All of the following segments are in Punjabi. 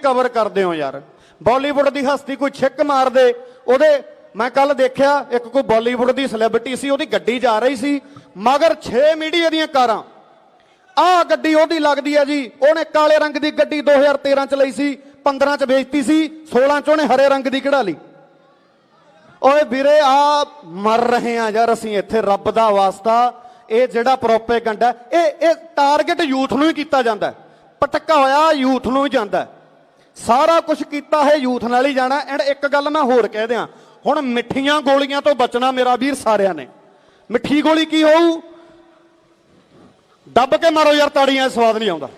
कवर करते हो यार। बॉलीवुड की हस्ती कोई छिक मार दे ओदे, मैं कल देखा एक कोई बॉलीवुड की सैलेब्रिटी सी, ओदी गड्डी जा रही सी मगर 6 मीडिया दी कारां, आ गड्डी ओदी लगदी है जी, ओने काले रंग की गड्डी 2013 च लई सी, 15 च बेचती सी, 16 च ओने हरे रंग की कढ़ा ली। ओए वीरे आ मर रहे हैं यार असीं इत्थे, रब दा वास्ता ये जिहड़ा प्रोपेगंडा ये टारगेट यूथ नूं ही कीता जांदा है, पटका होया यूथ नूं ही जांदा है, सारा कुछ कीता है यूथ नाल ही जाना। एंड एक गल मैं होर कह दियां, हुण मिठियां गोलियां तो बचना मेरा वीर सारिਆਂ ने। मिठी गोली की होऊ, दब के मारो यार ताड़ियां, स्वाद नहीं आउंदा।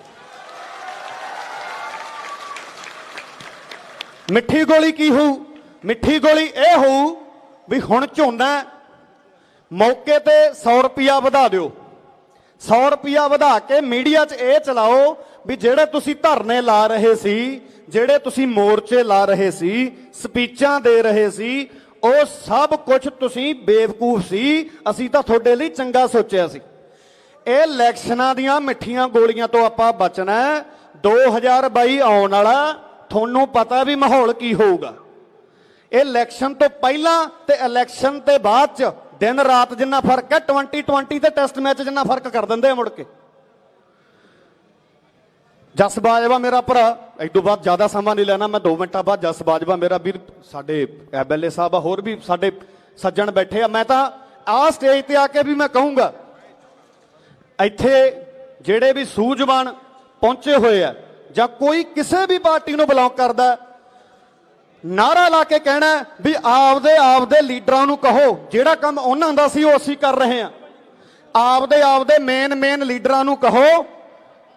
मिठी गोली की होऊ, मिठी गोली यह होऊ भी हुण झोना मौके ते 100 रुपया वधा दिओ, 100 रुपया वधा के मीडिया च ये चलाओ भी जेड़े तुसी धरने ला रहे सी, जेड़े तुसी मोर्चे ला रहे सी, स्पीचां दे रहे सी, ਉਹ सब कुछ तुसी बेवकूफ सी, असी तो थोड़े लिए चंगा सोचा सी। ਇਹ ਇਲੈਕਸ਼ਨਾਂ ਦੀਆਂ ਮਿੱਠੀਆਂ ਗੋਲੀਆਂ ਤੋਂ ਆਪਾਂ ਬਚਣਾ। 2022 ਆਉਣ ਵਾਲਾ, ਤੁਹਾਨੂੰ ਪਤਾ ਵੀ ਮਾਹੌਲ ਕੀ ਹੋਊਗਾ। ਇਹ ਇਲੈਕਸ਼ਨ ਤੋਂ ਪਹਿਲਾਂ ਤੇ ਇਲੈਕਸ਼ਨ ਤੇ ਬਾਅਦ ਚ दिन रात जिन्ना फर्क है, 2020 ते टेस्ट मैच जिन्ना फर्क कर देंगे मुड़ के। जस बाजवा मेरा भरा, एक दो बाद ज़्यादा समा नहीं लेना मैं, 2 मिनटा बाद जस बाजवा मेरा वीर, साडे MLA साहब होर भी साडे सज्जन बैठे आ। मैं तो आ स्टेज पर आके भी मैं कहूँगा, इत्थे जेड़े भी सूझवान पहुंचे हुए है जां कोई किसी भी पार्टी नूं बिलोंग करदा, नारा ला के कहना भी आपदे लीडरां नूं कहो जिहड़ा काम उन्हां दा सी ओह असीं कर रहे हैं। आपदे मेन लीडरां नूं कहो,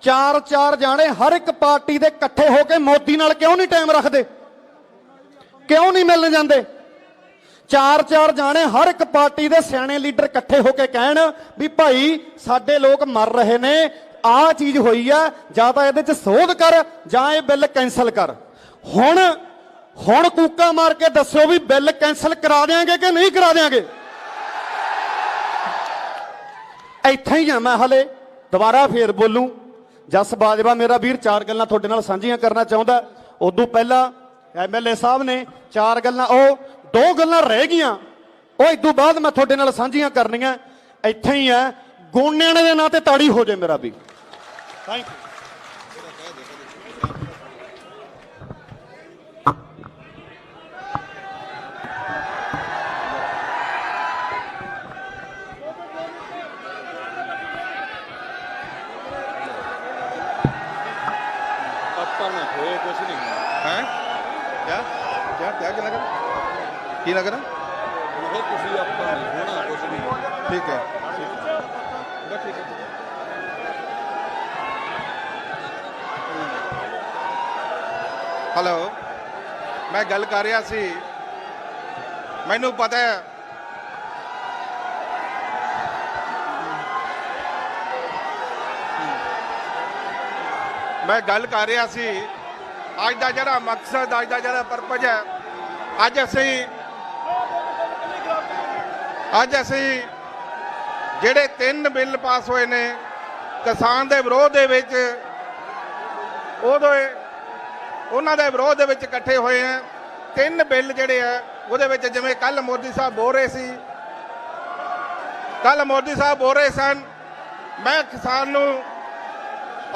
4 जाने हर एक पार्टी दे इकट्ठे होके मोदी नाल क्यों नहीं टाइम रखते, क्यों नहीं मिलने जाते। 4 जाने हर एक पार्टी दे सियाणे लीडर इकट्ठे होके कहण भी भाई साडे लोग मर रहे ने, आ चीज होई है, जां तां इहदे च सोध कर जां इह बिल कैंसल कर। हुण कूका मार के दसो भी बिल कैंसल करा देंगे कि नहीं करा देंगे। इत्थे ही आ मैं, हले दोबारा फिर बोलूं। जस बाजवा मेरा वीर 4 गल्लां तुहाडे नाल सांझियां करना चाहुंदा। उदों पहला MLA साहब ने 4 गल्लां, ओह 2 गल्लां रह गईयां, ओह इदों बाद मैं तुहाडे नाल सांझियां करनियां। इत्थे ही है, गोनियां दे नां ते ताड़ी हो जाए मेरा वीर। Thank you. कुछ नहीं है क्या क्या क्या क्या लगा की लग रहा कुछ नहीं। ठीक है ठीक है। हेलो, मैं गल कर रहा सी, मैनू पता है मैं गल कर रहा सी, अज का जरा मकसद, अज का जरा परपज है, अज असी जेड़े 3 बिल पास होए ने किसान दे विरोध दे विच, उन्हां दे विरोध दे विच इकट्ठे होए हैं। 3 बिल जेड़े है उहदे विच, जिवें कल मोदी साहब बोल रहे सी, कल मोदी साहब बोल रहे सन, मैं किसान नूं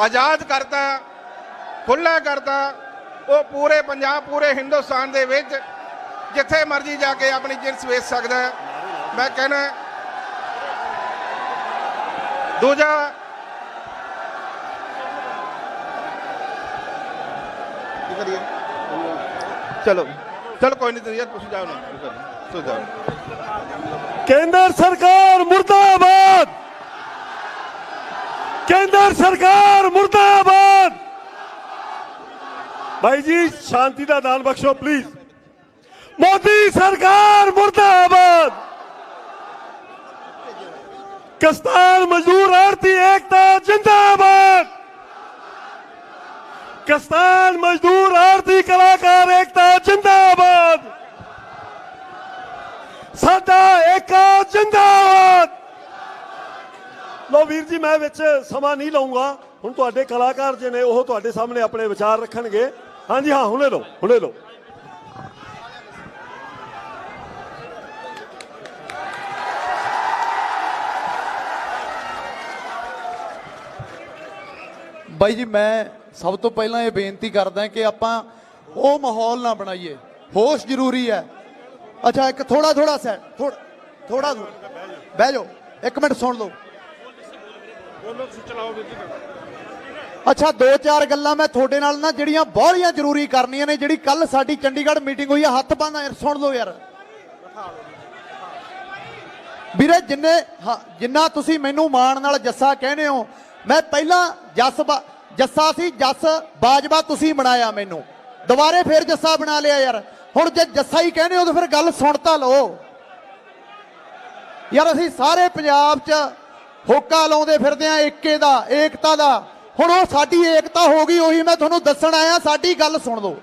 आज़ाद करता, खुला करता, वो पूरे पंजाब, पूरे हिंदुस्तान दे विच जिथे मर्जी जाके अपनी जिनस वेच सकता है। मैं कहना दूजा, चलो चलो कोई नहीं यार, तुम जाओ ना, केंद्र सरकार मुर्दाबाद, केंद्र सरकार मुर्दाबाद। भाई जी शांति का दान बख्शो प्लीज। मोदी सरकार मुर्दाबाद। किसान मजदूर आड़ती एकता जिंदाबाद। किसान मजदूर आड़ती कलाकार एकता जिंदाबाद। साडा एका जिंदाबाद। लो वीर जी, मैं विच समा नहीं लाऊंगा, हुण तुहाडे कलाकार जे ने ओह तुहाडे सामने अपने विचार रखणगे। ਹਾਂਜੀ ਹਾਂ, ਹੁਣੇ ਲਓ, ਹੁਣੇ ਲਓ। ਬਾਈ ਜੀ, ਮੈਂ ਸਭ ਤੋਂ ਪਹਿਲਾਂ ਇਹ ਬੇਨਤੀ ਕਰਦਾ ਕਿ ਆਪਾਂ ਉਹ ਮਾਹੌਲ ਨਾ ਬਣਾਈਏ। ਹੋਸ਼ ਜ਼ਰੂਰੀ ਹੈ। ਅੱਛਾ, ਇੱਕ ਥੋੜਾ ਥੋੜਾ ਬਹਿ ਜਾਓ, ਇੱਕ ਮਿੰਟ ਸੁਣ ਲਓ। ਅੱਛਾ, ਦੋ ਚਾਰ ਗੱਲਾਂ ਮੈਂ ਤੁਹਾਡੇ ਨਾਲ ਨਾ ਜਿਹੜੀਆਂ ਬਾਹਲੀਆਂ ਜ਼ਰੂਰੀ ਕਰਨੀਆਂ ਨੇ। ਜਿਹੜੀ ਕੱਲ ਸਾਡੀ ਚੰਡੀਗੜ੍ਹ ਮੀਟਿੰਗ ਹੋਈ ਹੈ, ਹੱਥ ਬੰਨ੍ਹ ਯਾਰ, ਸੁਣ ਲਓ ਯਾਰ ਵੀਰੇ। ਜਿੰਨਾ ਤੁਸੀਂ ਮੈਨੂੰ ਮਾਣ ਨਾਲ ਜੱਸਾ ਕਹਿੰਦੇ ਹੋ, ਮੈਂ ਪਹਿਲਾਂ ਜੱਸਾ ਸੀ, ਜੱਸ ਬਾਜਵਾ ਤੁਸੀਂ ਬਣਾਇਆ, ਮੈਨੂੰ ਦੁਬਾਰੇ ਫੇਰ ਜੱਸਾ ਬਣਾ ਲਿਆ ਯਾਰ। ਹੁਣ ਜੇ ਜੱਸਾ ਹੀ ਕਹਿੰਦੇ ਹੋ ਤਾਂ ਫਿਰ ਗੱਲ ਸੁਣ ਤਾਂ ਲਓ ਯਾਰ। ਅਸੀਂ ਸਾਰੇ ਪੰਜਾਬ 'ਚ ਹੋਕਾ ਲਾਉਂਦੇ ਫਿਰਦੇ ਆ ਏਕਤਾ ਦਾ। ਹੁਣ ਉਹ ਸਾਡੀ ਏਕਤਾ ਹੋ ਗਈ, ਉਹੀ ਮੈਂ ਤੁਹਾਨੂੰ ਦੱਸਣ ਆਇਆ। ਸਾਡੀ ਗੱਲ ਸੁਣ ਲਓ।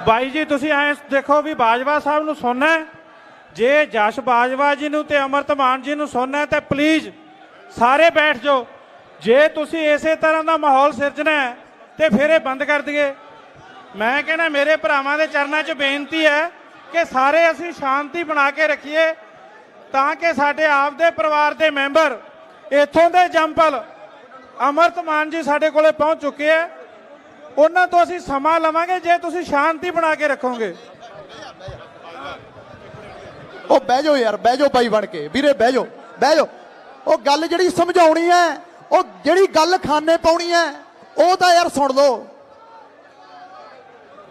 ਬਾਈ ਜੀ, ਤੁਸੀਂ ਐਂ ਦੇਖੋ ਵੀ ਬਾਜਵਾ ਸਾਹਿਬ ਨੂੰ ਸੁਣਨਾ, ਜੇ ਜਸ਼ ਬਾਜਵਾ ਜੀ ਨੂੰ ਤੇ ਅਮਰਤ ਮਾਨ ਜੀ ਨੂੰ ਸੁਣਨਾ ਤੇ ਪਲੀਜ਼ ਸਾਰੇ ਬੈਠ ਜਾਓ। ਜੇ ਤੁਸੀਂ ਇਸੇ ਤਰ੍ਹਾਂ ਦਾ ਮਾਹੌਲ ਸਿਰਜਣਾ ਤੇ ਫਿਰ ਇਹ ਬੰਦ ਕਰ ਦਈਏ। ਮੈਂ ਕਹਿੰਦਾ ਮੇਰੇ ਭਰਾਵਾਂ ਦੇ ਚਰਨਾਂ 'ਚ ਬੇਨਤੀ ਹੈ ਕਿ ਸਾਰੇ ਅਸੀਂ ਸ਼ਾਂਤੀ ਬਣਾ ਕੇ ਰੱਖੀਏ, ਤਾਂ ਕਿ ਸਾਡੇ ਆਪ ਦੇ ਪਰਿਵਾਰ ਦੇ ਮੈਂਬਰ, ਇੱਥੋਂ ਦੇ ਜੰਪਲ ਅਮਰਤ ਮਾਨ ਜੀ ਸਾਡੇ ਕੋਲੇ ਪਹੁੰਚ ਚੁੱਕੇ ਆ, ਉਹਨਾਂ ਤੋਂ ਅਸੀਂ ਸਮਾਂ ਲਵਾਂਗੇ ਜੇ ਤੁਸੀਂ ਸ਼ਾਂਤੀ ਬਣਾ ਕੇ ਰੱਖੋਗੇ। ਉਹ ਬਹਿ ਜਾਓ ਯਾਰ, ਬਹਿ ਜਾਓ ਬਾਈ ਬਣ ਕੇ ਵੀਰੇ, ਬਹਿ ਜਾਓ। ਉਹ ਗੱਲ ਜਿਹੜੀ ਸਮਝਾਉਣੀ ਹੈ, ਉਹ ਜਿਹੜੀ ਗੱਲ ਖਾਨੇ ਪਾਉਣੀ ਹੈ, ਉਹ ਤਾਂ ਯਾਰ ਸੁਣ ਲਓ।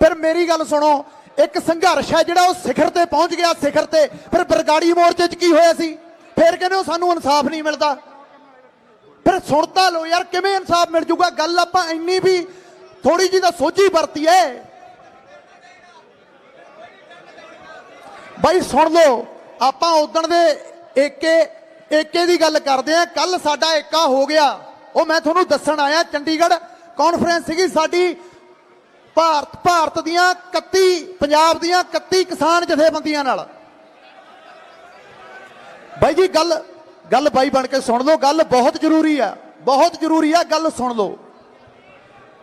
ਫਿਰ ਮੇਰੀ ਗੱਲ ਸੁਣੋ। ਇੱਕ ਸੰਘਰਸ਼ ਹੈ ਜਿਹੜਾ ਉਹ ਸਿਖਰ ਤੇ ਪਹੁੰਚ ਗਿਆ, ਸਿਖਰ ਤੇ। ਫਿਰ ਬਰਗਾੜੀ ਮੋਰਚੇ 'ਚ ਕੀ ਹੋਇਆ ਸੀ? ਫਿਰ ਕਹਿੰਦੇ ਉਹ ਸਾਨੂੰ ਇਨਸਾਫ ਨਹੀਂ ਮਿਲਦਾ। ਫਿਰ ਸੁਣਤਾ ਲਓ ਯਾਰ, ਕਿਵੇਂ ਇਨਸਾਫ ਮਿਲ ਜੂਗਾ? ਗੱਲ ਆਪਾਂ ਇੰਨੀ ਵੀ ਥੋੜੀ ਜਿਹੀ ਤਾਂ ਸੋਝੀ ਵਰਤੀ ਹੈ ਬਾਈ, ਸੁਣ ਲਓ। ਆਪਾਂ ਉਦਣ ਦੇ ਏਕੇ ਦੀ ਗੱਲ ਕਰਦੇ ਆ। ਕੱਲ ਸਾਡਾ ਏਕਾ ਹੋ ਗਿਆ, ਉਹ ਮੈਂ ਤੁਹਾਨੂੰ ਦੱਸਣ ਆਇਆ। ਚੰਡੀਗੜ੍ਹ ਕਾਨਫਰੰਸ ਸੀਗੀ ਸਾਡੀ, ਭਾਰਤ ਦੀਆਂ 31 ਪੰਜਾਬ ਦੀਆਂ 31 ਕਿਸਾਨ ਜਥੇਬੰਦੀਆਂ ਨਾਲ। ਬਾਈ ਜੀ, ਗੱਲ ਬਾਈ ਬਣ ਕੇ ਸੁਣ ਲਓ। ਗੱਲ ਬਹੁਤ ਜ਼ਰੂਰੀ ਆ, ਬਹੁਤ ਜ਼ਰੂਰੀ ਆ, ਗੱਲ ਸੁਣ ਲਓ।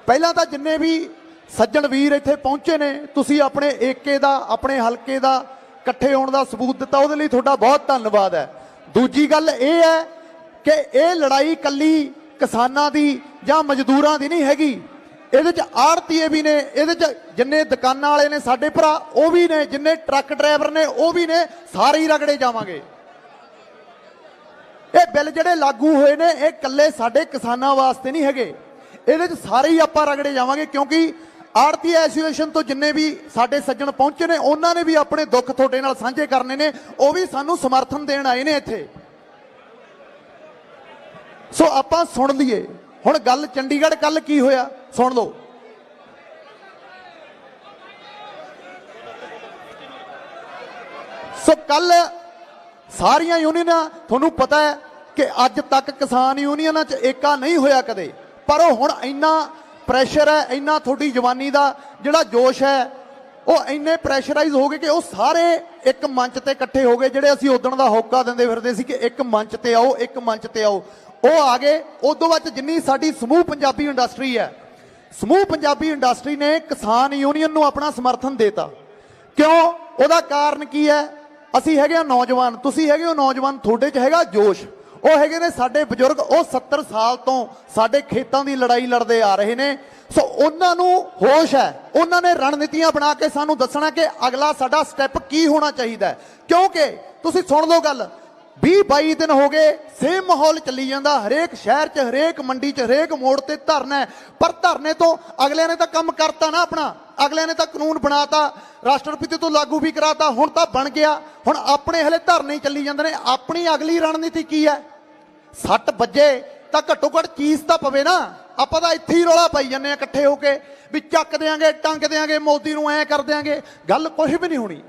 ਪਹਿਲਾਂ ਤਾਂ ਜਿੰਨੇ ਵੀ ਸੱਜਣ ਵੀਰ ਇੱਥੇ ਪਹੁੰਚੇ ਨੇ, ਤੁਸੀਂ ਆਪਣੇ ਏਕੇ ਦਾ, ਆਪਣੇ ਹਲਕੇ ਦਾ ਇਕੱਠੇ ਹੋਣ ਦਾ ਸਬੂਤ ਦਿੱਤਾ, ਉਹਦੇ ਲਈ ਤੁਹਾਡਾ ਬਹੁਤ ਧੰਨਵਾਦ ਹੈ। ਦੂਜੀ ਗੱਲ ਇਹ ਹੈ ਕਿ ਇਹ ਲੜਾਈ ਕੱਲੀ ਕਿਸਾਨਾਂ ਦੀ ਜਾਂ ਮਜ਼ਦੂਰਾਂ ਦੀ ਨਹੀਂ ਹੈਗੀ। ਇਹਦੇ 'ਚ ਆੜ੍ਹਤੀਏ ਵੀ ਨੇ, ਇਹਦੇ 'ਚ ਜਿੰਨੇ ਦੁਕਾਨਾਂ ਵਾਲੇ ਨੇ ਸਾਡੇ ਭਰਾ ਉਹ ਵੀ ਨੇ, ਜਿੰਨੇ ਟਰੱਕ ਡਰਾਈਵਰ ਨੇ ਉਹ ਵੀ ਨੇ, ਸਾਰੇ ਹੀ ਰਗੜੇ ਜਾਵਾਂਗੇ। ਇਹ ਬਿੱਲ ਜਿਹੜੇ ਲਾਗੂ ਹੋਏ ਨੇ, ਇਹ ਇਕੱਲੇ ਸਾਡੇ ਕਿਸਾਨਾਂ ਵਾਸਤੇ ਨਹੀਂ ਹੈਗੇ, ਇਹਦੇ 'ਚ ਸਾਰੇ ਹੀ ਆਪਾਂ ਰਗੜੇ ਜਾਵਾਂਗੇ। ਕਿਉਂਕਿ ਆੜ੍ਹਤੀ ਐਸੋਸੀਏਸ਼ਨ ਤੋਂ ਜਿੰਨੇ ਵੀ ਸਾਡੇ ਸੱਜਣ ਪਹੁੰਚੇ ਨੇ, ਉਹਨਾਂ ਨੇ ਵੀ ਆਪਣੇ ਦੁੱਖ ਤੁਹਾਡੇ ਨਾਲ ਸਾਂਝੇ ਕਰਨੇ ਨੇ, ਉਹ ਵੀ ਸਾਨੂੰ ਸਮਰਥਨ ਦੇਣ ਆਏ ਨੇ ਇੱਥੇ। ਸੋ ਆਪਾਂ ਸੁਣ ਲਈਏ ਹੁਣ ਗੱਲ। ਚੰਡੀਗੜ੍ਹ ਕੱਲ ਕੀ ਹੋਇਆ ਸੁਣ ਲਓ। ਸੋ ਕੱਲ ਸਾਰੀਆਂ ਯੂਨੀਅਨਾਂ, ਤੁਹਾਨੂੰ ਪਤਾ ਹੈ ਕਿ ਅੱਜ ਤੱਕ ਕਿਸਾਨ ਯੂਨੀਅਨਾਂ 'ਚ ਏਕਾ ਨਹੀਂ ਹੋਇਆ ਕਦੇ, ਪਰ ਉਹ ਹੁਣ ਇੰਨਾ ਪ੍ਰੈਸ਼ਰ ਹੈ, ਇੰਨਾ ਤੁਹਾਡੀ ਜਵਾਨੀ ਦਾ ਜਿਹੜਾ ਜੋਸ਼ ਹੈ, ਉਹ ਇੰਨੇ ਪ੍ਰੈਸ਼ਰਾਈਜ਼ ਹੋ ਗਏ ਕਿ ਉਹ ਸਾਰੇ ਇੱਕ ਮੰਚ ਤੇ ਇਕੱਠੇ ਹੋ ਗਏ। ਜਿਹੜੇ ਅਸੀਂ ਉਦਣ ਦਾ ਹੋਕਾ ਦਿੰਦੇ ਫਿਰਦੇ ਸੀ ਕਿ ਇੱਕ ਮੰਚ ਤੇ ਆਓ, ਇੱਕ ਮੰਚ ਤੇ ਆਓ, ਉਹ ਆ ਗਏ। ਉਦੋਂ ਬਾਅਦ ਜਿੰਨੀ ਸਾਡੀ ਸਮੂਹ ਪੰਜਾਬੀ ਇੰਡਸਟਰੀ ਹੈ, ਸਮੂਹ ਪੰਜਾਬੀ ਇੰਡਸਟਰੀ ਨੇ ਕਿਸਾਨ ਯੂਨੀਅਨ ਨੂੰ ਆਪਣਾ ਸਮਰਥਨ ਦੇਤਾ। ਕਿਉਂ? ਉਹਦਾ ਕਾਰਨ ਕੀ ਹੈ? ਅਸੀਂ ਹੈਗੇ ਆ ਨੌਜਵਾਨ, ਤੁਸੀਂ ਹੈਗੇ ਹੋ ਨੌਜਵਾਨ, ਤੁਹਾਡੇ 'ਚ ਹੈਗਾ ਜੋਸ਼। ਉਹ ਹੈਗੇ ਨੇ ਸਾਡੇ ਬਜ਼ੁਰਗ, ਉਹ 70 ਸਾਲ ਤੋਂ ਸਾਡੇ ਖੇਤਾਂ ਦੀ ਲੜਾਈ ਲੜਦੇ ਆ ਰਹੇ ਨੇ। ਸੋ ਉਹਨਾਂ ਨੂੰ ਹੋਸ਼ ਹੈ, ਉਹਨਾਂ ਨੇ ਰਣਨੀਤੀਆਂ ਬਣਾ ਕੇ ਸਾਨੂੰ ਦੱਸਣਾ ਕਿ ਅਗਲਾ ਸਾਡਾ ਸਟੈਪ ਕੀ ਹੋਣਾ ਚਾਹੀਦਾ ਹੈ। ਕਿਉਂਕਿ ਤੁਸੀਂ ਸੁਣ ਲਓ ਗੱਲ, 20-22 ਦਿਨ ਹੋ ਗਏ ਸੇਮ ਮਾਹੌਲ ਚੱਲੀ ਜਾਂਦਾ। ਹਰੇਕ ਸ਼ਹਿਰ 'ਚ, ਹਰੇਕ ਮੰਡੀ 'ਚ, ਹਰੇਕ ਮੋੜ ਤੇ ਧਰਨਾ ਹੈ। ਪਰ ਧਰਨੇ ਤੋਂ ਅਗਲਿਆਂ ਨੇ ਤਾਂ ਕੰਮ ਕਰਤਾ ਨਾ ਆਪਣਾ, ਅਗਲਿਆਂ ਨੇ ਤਾਂ ਕਾਨੂੰਨ ਬਣਾਤਾ, ਰਾਸ਼ਟਰਪਤੀ ਤੋਂ ਲਾਗੂ ਵੀ ਕਰਾਤਾ, ਹੁਣ ਤਾਂ ਬਣ ਗਿਆ। ਹੁਣ ਆਪਣੇ ਹਲੇ ਧਰਨੇ ਹੀ ਚੱਲੀ ਜਾਂਦੇ ਨੇ। ਆਪਣੀ ਅਗਲੀ ਰਣਨੀਤੀ ਕੀ ਹੈ? ਸੱਟ ਵੱਜੇ ਤਾਂ ਘੱਟੋ ਘੱਟ ਚੀਜ਼ ਤਾਂ ਪਵੇ ਨਾ। ਆਪਾਂ ਤਾਂ ਇੱਥੇ ਹੀ ਰੌਲਾ ਪਾਈ ਜਾਂਦੇ ਆ ਇਕੱਠੇ ਹੋ ਕੇ ਵੀ ਚੱਕ ਦਿਆਂਗੇ, ਟੰਗ ਦਿਆਂਗੇ, ਮੋਦੀ ਨੂੰ ਐਂ ਕਰ ਦਿਆਂਗੇ। ਗੱਲ ਕੁਝ ਵੀ ਨਹੀਂ ਹੋਣੀ,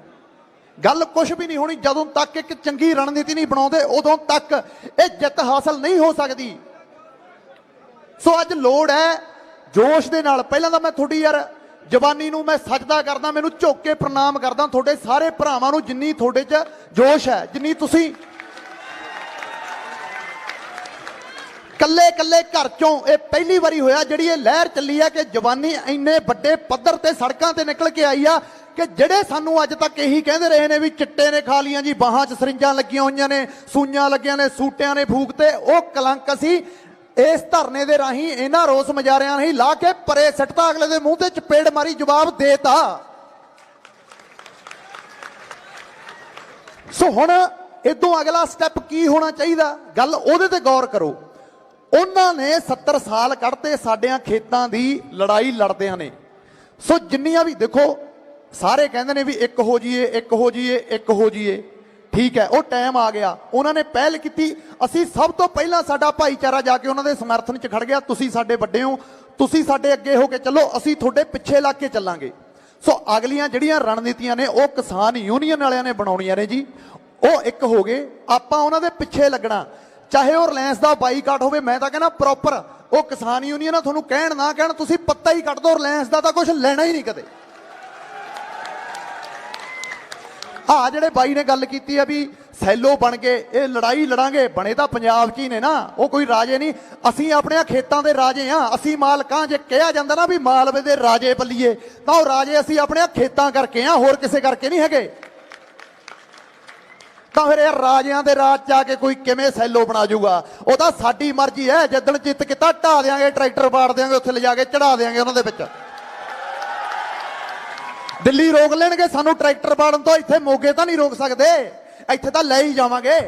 ਗੱਲ ਕੁਝ ਵੀ ਨਹੀਂ ਹੋਣੀ। ਜਦੋਂ ਤੱਕ ਇੱਕ ਚੰਗੀ ਰਣਨੀਤੀ ਨਹੀਂ ਬਣਾਉਂਦੇ, ਉਦੋਂ ਤੱਕ ਇਹ ਜਿੱਤ ਹਾਸਲ ਨਹੀਂ ਹੋ ਸਕਦੀ। ਸੋ ਅੱਜ ਲੋੜ ਹੈ ਜੋਸ਼ ਦੇ ਨਾਲ। ਪਹਿਲਾਂ ਤਾਂ ਮੈਂ ਤੁਹਾਡੀ ਯਾਰ ਜਵਾਨੀ ਨੂੰ ਮੈਂ ਸਜਦਾ ਕਰਦਾ, ਮੈਨੂੰ ਝੁੱਕ ਕੇ ਪ੍ਰਣਾਮ ਕਰਦਾ ਤੁਹਾਡੇ ਸਾਰੇ ਭਰਾਵਾਂ ਨੂੰ, ਜਿੰਨੀ ਤੁਹਾਡੇ 'ਚ ਜੋਸ਼ ਹੈ, ਜਿੰਨੀ ਤੁਸੀਂ ਕੱਲੇ ਕੱਲੇ ਘਰ ਚੋਂ ਇਹ ਪਹਿਲੀ ਵਾਰੀ ਹੋਇਆ ਜਿਹੜੀ ਇਹ ਲਹਿਰ ਚੱਲੀ ਆ ਕਿ ਜਵਾਨੀ ਇੰਨੇ ਵੱਡੇ ਪੱਧਰ ਤੇ ਸੜਕਾਂ ਤੇ ਨਿਕਲ ਕੇ ਆਈ ਆ ਕਿ ਜਿਹੜੇ ਸਾਨੂੰ ਅੱਜ ਤੱਕ ਇਹੀ ਕਹਿੰਦੇ ਰਹੇ ਨੇ ਵੀ ਚਿੱਟੇ ਨੇ ਖਾ ਲੀਆਂ ਜੀ, ਬਾਹਾਂ 'ਚ ਸਰਿੰਜਾਂ ਲੱਗੀਆਂ ਹੋਈਆਂ ਨੇ, ਸੂਈਆਂ ਲੱਗੀਆਂ ਨੇ, ਸੂਟਿਆਂ ਨੇ ਫੂਕ ਤੇ, ਉਹ ਕਲੰਕ ਅਸੀਂ ਇਸ ਧਰਨੇ ਦੇ ਰਾਹੀਂ ਇਹਨਾਂ ਰੋਸ ਮੁਜ਼ਾਹਰਿਆਂ ਨਹੀਂ ਲਾ ਕੇ ਪਰੇ ਸੱਟਤਾ, ਅਗਲੇ ਦੇ ਮੂੰਹ ਤੇ ਚਪੇੜ ਮਾਰੀ, ਜਵਾਬ ਦੇਤਾ। ਸੋ ਹੁਣ ਇਦੋਂ ਅਗਲਾ ਸਟੈਪ ਕੀ ਹੋਣਾ ਚਾਹੀਦਾ, ਗੱਲ ਉਹਦੇ ਤੇ ਗੌਰ ਕਰੋ। ਉਹਨਾਂ ਨੇ 70 ਸਾਲ ਕੱਢਤੇ ਸਾਡਿਆਂ ਖੇਤਾਂ ਦੀ ਲੜਾਈ ਲੜਦਿਆਂ ਨੇ। ਸੋ ਜਿੰਨੀਆਂ ਵੀ ਦੇਖੋ ਸਾਰੇ ਕਹਿੰਦੇ ਨੇ ਵੀ ਇੱਕ ਹੋ ਜਾਈਏ, ਇੱਕ ਹੋ ਜਾਈਏ, ਇੱਕ ਹੋ ਜਾਈਏ, ਠੀਕ ਹੈ, ਉਹ ਟਾਈਮ ਆ ਗਿਆ, ਉਹਨਾਂ ਨੇ ਪਹਿਲ ਕੀਤੀ। ਅਸੀਂ ਸਭ ਤੋਂ ਪਹਿਲਾਂ ਸਾਡਾ ਭਾਈਚਾਰਾ ਜਾ ਕੇ ਉਹਨਾਂ ਦੇ ਸਮਰਥਨ 'ਚ ਖੜ ਗਿਆ। ਤੁਸੀਂ ਸਾਡੇ ਵੱਡੇ ਹੋ, ਤੁਸੀਂ ਸਾਡੇ ਅੱਗੇ ਹੋ ਕੇ ਚੱਲੋ, ਅਸੀਂ ਤੁਹਾਡੇ ਪਿੱਛੇ ਲੱਗ ਕੇ ਚੱਲਾਂਗੇ। ਸੋ ਅਗਲੀਆਂ ਜਿਹੜੀਆਂ ਰਣਨੀਤੀਆਂ ਨੇ ਉਹ ਕਿਸਾਨ ਯੂਨੀਅਨ ਵਾਲਿਆਂ ਨੇ ਬਣਾਉਣੀਆਂ ਨੇ ਜੀ। ਉਹ ਇੱਕ ਹੋ ਗਏ, ਆਪਾਂ ਉਹਨਾਂ ਦੇ ਪਿੱਛੇ ਲੱਗਣਾ, ਚਾਹੇ ਉਹ ਰਿਲਾਇੰਸ ਦਾ ਬਾਈਕਾਟ ਹੋਵੇ। ਮੈਂ ਤਾਂ ਕਹਿੰਦਾ ਪ੍ਰੋਪਰ ਉਹ ਕਿਸਾਨ ਯੂਨੀਅਨ ਆ, ਤੁਹਾਨੂੰ ਕਹਿਣ ਨਾ ਕਹਿਣ, ਤੁਸੀਂ ਪੱਤਾ ਹੀ ਕੱਟ ਦਿਓ, ਰਿਲਾਇੰਸ ਦਾ ਤਾਂ ਕੁਝ ਲੈਣਾ ਹੀ ਨਹੀਂ ਕਦੇ। ਆ ਜਿਹੜੇ ਬਾਈ ਨੇ ਗੱਲ ਕੀਤੀ ਆ ਵੀ ਸੈਲੋ ਬਣ ਗਏ, ਇਹ ਲੜਾਈ ਲੜਾਂਗੇ, ਬਣੇ ਤਾਂ ਪੰਜਾਬ 'ਚ ਹੀ ਨੇ ਨਾ, ਉਹ ਕੋਈ ਰਾਜੇ ਨਹੀਂ। ਅਸੀਂ ਆਪਣੇ ਖੇਤਾਂ ਦੇ ਰਾਜੇ ਆ, ਅਸੀਂ ਮਾਲਕਾਂ। ਜੇ ਕਿਹਾ ਜਾਂਦਾ ਨਾ ਵੀ ਮਾਲਵੇ ਦੇ ਰਾਜੇ ਬੱਲੀਏ, ਤਾਂ ਉਹ ਰਾਜੇ ਅਸੀਂ ਆਪਣੇ ਖੇਤਾਂ ਕਰਕੇ ਆ, ਹੋਰ ਕਿਸੇ ਕਰਕੇ ਨਹੀਂ ਹੈਗੇ। ਤਾਂ ਫਿਰ ਯਾਰ ਰਾਜਿਆਂ ਦੇ ਰਾਜ 'ਚ ਆ ਕੇ ਕੋਈ ਕਿਵੇਂ ਸੈਲੋ ਬਣਾ ਜੂਗਾ? ਉਹ ਤਾਂ ਸਾਡੀ ਮਰਜ਼ੀ ਹੈ, ਜਿੱਦਣ ਜਿੱਤ ਕੀਤਾ ਢਾ ਦਿਆਂਗੇ, ਟਰੈਕਟਰ ਪਾੜ ਦਿਆਂਗੇ, ਉੱਥੇ ਲਿਜਾ ਕੇ ਚੜਾ ਦਿਆਂਗੇ ਉਹਨਾਂ ਦੇ ਵਿੱਚ। ਦਿੱਲੀ ਰੋਕ ਲੈਣਗੇ ਸਾਨੂੰ ਟਰੈਕਟਰ ਪਾੜਨ ਤੋਂ, ਇੱਥੇ ਮੋਗੇ ਤਾਂ ਨਹੀਂ ਰੋਕ ਸਕਦੇ, ਇੱਥੇ ਤਾਂ ਲੈ ਹੀ ਜਾਵਾਂਗੇ।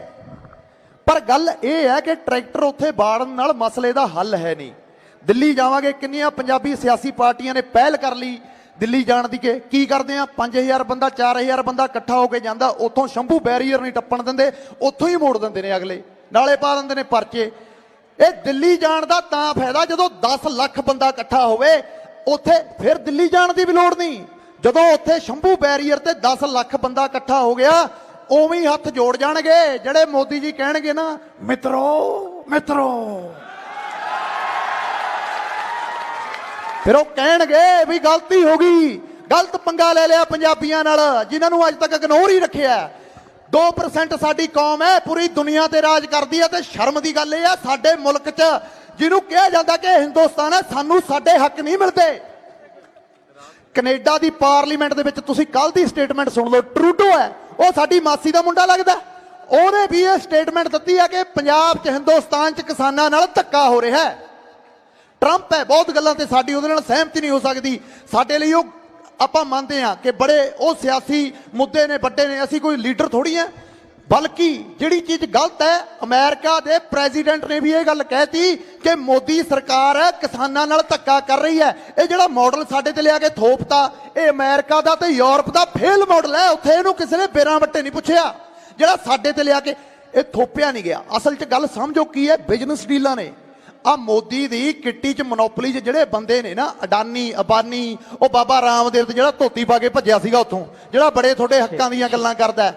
ਪਰ ਗੱਲ ਇਹ ਹੈ ਕਿ ਟਰੈਕਟਰ ਉੱਥੇ ਬਾੜਨ ਨਾਲ ਮਸਲੇ ਦਾ ਹੱਲ ਹੈ ਨਹੀਂ। ਦਿੱਲੀ ਜਾਵਾਂਗੇ, ਕਿੰਨੀਆਂ ਪੰਜਾਬੀ ਸਿਆਸੀ ਪਾਰਟੀਆਂ ਨੇ ਪਹਿਲ ਕਰ ਲਈ ਦਿੱਲੀ ਜਾਣ ਦੀ। ਕਿ ਕੀ ਕਰਦੇ ਆ, 5000 ਬੰਦਾ 4000 ਬੰਦਾ ਇਕੱਠਾ ਹੋ ਕੇ ਜਾਂਦਾ, ਉੱਥੋਂ ਸ਼ੰਭੂ ਬੈਰੀਅਰ ਨਹੀਂ ਟੱਪਣ ਦਿੰਦੇ, ਉੱਥੋਂ ਹੀ ਮੋੜ ਦਿੰਦੇ ਨੇ ਅਗਲੇ, ਨਾਲੇ ਪਾ ਦਿੰਦੇ ਨੇ ਪਰਚੇ। ਇਹ ਦਿੱਲੀ ਜਾਣ ਦਾ ਤਾਂ ਫਾਇਦਾ ਜਦੋਂ 10 ਲੱਖ ਬੰਦਾ ਇਕੱਠਾ ਹੋਵੇ, ਉੱਥੇ ਫਿਰ ਦਿੱਲੀ ਜਾਣ ਦੀ ਵੀ ਲੋੜ ਨਹੀਂ। ਜਦੋਂ ਉੱਥੇ ਸ਼ੰਭੂ ਬੈਰੀਅਰ ਤੇ 10 ਲੱਖ ਬੰਦਾ ਇਕੱਠਾ ਹੋ ਗਿਆ, ਉਵੇਂ ਹੀ ਹੱਥ ਜੋੜ ਜਾਣਗੇ ਜਿਹੜੇ ਮੋਦੀ ਜੀ ਕਹਿਣਗੇ ਨਾ, ਮਿੱਤਰੋ ਮਿੱਤਰੋ। ਫਿਰ ਉਹ ਕਹਿਣਗੇ ਵੀ ਗਲਤੀ ਹੋ ਗਈ, ਗਲਤ ਪੰਗਾ ਲੈ ਲਿਆ ਪੰਜਾਬੀਆਂ ਨਾਲ, ਜਿਨ੍ਹਾਂ ਨੂੰ ਅੱਜ ਤੱਕ ਇਗਨੋਰ ਹੀ ਰੱਖਿਆ। 2% ਸਾਡੀ ਕੌਮ ਹੈ, ਪੂਰੀ ਦੁਨੀਆ ਤੇ ਰਾਜ ਕਰਦੀ ਹੈ। ਤੇ ਸ਼ਰਮ ਦੀ ਗੱਲ ਇਹ ਆ, ਸਾਡੇ ਮੁਲਕ 'ਚ ਜਿਹਨੂੰ ਕਿਹਾ ਜਾਂਦਾ ਕਿ ਹਿੰਦੁਸਤਾਨ ਹੈ, ਸਾਨੂੰ ਸਾਡੇ ਹੱਕ ਨਹੀਂ ਮਿਲਦੇ। ਕੈਨੇਡਾ ਦੀ ਪਾਰਲੀਮੈਂਟ ਦੇ ਵਿੱਚ ਤੁਸੀਂ ਕੱਲ ਦੀ ਸਟੇਟਮੈਂਟ ਸੁਣ ਲਓ, ਟਰੂਡੋ ਹੈ, ਉਹ ਸਾਡੀ ਮਾਸੀ ਦਾ ਮੁੰਡਾ ਲੱਗਦਾ, ਉਹਨੇ ਵੀ ਇਹ ਸਟੇਟਮੈਂਟ ਦਿੱਤੀ ਹੈ ਕਿ ਪੰਜਾਬ 'ਚ ਹਿੰਦੁਸਤਾਨ 'ਚ ਕਿਸਾਨਾਂ ਨਾਲ ਧੱਕਾ ਹੋ ਰਿਹਾ ਹੈ। ਟਰੰਪ ਹੈ, ਬਹੁਤ ਗੱਲਾਂ ਤੇ ਸਾਡੀ ਉਹਦੇ ਨਾਲ ਸਹਿਮਤੀ ਨਹੀਂ ਹੋ ਸਕਦੀ। ਸਾਡੇ ਲਈ ਉਹ ਆਪਾਂ ਮੰਨਦੇ ਹਾਂ ਕਿ ਬੜੇ ਉਹ ਸਿਆਸੀ ਮੁੱਦੇ ਨੇ, ਵੱਡੇ ਨੇ, ਅਸੀਂ ਕੋਈ ਲੀਡਰ ਥੋੜੀ ਹੈ। ਬਲਕਿ ਜਿਹੜੀ ਚੀਜ਼ ਗਲਤ ਹੈ, ਅਮਰੀਕਾ ਦੇ ਪ੍ਰੈਜ਼ੀਡੈਂਟ ਨੇ ਵੀ ਇਹ ਗੱਲ ਕਹਿਤੀ ਕਿ ਮੋਦੀ ਸਰਕਾਰ ਕਿਸਾਨਾਂ ਨਾਲ ਧੱਕਾ ਕਰ ਰਹੀ ਹੈ। ਇਹ ਜਿਹੜਾ ਮਾਡਲ ਸਾਡੇ ਤੇ ਲਿਆ ਕੇ ਥੋਪਤਾ, ਇਹ ਅਮਰੀਕਾ ਦਾ ਤੇ ਯੂਰਪ ਦਾ ਫੇਲ ਮਾਡਲ ਹੈ। ਉੱਥੇ ਇਹਨੂੰ ਕਿਸੇ ਨੇ ਬੇਰਾਂ ਵੱਟੇ ਨਹੀਂ ਪੁੱਛਿਆ, ਜਿਹੜਾ ਸਾਡੇ ਤੇ ਲਿਆ ਕੇ ਇਹ ਥੋਪਿਆ ਨਹੀਂ ਗਿਆ। ਅਸਲ 'ਚ ਗੱਲ ਸਮਝੋ ਕੀ ਹੈ, ਬਿਜ਼ਨਸ ਡੀਲਾਂ ਨੇ। ਆ ਮੋਦੀ ਦੀ ਕਿੱਟੀ 'ਚ ਮੋਨੋਪੋਲੀ 'ਚ ਜਿਹੜੇ ਬੰਦੇ ਨੇ ਨਾ, ਅਡਾਨੀ, ਅਬਾਨੀ, ਉਹ ਬਾਬਾ ਰਾਮਦੇਵ ਤੇ ਜਿਹੜਾ ਧੋਤੀ ਪਾ ਕੇ ਭੱਜਿਆ ਸੀਗਾ ਉੱਥੋਂ, ਜਿਹੜਾ ਬੜੇ ਤੁਹਾਡੇ ਹੱਕਾਂ ਦੀਆਂ ਗੱਲਾਂ ਕਰਦਾ,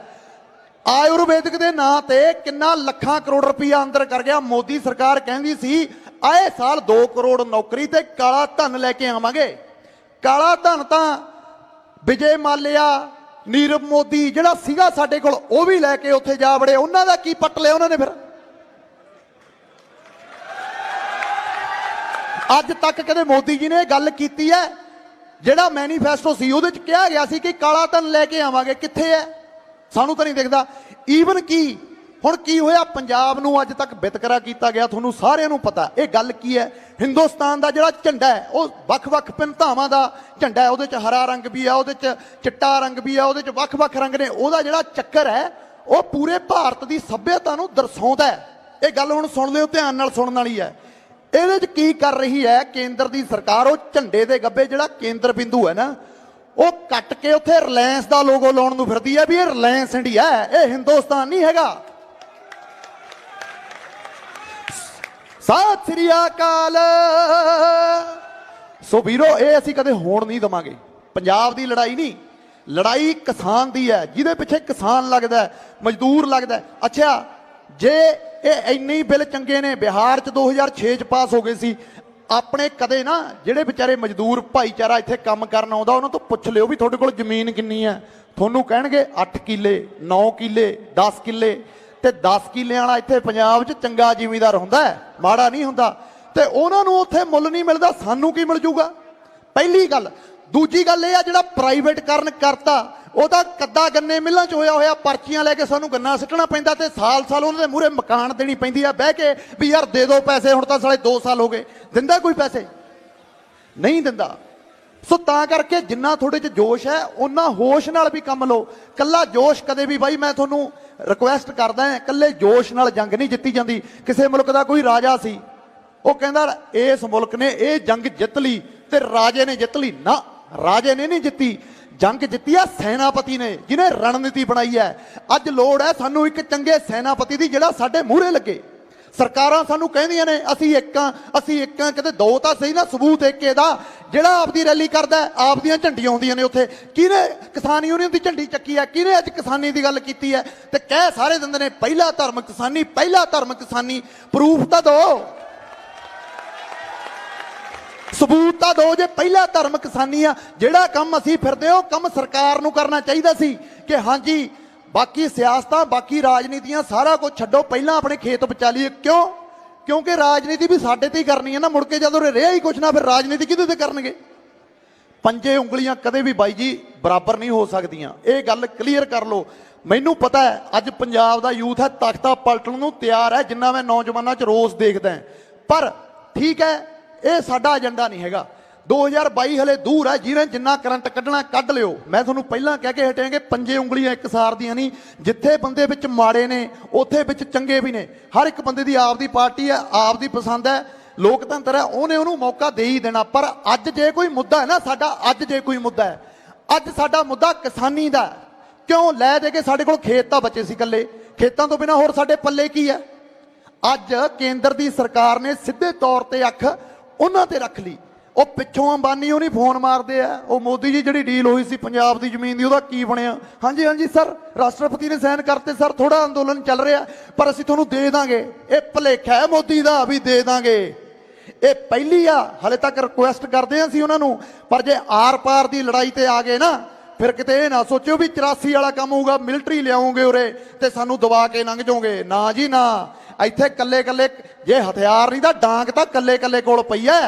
ਆਯੁਰਵੈਦਿਕ ਦੇ ਨਾਂ ਤੇ ਕਿੰਨਾ ਲੱਖਾਂ ਕਰੋੜ ਰੁਪਈਆ ਅੰਦਰ ਕਰ ਗਿਆ। ਮੋਦੀ ਸਰਕਾਰ ਕਹਿੰਦੀ ਸੀ ਆਏ ਸਾਲ 2 ਕਰੋੜ ਨੌਕਰੀ ਤੇ ਕਾਲਾ ਧਨ ਲੈ ਕੇ ਆਵਾਂਗੇ। ਕਾਲਾ ਧਨ ਤਾਂ ਵਿਜੇ ਮਾਲਿਆ, ਨੀਰਵ ਮੋਦੀ ਜਿਹੜਾ ਸੀਗਾ ਸਾਡੇ ਕੋਲ, ਉਹ ਵੀ ਲੈ ਕੇ ਉੱਥੇ ਜਾ ਵੜੇ। ਉਹਨਾਂ ਦਾ ਕੀ ਪੱਟ ਲਿਆ ਉਹਨਾਂ ਨੇ? ਫਿਰ ਅੱਜ ਤੱਕ ਕਦੇ ਮੋਦੀ ਜੀ ਨੇ ਗੱਲ ਕੀਤੀ ਹੈ? ਜਿਹੜਾ ਮੈਨੀਫੈਸਟੋ ਸੀ ਉਹਦੇ 'ਚ ਕਿਹਾ ਗਿਆ ਸੀ ਕਿ ਕਾਲਾ ਧਨ ਲੈ ਕੇ ਆਵਾਂਗੇ, ਕਿੱਥੇ ਹੈ? ਸਾਨੂੰ ਤਾਂ ਨਹੀਂ ਦਿਖਦਾ। ਈਵਨ ਕੀ ਹੁਣ ਕੀ ਹੋਇਆ, ਪੰਜਾਬ ਨੂੰ ਅੱਜ ਤੱਕ ਵਿਤਕਰਾ ਕੀਤਾ ਗਿਆ, ਤੁਹਾਨੂੰ ਸਾਰਿਆਂ ਨੂੰ ਪਤਾ। ਇਹ ਗੱਲ ਕੀ ਹੈ, ਹਿੰਦੁਸਤਾਨ ਦਾ ਜਿਹੜਾ ਝੰਡਾ ਹੈ ਉਹ ਵੱਖ-ਵੱਖ ਭਿੰਨਤਾਵਾਂ ਦਾ ਝੰਡਾ ਹੈ। ਉਹਦੇ 'ਚ ਹਰਾ ਰੰਗ ਵੀ ਆ, ਉਹਦੇ 'ਚ ਚਿੱਟਾ ਰੰਗ ਵੀ ਆ, ਉਹਦੇ 'ਚ ਵੱਖ-ਵੱਖ ਰੰਗ ਨੇ। ਉਹਦਾ ਜਿਹੜਾ ਚੱਕਰ ਹੈ ਉਹ ਪੂਰੇ ਭਾਰਤ ਦੀ ਸੱਭਿਅਤਾ ਨੂੰ ਦਰਸਾਉਂਦਾ ਹੈ। ਇਹ ਗੱਲ ਹੁਣ ਸੁਣ ਲਿਓ, ਧਿਆਨ ਨਾਲ ਸੁਣਨ ਵਾਲੀ ਹੈ। ਇਹਦੇ 'ਚ ਕੀ ਕਰ ਰਹੀ ਹੈ ਕੇਂਦਰ ਦੀ ਸਰਕਾਰ? ਉਹ ਝੰਡੇ ਦੇ ਗੱਬੇ ਜਿਹੜਾ ਕੇਂਦਰ ਬਿੰਦੂ ਹੈ ਨਾ, ਉਹ ਕੱਟ ਕੇ ਉੱਥੇ ਰਿਲਾਇੰਸ ਦਾ ਲੋਗੋ ਲਾਉਣ ਨੂੰ ਫਿਰਦੀ ਹੈ ਵੀ ਇਹ ਰਿਲਾਇੰਸ ਇੰਡੀਆ ਹੈ, ਇਹ ਹਿੰਦੁਸਤਾਨ ਨਹੀਂ ਹੈਗਾ। ਸਤਿ ਸ੍ਰੀ ਅਕਾਲ। ਸੋ ਵੀਰੋ, ਇਹ ਅਸੀਂ ਕਦੇ ਹੋਣ ਨਹੀਂ ਦਵਾਂਗੇ। ਪੰਜਾਬ ਦੀ ਲੜਾਈ ਨਹੀਂ, ਲੜਾਈ ਕਿਸਾਨ ਦੀ ਹੈ, ਜਿਹਦੇ ਪਿੱਛੇ ਕਿਸਾਨ ਲੱਗਦਾ, ਮਜ਼ਦੂਰ ਲੱਗਦਾ। ਅੱਛਾ, ਜੇ ਇਹ ਇੰਨੇ ਹੀ ਬਿੱਲ ਚੰਗੇ ਨੇ, ਬਿਹਾਰ 'ਚ 2006 'ਚ ਪਾਸ ਹੋ ਗਏ ਸੀ। ਆਪਣੇ ਕਦੇ ਨਾ ਜਿਹੜੇ ਵਿਚਾਰੇ ਮਜ਼ਦੂਰ ਭਾਈਚਾਰਾ ਇੱਥੇ ਕੰਮ ਕਰਨ ਆਉਂਦਾ, ਉਹਨਾਂ ਤੋਂ ਪੁੱਛ ਲਿਓ ਵੀ ਤੁਹਾਡੇ ਕੋਲ ਜ਼ਮੀਨ ਕਿੰਨੀ ਹੈ। ਤੁਹਾਨੂੰ ਕਹਿਣਗੇ 8 ਕਿੱਲੇ, 9 ਕਿੱਲੇ, 10 ਕਿੱਲੇ। ਤੇ 10 ਕਿੱਲਿਆਂ ਵਾਲਾ ਇੱਥੇ ਪੰਜਾਬ 'ਚ ਚੰਗਾ ਜ਼ਿਮੀਂਦਾਰ ਹੁੰਦਾ ਹੈ, ਮਾੜਾ ਨਹੀਂ ਹੁੰਦਾ। ਤੇ ਉਹਨਾਂ ਨੂੰ ਉੱਥੇ ਮੁੱਲ ਨਹੀਂ ਮਿਲਦਾ, ਸਾਨੂੰ ਕੀ ਮਿਲ ਜੂਗਾ? ਪਹਿਲੀ ਗੱਲ। ਦੂਜੀ ਗੱਲ ਇਹ ਆ ਜਿਹੜਾ ਪ੍ਰਾਈਵੇਟਕਰਨ ਕਰਤਾ ਉਹ ਤਾਂ ਕੱਦਾ ਗੰਨੇ ਮਿੱਲਾਂ 'ਚ ਹੋਇਆ ਪਰਚੀਆਂ ਲੈ ਕੇ ਸਾਨੂੰ ਗੰਨਾ ਸਿੱਟਣਾ ਪੈਂਦਾ ਤੇ ਸਾਲ ਉਹਨਾਂ ਦੇ ਮੂਹਰੇ ਮਕਾਨ ਦੇਣੀ ਪੈਂਦੀ ਆ ਬਹਿ ਕੇ ਵੀ ਯਾਰ ਦੇ ਦਿਓ ਪੈਸੇ, ਹੁਣ ਤਾਂ ਸਾਲੇ 2 ਸਾਲ ਹੋ ਗਏ। ਦਿੰਦਾ ਕੋਈ ਪੈਸੇ? ਨਹੀਂ ਦਿੰਦਾ। ਸੋ ਤਾਂ ਕਰਕੇ ਜਿੰਨਾ ਤੁਹਾਡੇ 'ਚ ਜੋਸ਼ ਹੈ ਉਹਨਾਂ ਹੋਸ਼ ਨਾਲ ਵੀ ਕੰਮ ਲਓ। ਕੱਲਾ ਜੋਸ਼ ਕਦੇ ਵੀ ਬਾਈ ਮੈਂ ਤੁਹਾਨੂੰ ਰਿਕੁਐਸਟ ਕਰਦਾ ਹਾਂ, ਕੱਲੇ ਜੋਸ਼ ਨਾਲ ਜੰਗ ਨਹੀਂ ਜਿੱਤੀ ਜਾਂਦੀ। ਕਿਸੇ ਮੁਲਕ ਦਾ ਕੋਈ ਰਾਜਾ ਸੀ, ਉਹ ਕਹਿੰਦਾ ਇਸ ਮੁਲਕ ਨੇ ਇਹ ਜੰਗ ਜਿੱਤ ਲਈ ਤੇ ਰਾਜੇ ਨੇ ਜਿੱਤ ਲਈ। ਨਾ, ਰਾਜੇ ਨੇ ਨਹੀਂ ਜਿੱਤੀ, ਜੰਗ ਜਿੱਤੀ ਆ ਸੈਨਾਪਤੀ ਨੇ, ਜਿਹਨੇ ਰਣਨੀਤੀ ਬਣਾਈ ਹੈ। ਅੱਜ ਲੋੜ ਹੈ ਸਾਨੂੰ ਇੱਕ ਚੰਗੇ ਸੈਨਾਪਤੀ ਦੀ ਜਿਹੜਾ ਸਾਡੇ ਮੂਹਰੇ ਲੱਗੇ। ਸਰਕਾਰਾਂ ਸਾਨੂੰ ਕਹਿੰਦੀਆਂ ਨੇ ਅਸੀਂ ਇੱਕ ਕਿਤੇ ਦੋ ਤਾਂ ਸਹੀ ਨਾ, ਸਬੂਤ ਇੱਕ ਇਹਦਾ ਜਿਹੜਾ ਆਪਦੀ ਰੈਲੀ ਕਰਦਾ ਆਪਦੀਆਂ ਝੰਡੀਆਂ ਹੁੰਦੀਆਂ ਨੇ ਉੱਥੇ। ਕਿਹਨੇ ਕਿਸਾਨ ਯੂਨੀਅਨ ਦੀ ਝੰਡੀ ਚੱਕੀ ਹੈ? ਕਿਹਨੇ ਅੱਜ ਕਿਸਾਨੀ ਦੀ ਗੱਲ ਕੀਤੀ ਹੈ? ਤੇ ਕਹਿ ਸਾਰੇ ਦਿੰਦੇ ਨੇ ਪਹਿਲਾ ਧਰਮ ਕਿਸਾਨੀ, ਪਹਿਲਾ ਧਰਮ ਕਿਸਾਨੀ। ਪ੍ਰੂਫ ਤਾਂ ਦਿਓ, ਸਬੂਤ ਤਾਂ ਦਿਓ ਜੇ ਪਹਿਲਾ ਧਰਮ ਕਿਸਾਨੀ ਆ। ਜਿਹੜਾ ਕੰਮ ਅਸੀਂ ਫਿਰਦੇ ਉਹ ਕੰਮ ਸਰਕਾਰ ਨੂੰ ਕਰਨਾ ਚਾਹੀਦਾ ਸੀ ਕਿ ਹਾਂਜੀ ਬਾਕੀ ਸਿਆਸਤਾਂ, ਬਾਕੀ ਰਾਜਨੀਤੀਆਂ ਸਾਰਾ ਕੁਝ ਛੱਡੋ, ਪਹਿਲਾਂ ਆਪਣੇ ਖੇਤ ਬਚਾ ਲਈਏ। ਕਿਉਂ? ਕਿਉਂਕਿ ਰਾਜਨੀਤੀ ਵੀ ਸਾਡੇ ਤੇ ਹੀ ਕਰਨੀ ਹੈ ਨਾ, ਮੁੜ ਕੇ ਜਦੋਂ ਰਿਹਾ ਹੀ ਕੁਛ ਨਾ ਫਿਰ ਰਾਜਨੀਤੀ ਕਿਹਦੇ ਤੇ ਕਰਨਗੇ? ਪੰਜੇ ਉਂਗਲੀਆਂ ਕਦੇ ਵੀ ਬਾਈ ਜੀ ਬਰਾਬਰ ਨਹੀਂ ਹੋ ਸਕਦੀਆਂ, ਇਹ ਗੱਲ ਕਲੀਅਰ ਕਰ ਲਓ। ਮੈਨੂੰ ਪਤਾ ਹੈ ਅੱਜ ਪੰਜਾਬ ਦਾ ਯੂਥ ਹੈ ਤਖਤਾ ਪਲਟਣ ਨੂੰ ਤਿਆਰ ਹੈ, ਜਿੰਨਾ ਮੈਂ ਨੌਜਵਾਨਾਂ 'ਚ ਰੋਸ ਦੇਖਦਾ। ਪਰ ਠੀਕ ਹੈ, ਇਹ ਸਾਡਾ ਏਜੰਡਾ ਨਹੀਂ ਹੈਗਾ। 2022 ਹਲੇ ਦੂਰ ਹੈ, ਜਿਹਨੇ ਜਿੰਨਾ ਕਰੰਟ ਕੱਢਣਾ ਕੱਢ ਲਿਓ। ਮੈਂ ਤੁਹਾਨੂੰ ਪਹਿਲਾਂ ਕਹਿ ਕੇ ਹਟਿਆ ਕਿ ਪੰਜੇ ਉਂਗਲੀਆਂ ਇੱਕ ਸਾਰ ਦੀਆਂ ਨਹੀਂ। ਜਿੱਥੇ ਬੰਦੇ ਵਿੱਚ ਮਾੜੇ ਨੇ ਉੱਥੇ ਵਿੱਚ ਚੰਗੇ ਵੀ ਨੇ। ਹਰ ਇੱਕ ਬੰਦੇ ਦੀ ਆਪਦੀ ਪਾਰਟੀ ਹੈ, ਆਪਦੀ ਪਸੰਦ ਹੈ, ਲੋਕਤੰਤਰ ਹੈ, ਉਹਨੂੰ ਮੌਕਾ ਦੇ ਹੀ ਦੇਣਾ। ਪਰ ਅੱਜ ਜੇ ਕੋਈ ਮੁੱਦਾ ਹੈ ਨਾ ਸਾਡਾ, ਅੱਜ ਸਾਡਾ ਮੁੱਦਾ ਕਿਸਾਨੀ ਦਾ। ਕਿਉਂ? ਲੈ ਦੇ ਕੇ ਸਾਡੇ ਕੋਲ ਖੇਤ ਤਾਂ ਬਚੇ ਸੀ ਇਕੱਲੇ, ਖੇਤਾਂ ਤੋਂ ਬਿਨਾਂ ਹੋਰ ਸਾਡੇ ਪੱਲੇ ਕੀ ਹੈ? ਅੱਜ ਕੇਂਦਰ ਦੀ ਸਰਕਾਰ ਨੇ ਸਿੱਧੇ ਤੌਰ ਤੇ ਅੱਖ ਉਹਨਾਂ ਤੇ ਰੱਖ ਲਈ। ਉਹ ਪਿੱਛੋਂ ਅੰਬਾਨੀ ਉਹ ਨਹੀਂ ਫੋਨ ਮਾਰਦੇ ਆ, ਉਹ ਮੋਦੀ ਜੀ ਜਿਹੜੀ ਡੀਲ ਹੋਈ ਸੀ ਪੰਜਾਬ ਦੀ ਜ਼ਮੀਨ ਦੀ ਉਹਦਾ ਕੀ ਬਣਿਆ? ਹਾਂਜੀ ਸਰ, ਰਾਸ਼ਟਰਪਤੀ ਨੇ ਸਾਈਨ ਕਰਤੇ ਸਰ, ਥੋੜਾ ਅੰਦੋਲਨ ਚੱਲ ਰਿਹਾ ਪਰ ਅਸੀਂ ਤੁਹਾਨੂੰ ਦੇ ਦਾਂਗੇ। ਇਹ ਭੁਲੇਖਾ ਹੈ ਮੋਦੀ ਦਾ ਵੀ ਦੇ ਦਾਂਗੇ। ਇਹ ਪਹਿਲੀ ਆ, ਹਲੇ ਤੱਕ ਰਿਕੁਐਸਟ ਕਰਦੇ ਆ ਅਸੀਂ ਉਹਨਾਂ ਨੂੰ। ਪਰ ਜੇ ਆਰ ਪਾਰ ਦੀ ਲੜਾਈ ਤੇ ਆ ਗਏ ਨਾ ਫਿਰ ਕਿਤੇ ਇਹ ਨਾ ਸੋਚਿਓ ਵੀ 84 ਵਾਲਾ ਕੰਮ ਹੋਊਗਾ, ਮਿਲਟਰੀ ਲਿਆਉਂਗੇ ਉਰੇ ਤੇ ਸਾਨੂੰ ਦਬਾ ਕੇ ਲੰਘ ਜਾਓਗੇ। ਨਾ ਜੀ ਨਾ, ਇੱਥੇ ਕੱਲੇ ਜੇ ਹਥਿਆਰ ਨਹੀਂ ਤਾਂ ਡਾਂਗ ਤਾਂ ਕੱਲੇ ਕੋਲ ਪਈ ਐ।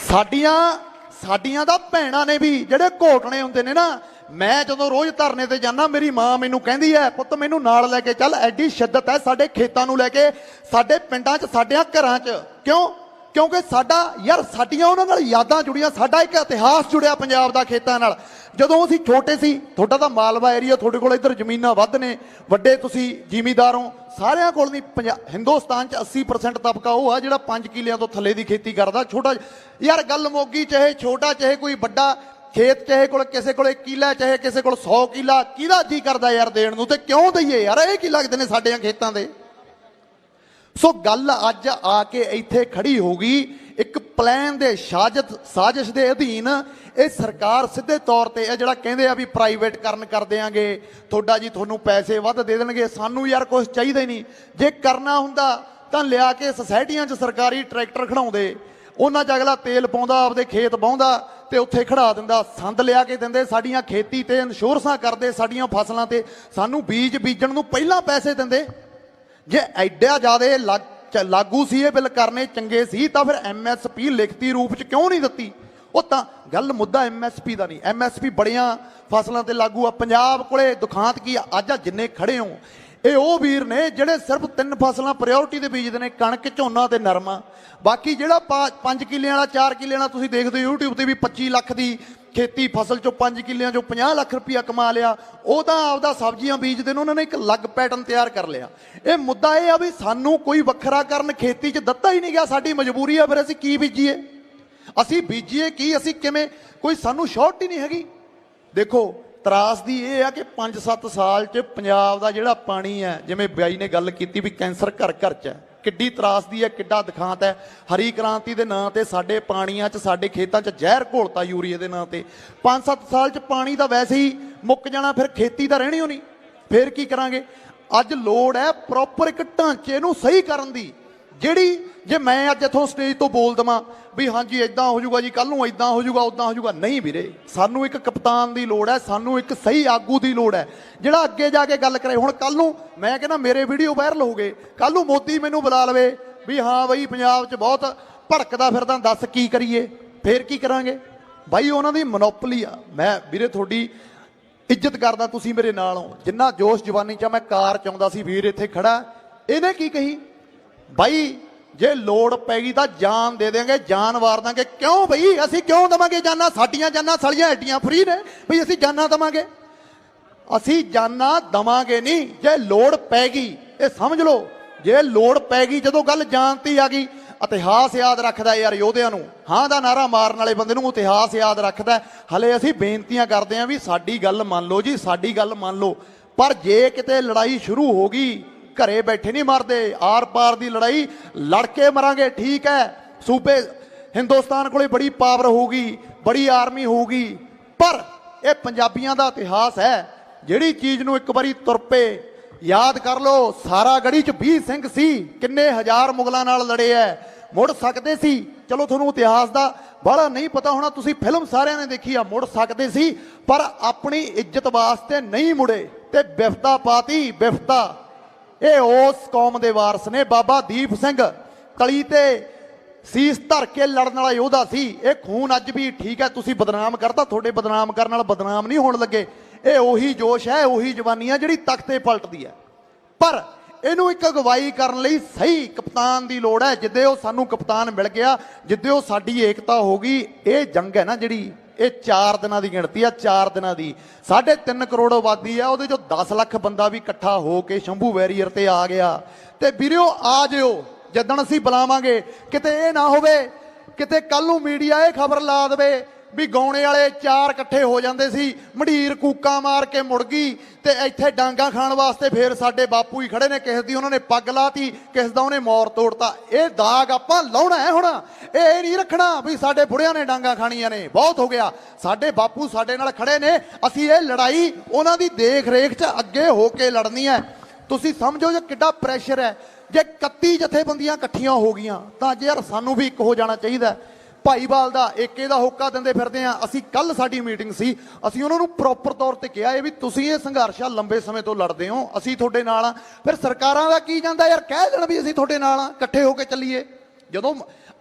ਸਾਡੀਆਂ ਦਾ ਭੈਣਾਂ ਨੇ ਵੀ ਜਿਹੜੇ ਘੋਟਣੇ ਹੁੰਦੇ ਨੇ ਨਾ, ਮੈਂ ਜਦੋਂ ਰੋਜ਼ ਧਰਨੇ ਤੇ ਜਾਂਦਾ ਮੇਰੀ ਮਾਂ ਮੈਨੂੰ ਕਹਿੰਦੀ ਹੈ ਪੁੱਤ ਮੈਨੂੰ ਨਾਲ ਲੈ ਕੇ ਚੱਲ, ਐਡੀ ਸ਼ਿੱਦਤ ਹੈ ਸਾਡੇ ਖੇਤਾਂ ਨੂੰ ਲੈ ਕੇ, ਸਾਡੇ ਪਿੰਡਾਂ 'ਚ, ਸਾਡਿਆਂ ਘਰਾਂ 'ਚ। ਕਿਉਂ? ਕਿਉਂਕਿ ਸਾਡੀਆਂ ਉਹਨਾਂ ਨਾਲ ਯਾਦਾਂ ਜੁੜੀਆਂ, ਸਾਡਾ ਇੱਕ ਇਤਿਹਾਸ ਜੁੜਿਆ ਪੰਜਾਬ ਦਾ ਖੇਤਾਂ ਨਾਲ। ਜਦੋਂ ਅਸੀਂ ਛੋਟੇ ਸੀ, ਤੁਹਾਡਾ ਤਾਂ ਮਾਲਵਾ ਏਰੀਆ, ਤੁਹਾਡੇ ਕੋਲ ਇੱਧਰ ਜ਼ਮੀਨਾਂ ਵੱਧ ਨੇ, ਵੱਡੇ ਤੁਸੀਂ ਜ਼ਿਮੀਂਦਾਰ ਹੋ, ਸਾਰਿਆਂ ਕੋਲ ਨਹੀਂ। ਹਿੰਦੁਸਤਾਨ 'ਚ 80% ਤਬਕਾ ਉਹ ਆ ਜਿਹੜਾ 5 ਕਿੱਲਿਆਂ ਤੋਂ ਥੱਲੇ ਦੀ ਖੇਤੀ ਕਰਦਾ। ਛੋਟਾ ਯਾਰ ਗੱਲ ਮੋਗੀ, ਚਾਹੇ ਛੋਟਾ ਚਾਹੇ ਕੋਈ ਵੱਡਾ ਖੇਤ, ਚਾਹੇ ਕਿਸੇ ਕੋਲ 1 ਕਿੱਲਾ, ਚਾਹੇ ਕਿਸੇ ਕੋਲ 100 ਕਿੱਲਾ, ਕਿਹਦਾ ਜੀ ਕਰਦਾ ਯਾਰ ਦੇਣ ਨੂੰ? ਤੇ ਕਿਉਂ ਦਈਏ ਯਾਰ? ਇਹ ਕੀ ਲੱਗਦੇ ਨੇ ਸਾਡਿਆਂ ਖੇਤਾਂ ਦੇ? ਸੋ ਗੱਲ ਅੱਜ ਆ ਕੇ ਇੱਥੇ ਖੜੀ ਹੋ ਗਈ। ਇੱਕ ਪਲਾਨ ਦੇ ਸਾਜ਼ਿਸ਼ ਦੇ ਅਧੀਨ ਇਹ ਸਰਕਾਰ ਸਿੱਧੇ ਤੌਰ ਤੇ ਇਹ ਜਿਹੜਾ ਕਹਿੰਦੇ ਆ ਵੀ ਪ੍ਰਾਈਵੇਟਕਰਨ ਕਰ ਦਿਆਂਗੇ, ਤੁਹਾਨੂੰ ਪੈਸੇ ਵੱਧ ਦੇ ਦੇਣਗੇ। ਸਾਨੂੰ ਯਾਰ ਕੁਝ ਚਾਹੀਦਾ ਹੀ ਨਹੀਂ। ਜੇ ਕਰਨਾ ਹੁੰਦਾ ਤਾਂ ਲਿਆ ਕੇ ਸੁਸਾਇਟੀਆਂ 'ਚ ਸਰਕਾਰੀ ਟਰੈਕਟਰ ਖੜਾਉਂਦੇ, ਉਹਨਾਂ 'ਚ ਅਗਲਾ ਤੇਲ ਪਾਉਂਦਾ, ਆਪਦੇ ਖੇਤ ਵਾਹੁੰਦਾ ਤੇ ਉੱਥੇ ਖੜਾ ਦਿੰਦਾ, ਸੰਦ ਲਿਆ ਕੇ ਦਿੰਦੇ, ਸਾਡੀਆਂ ਖੇਤੀ ਤੇ ਇੰਸ਼ੋਰੈਂਸਾਂ ਕਰਦੇ, ਸਾਡੀਆਂ ਫਸਲਾਂ ਤੇ ਸਾਨੂੰ ਬੀਜ ਬੀਜਣ ਨੂੰ ਪਹਿਲਾਂ ਪੈਸੇ ਦਿੰਦੇ। ਜੇ ਐਡਾ ਜ਼ਿਆਦਾ ਲਾਗੂ ਸੀ ਇਹ ਬਿੱਲ ਕਰਨੇ ਚੰਗੇ ਸੀ ਤਾਂ ਫਿਰ MSP ਲਿਖਤੀ ਰੂਪ 'ਚ ਕਿਉਂ ਨਹੀਂ ਦਿੱਤੀ? ਉਹ ਤਾਂ ਗੱਲ ਮੁੱਦਾ MSP ਦਾ ਨਹੀਂ, MSP ਬੜੀਆਂ ਫਸਲਾਂ ਤੇ ਲਾਗੂ ਆ। ਪੰਜਾਬ ਕੋਲੇ ਦੁਖਾਂਤ ਕੀ ਆ? ਅੱਜ ਜਿੰਨੇ ਖੜੇ ਹੋ ਇਹ ਉਹ ਵੀਰ ਨੇ ਜਿਹੜੇ ਸਿਰਫ 3 ਫਸਲਾਂ ਪ੍ਰਾਇੋਰਟੀ ਤੇ ਬੀਜਦੇ ਨੇ, ਕਣਕ, ਝੋਨਾ ਤੇ ਨਰਮਾ। ਬਾਕੀ ਜਿਹੜਾ 5 ਕਿੱਲਿਆਂ ਵਾਲਾ, 4 ਕਿੱਲਿਆਂ ਵਾਲਾ ਤੁਸੀਂ ਦੇਖਦੇ ਹੋ YouTube ਤੇ ਵੀ 25 ਲੱਖ ਦੀ ਖੇਤੀ ਫਸਲ ਚੋਂ 5 ਕਿੱਲਿਆਂ ਚੋਂ 50 ਲੱਖ ਰੁਪਇਆ ਕਮਾ ਲਿਆ। ਉਹ ਤਾਂ ਆਪਦਾ ਸਬਜ਼ੀਆਂ ਬੀਜਦੇ ਨੇ, ਉਹਨਾਂ ਨੇ ਇੱਕ ਅਲੱਗ ਪੈਟਰਨ ਤਿਆਰ ਕਰ ਲਿਆ। ਇਹ ਮੁੱਦਾ ਇਹ ਆ ਵੀ ਸਾਨੂੰ ਕੋਈ ਵੱਖਰਾ ਕਰਨ ਖੇਤੀ 'ਚ ਦਿੱਤਾ ਹੀ ਨਹੀਂ ਗਿਆ। ਸਾਡੀ ਮਜਬੂਰੀ ਆ, ਫਿਰ ਅਸੀਂ ਕੀ ਬੀਜੀਏ? ਅਸੀਂ ਬੀਜੀਏ ਕੀ? ਅਸੀਂ ਕਿਵੇਂ? ਕੋਈ ਸਾਨੂੰ ਸ਼ੌਰਟ ਹੀ ਨਹੀਂ ਹੈਗੀ। ਦੇਖੋ ਤਰਾਸਦੀ ਇਹ ਆ ਕਿ 5-7 ਸਾਲ 'ਚ ਪੰਜਾਬ ਦਾ ਜਿਹੜਾ ਪਾਣੀ ਹੈ, ਜਿਵੇਂ ਬਾਈ ਨੇ ਗੱਲ ਕੀਤੀ ਵੀ ਕੈਂਸਰ ਘਰ 'ਚ ਹੈ, ਕਿੱਡੀ ਤਰਾਸਦੀ ਹੈ, ਕਿੱਡਾ ਦਿਖਾਂਤ ਹੈ। ਹਰੀ ਕ੍ਰਾਂਤੀ ਦੇ ਨਾਂ ਤੇ ਸਾਡੇ ਪਾਣੀਆਂ 'ਚ, ਸਾਡੇ ਖੇਤਾਂ 'ਚ ਜ਼ਹਿਰ ਘੋਲਤਾ ਯੂਰੀਏ ਦੇ ਨਾਂ ਤੇ। 5-7 ਸਾਲ 'ਚ ਪਾਣੀ ਤਾਂ ਵੈਸੇ ਹੀ ਮੁੱਕ ਜਾਣਾ, ਫਿਰ ਖੇਤੀ ਤਾਂ ਰਹਿਣੀ ਓ ਨਹੀਂ। ਫਿਰ ਕੀ ਕਰਾਂਗੇ? ਅੱਜ ਲੋੜ ਹੈ ਪ੍ਰੋਪਰ ਇੱਕ ਢਾਂਚੇ ਨੂੰ ਸਹੀ ਕਰਨ ਦੀ। ਜਿਹੜੀ ਜੇ ਮੈਂ ਅੱਜ ਇੱਥੋਂ ਸਟੇਜ ਤੋਂ ਬੋਲ ਦਵਾਂ ਵੀ ਹਾਂਜੀ ਇਦਾਂ ਹੋ ਜਾਊਗਾ ਜੀ, ਕੱਲ ਨੂੰ ਇਦਾਂ ਹੋ ਜਾਊਗਾ, ਉਦਾਂ ਹੋ ਜਾਊਗਾ, ਨਹੀਂ ਵੀਰੇ, ਸਾਨੂੰ ਇੱਕ ਕਪਤਾਨ ਦੀ ਲੋੜ ਹੈ, ਸਾਨੂੰ ਇੱਕ ਸਹੀ ਆਗੂ ਦੀ ਲੋੜ ਹੈ ਜਿਹੜਾ ਅੱਗੇ ਜਾ ਕੇ ਗੱਲ ਕਰੇ। ਹੁਣ ਕੱਲ ਨੂੰ ਮੈਂ ਕਹਿੰਦਾ ਮੇਰੇ ਵੀਡੀਓ ਵਾਇਰਲ ਹੋ ਗਏ, ਕੱਲ ਨੂੰ ਮੋਦੀ ਮੈਨੂੰ ਬੁਲਾ ਲਵੇ ਵੀ ਹਾਂ ਬਈ ਪੰਜਾਬ 'ਚ ਬਹੁਤ ਭੜਕਦਾ ਫਿਰਦਾ, ਦੱਸ ਕੀ ਕਰੀਏ, ਫੇਰ ਕੀ ਕਰਾਂਗੇ ਬਾਈ? ਉਹਨਾਂ ਦੀ ਮੋਨੋਪੋਲੀ ਆ। ਮੈਂ ਵੀਰੇ ਤੁਹਾਡੀ ਇੱਜ਼ਤ ਕਰਦਾ, ਤੁਸੀਂ ਮੇਰੇ ਨਾਲ ਹੋ, ਜਿੰਨਾ ਜੋਸ਼ ਜਵਾਨੀ 'ਚ ਮੈਂ ਕਾਰ 'ਚ ਆਉਂਦਾ ਸੀ, ਵੀਰ ਇੱਥੇ ਖੜਾ, ਇਹਨੇ ਕੀ ਕਹੀ ਬਾਈ ਜੇ ਲੋੜ ਪੈ ਗਈ ਤਾਂ ਜਾਨ ਦੇ ਦੇਾਂਗੇ, ਜਾਨ ਵਾਰ ਦਾਂਗੇ। ਕਿਉਂ ਬਈ ਅਸੀਂ ਕਿਉਂ ਦਵਾਂਗੇ ਜਾਨਾਂ? ਸਾਡੀਆਂ ਜਾਨਾਂ ਸਲੀਆਂ ਐਡੀਆਂ ਫਰੀ ਨੇ ਬਈ ਅਸੀਂ ਜਾਨਾਂ ਦਵਾਂਗੇ? ਅਸੀਂ ਜਾਨਾਂ ਦਵਾਂਗੇ ਨਹੀਂ, ਜੇ ਲੋੜ ਪੈ ਗਈ, ਇਹ ਸਮਝ ਲਓ, ਜੇ ਲੋੜ ਪੈ ਗਈ, ਜਦੋਂ ਗੱਲ ਜਾਨ ਤੇ ਆ ਗਈ, ਇਤਿਹਾਸ ਯਾਦ ਰੱਖਦਾ ਯਾਰ ਯੋਧਿਆਂ ਨੂੰ, ਹਾਂ ਦਾ ਨਾਰਾ ਮਾਰਨ ਵਾਲੇ ਬੰਦੇ ਨੂੰ ਇਤਿਹਾਸ ਯਾਦ ਰੱਖਦਾ। ਹਲੇ ਅਸੀਂ ਬੇਨਤੀਆਂ ਕਰਦੇ ਆਂ ਵੀ ਸਾਡੀ ਗੱਲ ਮੰਨ ਲਓ ਜੀ, ਸਾਡੀ ਗੱਲ ਮੰਨ ਲਓ, ਪਰ ਜੇ ਕਿਤੇ ਲੜਾਈ ਸ਼ੁਰੂ ਹੋ ਗਈ, ਘਰੇ ਬੈਠੇ ਨਹੀਂ ਮਰਦੇ, ਆਰ ਪਾਰ ਦੀ ਲੜਾਈ ਲੜ ਕੇ ਮਰਾਂਗੇ। ਠੀਕ ਹੈ, ਸੂਬੇ ਹਿੰਦੁਸਤਾਨ ਕੋਲੇ ਬੜੀ ਪਾਵਰ ਹੋਊਗੀ, ਬੜੀ ਆਰਮੀ ਹੋਊਗੀ, ਪਰ ਇਹ ਪੰਜਾਬੀਆਂ ਦਾ ਇਤਿਹਾਸ ਹੈ। ਜਿਹੜੀ ਚੀਜ਼ ਨੂੰ ਇੱਕ ਵਾਰੀ ਤੁਰ ਪਏ, ਯਾਦ ਕਰ ਲਓ, ਸਾਰਾ ਗੜੀ 'ਚ 20 ਸਿੰਘ ਸੀ, ਕਿੰਨੇ ਹਜ਼ਾਰ ਮੁਗਲਾਂ ਨਾਲ ਲੜੇ ਐ, ਮੁੜ ਸਕਦੇ ਸੀ। ਚਲੋ ਤੁਹਾਨੂੰ ਇਤਿਹਾਸ ਦਾ ਬੜਾ ਨਹੀਂ ਪਤਾ ਹੋਣਾ, ਤੁਸੀਂ ਫਿਲਮ ਸਾਰਿਆਂ ਨੇ ਦੇਖੀ ਆ, ਮੁੜ ਸਕਦੇ ਸੀ, ਪਰ ਆਪਣੀ ਇੱਜ਼ਤ ਵਾਸਤੇ ਨਹੀਂ ਮੁੜੇ ਤੇ ਬਿਫਤਾ ਪਾਤੀ, ਬਿਫਤਾ। ਇਹ ਉਸ ਕੌਮ ਦੇ ਵਾਰਸ ਨੇ। ਬਾਬਾ ਦੀਪ ਸਿੰਘ ਤਲੀ ਤੇ ਸੀਸ ਧਰ ਕੇ ਲੜਨ ਵਾਲਾ ਯੋਧਾ ਸੀ। ਇਹ ਖੂਨ ਅੱਜ ਵੀ, ਠੀਕ ਹੈ ਤੁਸੀਂ ਬਦਨਾਮ ਕਰਤਾ, ਤੁਹਾਡੇ ਬਦਨਾਮ ਕਰਨ ਨਾਲ ਬਦਨਾਮ ਨਹੀਂ ਹੋਣ ਲੱਗੇ। ਇਹ ਉਹੀ ਜੋਸ਼ ਹੈ, ਉਹੀ ਜਵਾਨੀ ਹੈ ਜਿਹੜੀ ਤਖਤੇ ਪਲਟਦੀ ਹੈ। ਪਰ ਇਹਨੂੰ ਇੱਕ ਅਗਵਾਈ ਕਰਨ ਲਈ ਸਹੀ ਕਪਤਾਨ ਦੀ ਲੋੜ ਹੈ। ਜਿੱਦੇ ਉਹ ਸਾਨੂੰ ਕਪਤਾਨ ਮਿਲ ਗਿਆ, ਜਿੱਦੇ ਉਹ ਸਾਡੀ ਏਕਤਾ ਹੋ ਗਈ, ਇਹ ਜੰਗ ਹੈ ਨਾ ਜਿਹੜੀ, ਇਹ 4 ਦਿਨਾਂ ਦੀ ਗਿਣਤੀ ਆ, 4 ਦਿਨਾਂ ਦੀ। 3.5 ਕਰੋੜ ਆਬਾਦੀ ਆ, ਉਹਦੇ ਚੋਂ 10 ਲੱਖ ਬੰਦਾ ਵੀ ਇਕੱਠਾ ਹੋ ਕੇ ਸ਼ੰਭੂ ਵੈਰੀਅਰ ਤੇ ਆ ਗਿਆ। ਤੇ ਵੀਰਿਓ ਆ ਜਿਓ ਜਦੋਂ ਅਸੀਂ ਬੁਲਾਵਾਂਗੇ। ਕਿਤੇ ਇਹ ਨਾ ਹੋਵੇ, ਕਿਤੇ ਕੱਲ ਨੂੰ ਮੀਡੀਆ ਇਹ ਖਬਰ ਲਾ ਦੇਵੇ ਵੀ ਗਾਉਣੇ ਵਾਲੇ 4 ਇਕੱਠੇ ਹੋ ਜਾਂਦੇ ਸੀ, ਮੰਡੀਰ ਕੂਕਾਂ ਮਾਰ ਕੇ ਮੁੜ ਗਈ ਤੇ ਇੱਥੇ ਡਾਂਗਾ ਖਾਣ ਵਾਸਤੇ ਫੇਰ ਸਾਡੇ ਬਾਪੂ ਹੀ ਖੜੇ ਨੇ, ਕਿਸੇ ਦੀ ਉਹਨਾਂ ਨੇ ਪੱਗ ਲਾਤੀ, ਕਿਸੇ ਦਾ ਉਹਨੇ ਮੋਰ ਤੋੜਤਾ। ਇਹ ਦਾਗ ਆਪਾਂ ਲਾਉਣਾ ਹੈ ਹੁਣ, ਇਹ ਨਹੀਂ ਰੱਖਣਾ ਵੀ ਸਾਡੇ ਬੁੜਿਆਂ ਨੇ ਡਾਂਗਾ ਖਾਣੀਆਂ ਨੇ, ਬਹੁਤ ਹੋ ਗਿਆ। ਸਾਡੇ ਬਾਪੂ ਸਾਡੇ ਨਾਲ ਖੜੇ ਨੇ, ਅਸੀਂ ਇਹ ਲੜਾਈ ਉਹਨਾਂ ਦੀ ਦੇਖ ਰੇਖ 'ਚ ਅੱਗੇ ਹੋ ਕੇ ਲੜਨੀ ਹੈ। ਤੁਸੀਂ ਸਮਝੋ ਜੇ ਕਿੱਡਾ ਪ੍ਰੈਸ਼ਰ ਹੈ। ਜੇ 31 ਜਥੇਬੰਦੀਆਂ ਇਕੱਠੀਆਂ ਹੋ ਗਈਆਂ ਤਾਂ ਅੱਜ ਯਾਰ ਸਾਨੂੰ ਵੀ ਇੱਕ ਹੋ ਜਾਣਾ ਚਾਹੀਦਾ। ਭਾਈਵਾਲ ਦਾ ਏਕੇ ਦਾ ਹੋਕਾ ਦਿੰਦੇ ਫਿਰਦੇ ਆ। ਅਸੀਂ ਕੱਲ ਸਾਡੀ ਮੀਟਿੰਗ ਸੀ, ਅਸੀਂ ਉਹਨਾਂ ਨੂੰ ਪ੍ਰੋਪਰ ਤੌਰ ਤੇ ਕਿਹਾ ਇਹ ਵੀ ਤੁਸੀਂ ਇਹ ਸੰਘਰਸ਼ ਆ ਲੰਬੇ ਸਮੇਂ ਤੋਂ ਲੜਦੇ ਹੋ, ਅਸੀਂ ਤੁਹਾਡੇ ਨਾਲ ਆ। ਫਿਰ ਸਰਕਾਰਾਂ ਦਾ ਕੀ ਜਾਂਦਾ ਯਾਰ, ਕਹਿ ਦੇਣ ਵੀ ਅਸੀਂ ਤੁਹਾਡੇ ਨਾਲ ਆ, ਇਕੱਠੇ ਹੋ ਕੇ ਚੱਲੀਏ। ਜਦੋਂ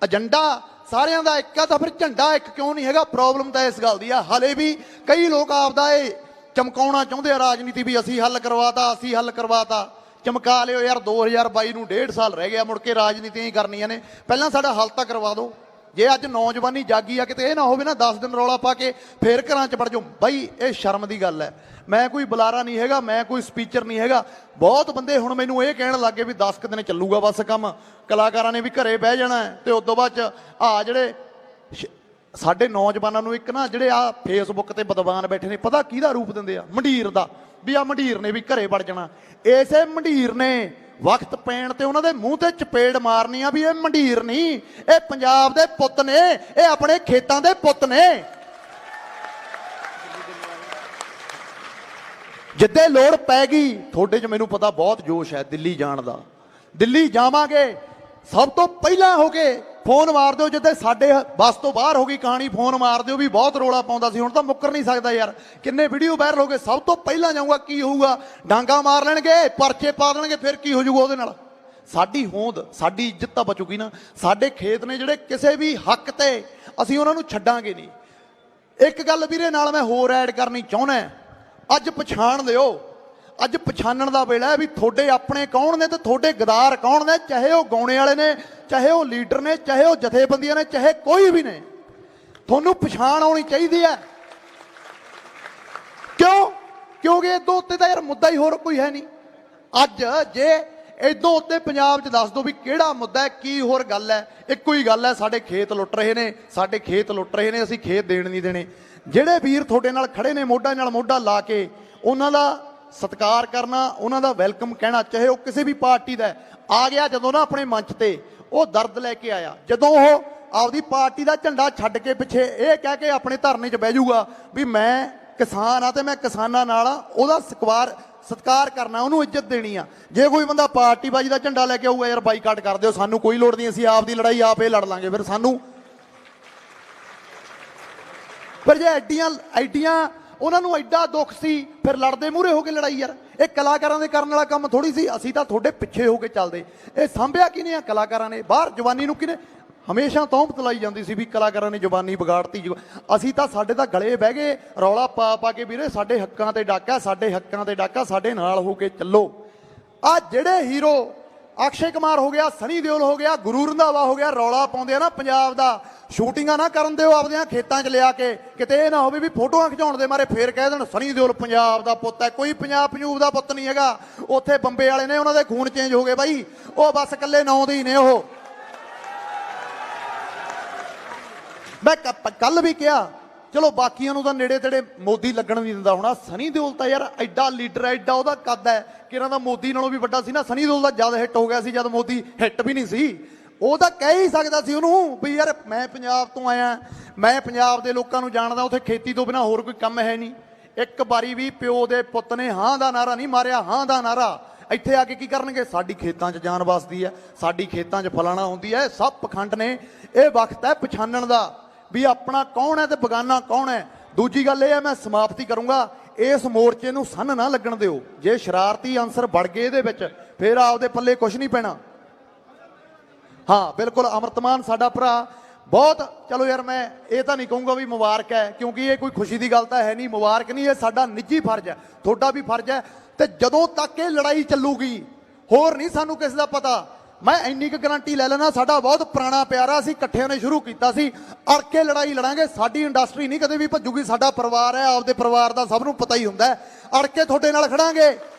ਏਜੰਡਾ ਸਾਰਿਆਂ ਦਾ ਇੱਕ ਆ ਤਾਂ ਫਿਰ ਝੰਡਾ ਇੱਕ ਕਿਉਂ ਨਹੀਂ ਹੈਗਾ? ਪ੍ਰੋਬਲਮ ਤਾਂ ਇਸ ਗੱਲ ਦੀ ਆ। ਹਲੇ ਵੀ ਕਈ ਲੋਕ ਆਪਦਾ ਇਹ ਚਮਕਾਉਣਾ ਚਾਹੁੰਦੇ ਆ ਰਾਜਨੀਤੀ ਵੀ ਅਸੀਂ ਹੱਲ ਕਰਵਾਤਾ, ਅਸੀਂ ਹੱਲ ਕਰਵਾਤਾ। ਚਮਕਾ ਲਿਓ ਯਾਰ, 2022 ਨੂੰ 1.5 ਸਾਲ ਰਹਿ ਗਿਆ, ਮੁੜ ਕੇ ਰਾਜਨੀਤੀਆਂ ਹੀ ਕਰਨੀਆਂ ਨੇ। ਪਹਿਲਾਂ ਸਾਡਾ ਹੱਲ ਤਾਂ ਕਰਵਾ ਦਿਓ। ਜੇ ਅੱਜ ਨੌਜਵਾਨੀ ਜਾਗੀ ਆ, ਕਿਤੇ ਇਹ ਨਾ ਹੋਵੇ ਨਾ 10 ਦਿਨ ਰੌਲਾ ਪਾ ਕੇ ਫੇਰ ਘਰਾਂ 'ਚ ਵੜ ਜਾਓ। ਬਾਈ ਇਹ ਸ਼ਰਮ ਦੀ ਗੱਲ ਹੈ। ਮੈਂ ਕੋਈ ਬੁਲਾਰਾ ਨਹੀਂ ਹੈਗਾ, ਮੈਂ ਕੋਈ ਸਪੀਚਰ ਨਹੀਂ ਹੈਗਾ। ਬਹੁਤ ਬੰਦੇ ਹੁਣ ਮੈਨੂੰ ਇਹ ਕਹਿਣ ਲੱਗੇ ਵੀ 10 ਕੁ ਦਿਨ ਚੱਲੂਗਾ ਬਸ ਕੰਮ, ਕਲਾਕਾਰਾਂ ਨੇ ਵੀ ਘਰੇ ਬਹਿ ਜਾਣਾ ਤੇ ਉਦੋਂ ਬਾਅਦ 'ਚ ਆ ਜਿਹੜੇ ਸਾਡੇ ਨੌਜਵਾਨਾਂ ਨੂੰ ਇੱਕ ਨਾ ਜਿਹੜੇ ਆ ਫੇਸਬੁੱਕ ਤੇ ਬਦਵਾਨ ਬੈਠੇ ਨੇ, ਪਤਾ ਕਿਹਦਾ ਰੂਪ ਦਿੰਦੇ ਆ? ਮੰਡੀਰ ਦਾ, ਵੀ ਆ ਮੰਡੀਰ ਨੇ ਵੀ ਘਰੇ ਵੜ ਜਾਣਾ। ਇਸੇ ਮੰਡੀਰ ਨੇ ਵਕਤ ਪੈਣ ਤੇ ਉਹਨਾਂ ਦੇ ਮੂੰਹ ਤੇ ਚਪੇੜ ਮਾਰਨੀ ਆ ਵੀ ਇਹ ਮੰਡੀਰ ਨਹੀਂ, ਇਹ ਪੰਜਾਬ ਦੇ ਪੁੱਤ ਨੇ, ਇਹ ਆਪਣੇ ਖੇਤਾਂ ਦੇ ਪੁੱਤ ਨੇ। ਜਿੱਦੇ ਲੋੜ ਪੈ ਗਈ, ਤੁਹਾਡੇ 'ਚ ਮੈਨੂੰ ਪਤਾ ਬਹੁਤ ਜੋਸ਼ ਹੈ ਦਿੱਲੀ ਜਾਣ ਦਾ। ਦਿੱਲੀ ਜਾਵਾਂਗੇ, ਸਭ ਤੋਂ ਪਹਿਲਾਂ ਹੋ ਕੇ ਫੋਨ ਮਾਰ ਦਿਓ। ਜਿੱਦੇ ਸਾਡੇ ਬੱਸ ਤੋਂ ਬਾਹਰ ਹੋ ਗਈ ਕਹਾਣੀ, ਫੋਨ ਮਾਰ ਦਿਓ ਵੀ ਬਹੁਤ ਰੌਲਾ ਪਾਉਂਦਾ ਸੀ, ਹੁਣ ਤਾਂ ਮੁੱਕਰ ਨਹੀਂ ਸਕਦਾ ਯਾਰ। ਕਿੰਨੇ ਵੀਡੀਓ ਵਾਇਰਲ ਹੋ ਗਏ, ਸਭ ਤੋਂ ਪਹਿਲਾਂ ਜਾਊਗਾ। ਕੀ ਹੋਊਗਾ? ਡਾਂਗਾ ਮਾਰ ਲੈਣਗੇ, ਪਰਚੇ ਪਾ ਦੇਣਗੇ, ਫਿਰ ਕੀ ਹੋ ਜਾਊਗਾ ਉਹਦੇ ਨਾਲ? ਸਾਡੀ ਹੋਂਦ, ਸਾਡੀ ਇੱਜ਼ਤ ਤਾਂ ਬਚੂਗੀ ਨਾ। ਸਾਡੇ ਖੇਤ ਨੇ ਜਿਹੜੇ, ਕਿਸੇ ਵੀ ਹੱਕ ਤੇ ਅਸੀਂ ਉਹਨਾਂ ਨੂੰ ਛੱਡਾਂਗੇ ਨਹੀਂ। ਇੱਕ ਗੱਲ ਵੀਰੇ ਨਾਲ ਮੈਂ ਹੋਰ ਐਡ ਕਰਨੀ ਚਾਹੁੰਦਾ, ਅੱਜ ਪਛਾਣ ਲਿਓ, ਅੱਜ ਪਛਾਣਨ ਦਾ ਵੇਲਾ ਹੈ ਵੀ ਤੁਹਾਡੇ ਆਪਣੇ ਕੌਣ ਨੇ ਤੇ ਤੁਹਾਡੇ ਗਦਾਰ ਕੌਣ ਨੇ। ਚਾਹੇ ਉਹ ਗਾਉਣੇ ਵਾਲੇ ਨੇ, ਚਾਹੇ ਉਹ ਲੀਡਰ ਨੇ, ਚਾਹੇ ਉਹ ਜਥੇਬੰਦੀਆਂ ਨੇ, ਚਾਹੇ ਕੋਈ ਵੀ ਨੇ, ਤੁਹਾਨੂੰ ਪਛਾਣ ਆਉਣੀ ਚਾਹੀਦੀ ਹੈ। ਕਿਉਂ? ਕਿਉਂਕਿ ਇਦੋਂ ਉੱਤੇ ਤਾਂ ਯਾਰ ਮੁੱਦਾ ਹੀ ਹੋਰ ਕੋਈ ਹੈ ਨਹੀਂ। ਅੱਜ ਜੇ ਇਦੋਂ ਉੱਤੇ ਪੰਜਾਬ 'ਚ ਦੱਸ ਦਿਓ ਵੀ ਕਿਹੜਾ ਮੁੱਦਾ ਹੈ, ਕੀ ਹੋਰ ਗੱਲ ਹੈ? ਇੱਕੋ ਹੀ ਗੱਲ ਹੈ, ਸਾਡੇ ਖੇਤ ਲੁੱਟ ਰਹੇ ਨੇ, ਸਾਡੇ ਖੇਤ ਲੁੱਟ ਰਹੇ ਨੇ, ਅਸੀਂ ਖੇਤ ਦੇਣ ਨਹੀਂ ਦੇਣੇ। ਜਿਹੜੇ ਵੀਰ ਤੁਹਾਡੇ ਨਾਲ ਖੜੇ ਨੇ ਮੋਢਾ ਨਾਲ ਮੋਢਾ ਲਾ ਕੇ, ਉਹਨਾਂ ਦਾ ਸਤਿਕਾਰ ਕਰਨਾ, ਉਹਨਾਂ ਦਾ ਵੈਲਕਮ ਕਹਿਣਾ, ਚਾਹੇ ਉਹ ਕਿਸੇ ਵੀ ਪਾਰਟੀ ਦਾ ਆ ਗਿਆ। ਜਦੋਂ ਨਾ ਆਪਣੇ ਮੰਚ ਤੇ ਉਹ ਦਰਦ ਲੈ ਕੇ ਆਇਆ, ਜਦੋਂ ਉਹ ਆਪਦੀ ਪਾਰਟੀ ਦਾ ਝੰਡਾ ਛੱਡ ਕੇ ਪਿੱਛੇ ਇਹ ਕਹਿ ਕੇ ਆਪਣੇ ਧਰਨੇ 'ਚ ਬਹਿ ਜਾਊਗਾ ਵੀ ਮੈਂ ਕਿਸਾਨ ਆ ਤੇ ਮੈਂ ਕਿਸਾਨਾਂ ਨਾਲ ਆ, ਉਹਦਾ ਸਤਿਕਾਰ ਕਰਨਾ, ਉਹਨੂੰ ਇੱਜ਼ਤ ਦੇਣੀ ਆ। ਜੇ ਕੋਈ ਬੰਦਾ ਪਾਰਟੀਬਾਜ਼ੀ ਦਾ ਝੰਡਾ ਲੈ ਕੇ ਆਊਗਾ ਯਾਰ ਬਾਈਕਾਟ ਕਰ ਦਿਓ, ਸਾਨੂੰ ਕੋਈ ਲੋੜ ਨਹੀਂ, ਅਸੀਂ ਆਪ ਦੀ ਲੜਾਈ ਆਪੇ ਲੜ ਲਾਂਗੇ। ਫਿਰ ਸਾਨੂੰ ਪਰ ਜੇ ਐਡੀਆਂ ਉਹਨਾਂ ਨੂੰ ਐਡਾ ਦੁੱਖ ਸੀ ਫਿਰ ਲੜਦੇ ਮੂਹਰੇ ਹੋ ਕੇ ਲੜਾਈ। ਯਾਰ ਇਹ ਕਲਾਕਾਰਾਂ ਦੇ ਕਰਨ ਵਾਲਾ ਕੰਮ ਥੋੜੀ ਸੀ, ਅਸੀਂ ਤਾਂ ਤੁਹਾਡੇ ਪਿੱਛੇ ਹੋ ਕੇ ਚੱਲਦੇ। ਇਹ ਸਾਂਭਿਆ ਕਿਹਨੇ ਆ? ਕਲਾਕਾਰਾਂ ਨੇ। ਬਾਹਰ ਜਵਾਨੀ ਨੂੰ ਕਿਹਨੇ ਹਮੇਸ਼ਾ ਤੌਹਮਤ ਲਾਈ ਜਾਂਦੀ ਸੀ ਵੀ ਕਲਾਕਾਰਾਂ ਨੇ ਜਵਾਨੀ ਵਿਗਾੜਤੀ। ਅਸੀਂ ਤਾਂ ਸਾਡੇ ਤਾਂ ਗਲੇ ਬਹਿ ਗਏ ਰੌਲਾ ਪਾ ਪਾ ਕੇ ਵੀਰੇ ਸਾਡੇ ਹੱਕਾਂ ਤੇ ਡਾਕਾ, ਸਾਡੇ ਹੱਕਾਂ ਤੇ ਡਾਕਾ, ਸਾਡੇ ਨਾਲ ਹੋ ਕੇ ਚੱਲੋ। ਆ ਜਿਹੜੇ ਹੀਰੋ ਅਕਸ਼ੇ ਕੁਮਾਰ ਹੋ ਗਿਆ, ਸਨੀ ਦਿਓਲ ਹੋ ਗਿਆ, ਗੁਰੂ ਰੰਧਾਵਾ ਹੋ ਗਿਆ, ਰੌਲਾ ਪਾਉਂਦੇ ਆ ਨਾ ਪੰਜਾਬ ਦਾ, ਸ਼ੂਟਿੰਗਾਂ ਨਾ ਕਰਨ ਦਿਓ ਆਪਦਿਆਂ ਖੇਤਾਂ 'ਚ ਲਿਆ ਕੇ, ਕਿਤੇ ਇਹ ਨਾ ਹੋਵੇ ਵੀ ਫੋਟੋਆਂ ਖਿਚਾਉਣ ਦੇ ਮਾਰੇ ਫੇਰ ਕਹਿ ਦੇਣ ਸਨੀ ਦਿਓਲ ਪੰਜਾਬ ਦਾ ਪੁੱਤ ਹੈ। ਕੋਈ ਪੰਜਾਬ ਦਾ ਪੁੱਤ ਨਹੀਂ ਹੈਗਾ। ਉੱਥੇ ਬੰਬੇ ਵਾਲੇ ਨੇ, ਉਹਨਾਂ ਦੇ ਖੂਨ ਚੇਂਜ ਹੋ ਗਏ ਬਾਈ, ਉਹ ਬਸ ਇਕੱਲੇ ਨਾਂ ਦੇ ਹੀ ਨੇ। ਉਹ ਮੈਂ ਕੱਲ ਵੀ ਕਿਹਾ ਚਲੋ ਬਾਕੀਆਂ ਨੂੰ ਤਾਂ ਨੇੜੇ ਤੇੜੇ ਮੋਦੀ ਲੱਗਣ ਨਹੀਂ ਦਿੰਦਾ ਹੋਣਾ, ਸਨੀ ਦਿਓਲ ਤਾਂ ਯਾਰ ਐਡਾ ਲੀਡਰ ਹੈ, ਐਡਾ ਉਹਦਾ ਕੱਦ ਹੈ ਕਿ ਇਹਨਾਂ ਦਾ ਮੋਦੀ ਨਾਲੋਂ ਵੀ ਵੱਡਾ ਸੀ ਨਾ। ਸਨੀ ਦਿਓਲ ਦਾ ਜਦ ਹਿੱਟ ਹੋ ਗਿਆ ਸੀ ਜਦ ਮੋਦੀ ਹਿੱਟ ਵੀ ਨਹੀਂ ਸੀ। ਉਹ ਤਾਂ ਕਹਿ ਹੀ ਸਕਦਾ ਸੀ ਉਹਨੂੰ ਵੀ ਯਾਰ ਮੈਂ ਪੰਜਾਬ ਤੋਂ ਆਇਆ, ਮੈਂ ਪੰਜਾਬ ਦੇ ਲੋਕਾਂ ਨੂੰ ਜਾਣਦਾ, ਉੱਥੇ ਖੇਤੀ ਤੋਂ ਬਿਨਾਂ ਹੋਰ ਕੋਈ ਕੰਮ ਹੈ ਨਹੀਂ। ਇੱਕ ਵਾਰੀ ਵੀ ਪਿਓ ਦੇ ਪੁੱਤ ਨੇ ਹਾਂ ਦਾ ਨਾਰਾ ਨਹੀਂ ਮਾਰਿਆ। ਹਾਂ ਦਾ ਨਾਰਾ ਇੱਥੇ ਆ ਕੇ ਕੀ ਕਰਨਗੇ? ਸਾਡੀ ਖੇਤਾਂ 'ਚ ਜਾਨ ਵਸਦੀ ਹੈ, ਸਾਡੀ ਖੇਤਾਂ 'ਚ ਫਲਾਣਾ ਹੁੰਦੀ ਹੈ। ਸਭ ਪਖੰਡ ਨੇ। ਇਹ ਵਕਤ ਹੈ ਪਛਾਣਨ ਦਾ ਵੀ ਆਪਣਾ ਕੌਣ ਹੈ ਤੇ ਬਗਾਨਾ ਕੌਣ ਹੈ। ਦੂਜੀ ਗੱਲ ਇਹ ਹੈ, ਮੈਂ ਸਮਾਪਤੀ ਕਰੂੰਗਾ, ਇਸ ਮੋਰਚੇ ਨੂੰ ਸੰਨ ਨਾ ਲੱਗਣ ਦਿਓ। ਜੇ ਸ਼ਰਾਰਤੀ ਅੰਸਰ ਵੜ ਗਏ ਇਹਦੇ ਵਿੱਚ ਫਿਰ ਆਪਦੇ ਪੱਲੇ ਕੁਝ ਨਹੀਂ ਪੈਣਾ। ਹਾਂ ਬਿਲਕੁਲ, ਅਮਰਤਮਾਨ ਸਾਡਾ ਭਰਾ ਬਹੁਤ, ਚਲੋ ਯਾਰ ਮੈਂ ਇਹ ਤਾਂ ਨਹੀਂ ਕਹੂੰਗਾ ਵੀ ਮੁਬਾਰਕ ਹੈ, ਕਿਉਂਕਿ ਇਹ ਕੋਈ ਖੁਸ਼ੀ ਦੀ ਗੱਲ ਤਾਂ ਹੈ ਨਹੀਂ। ਮੁਬਾਰਕ ਨਹੀਂ, ਇਹ ਸਾਡਾ ਨਿੱਜੀ ਫਰਜ਼ ਹੈ, ਤੁਹਾਡਾ ਵੀ ਫਰਜ਼ ਹੈ। ਤੇ ਜਦੋਂ ਤੱਕ ਇਹ ਲੜਾਈ ਚੱਲੂਗੀ ਹੋਰ ਨਹੀਂ ਸਾਨੂੰ ਕਿਸੇ ਦਾ ਪਤਾ। ਮੈਂ ਇੰਨੀ ਕੁ ਗਰੰਟੀ ਲੈ ਲੈਣਾ, ਸਾਡਾ ਬਹੁਤ ਪੁਰਾਣਾ ਪਿਆਰਾ, ਅਸੀਂ ਇਕੱਠਿਆਂ ਨੇ ਸ਼ੁਰੂ ਕੀਤਾ ਸੀ, ਅੜ ਕੇ ਲੜਾਈ ਲੜਾਂਗੇ। ਸਾਡੀ ਇੰਡਸਟਰੀ ਨਹੀਂ ਕਦੇ ਵੀ ਭੱਜੂਗੀ, ਸਾਡਾ ਪਰਿਵਾਰ ਹੈ, ਆਪਦੇ ਪਰਿਵਾਰ ਦਾ ਸਭ ਨੂੰ ਪਤਾ ਹੀ ਹੁੰਦਾ ਹੈ। ਅੜ ਕੇ ਤੁਹਾਡੇ ਨਾਲ ਖੜਾਂਗੇ।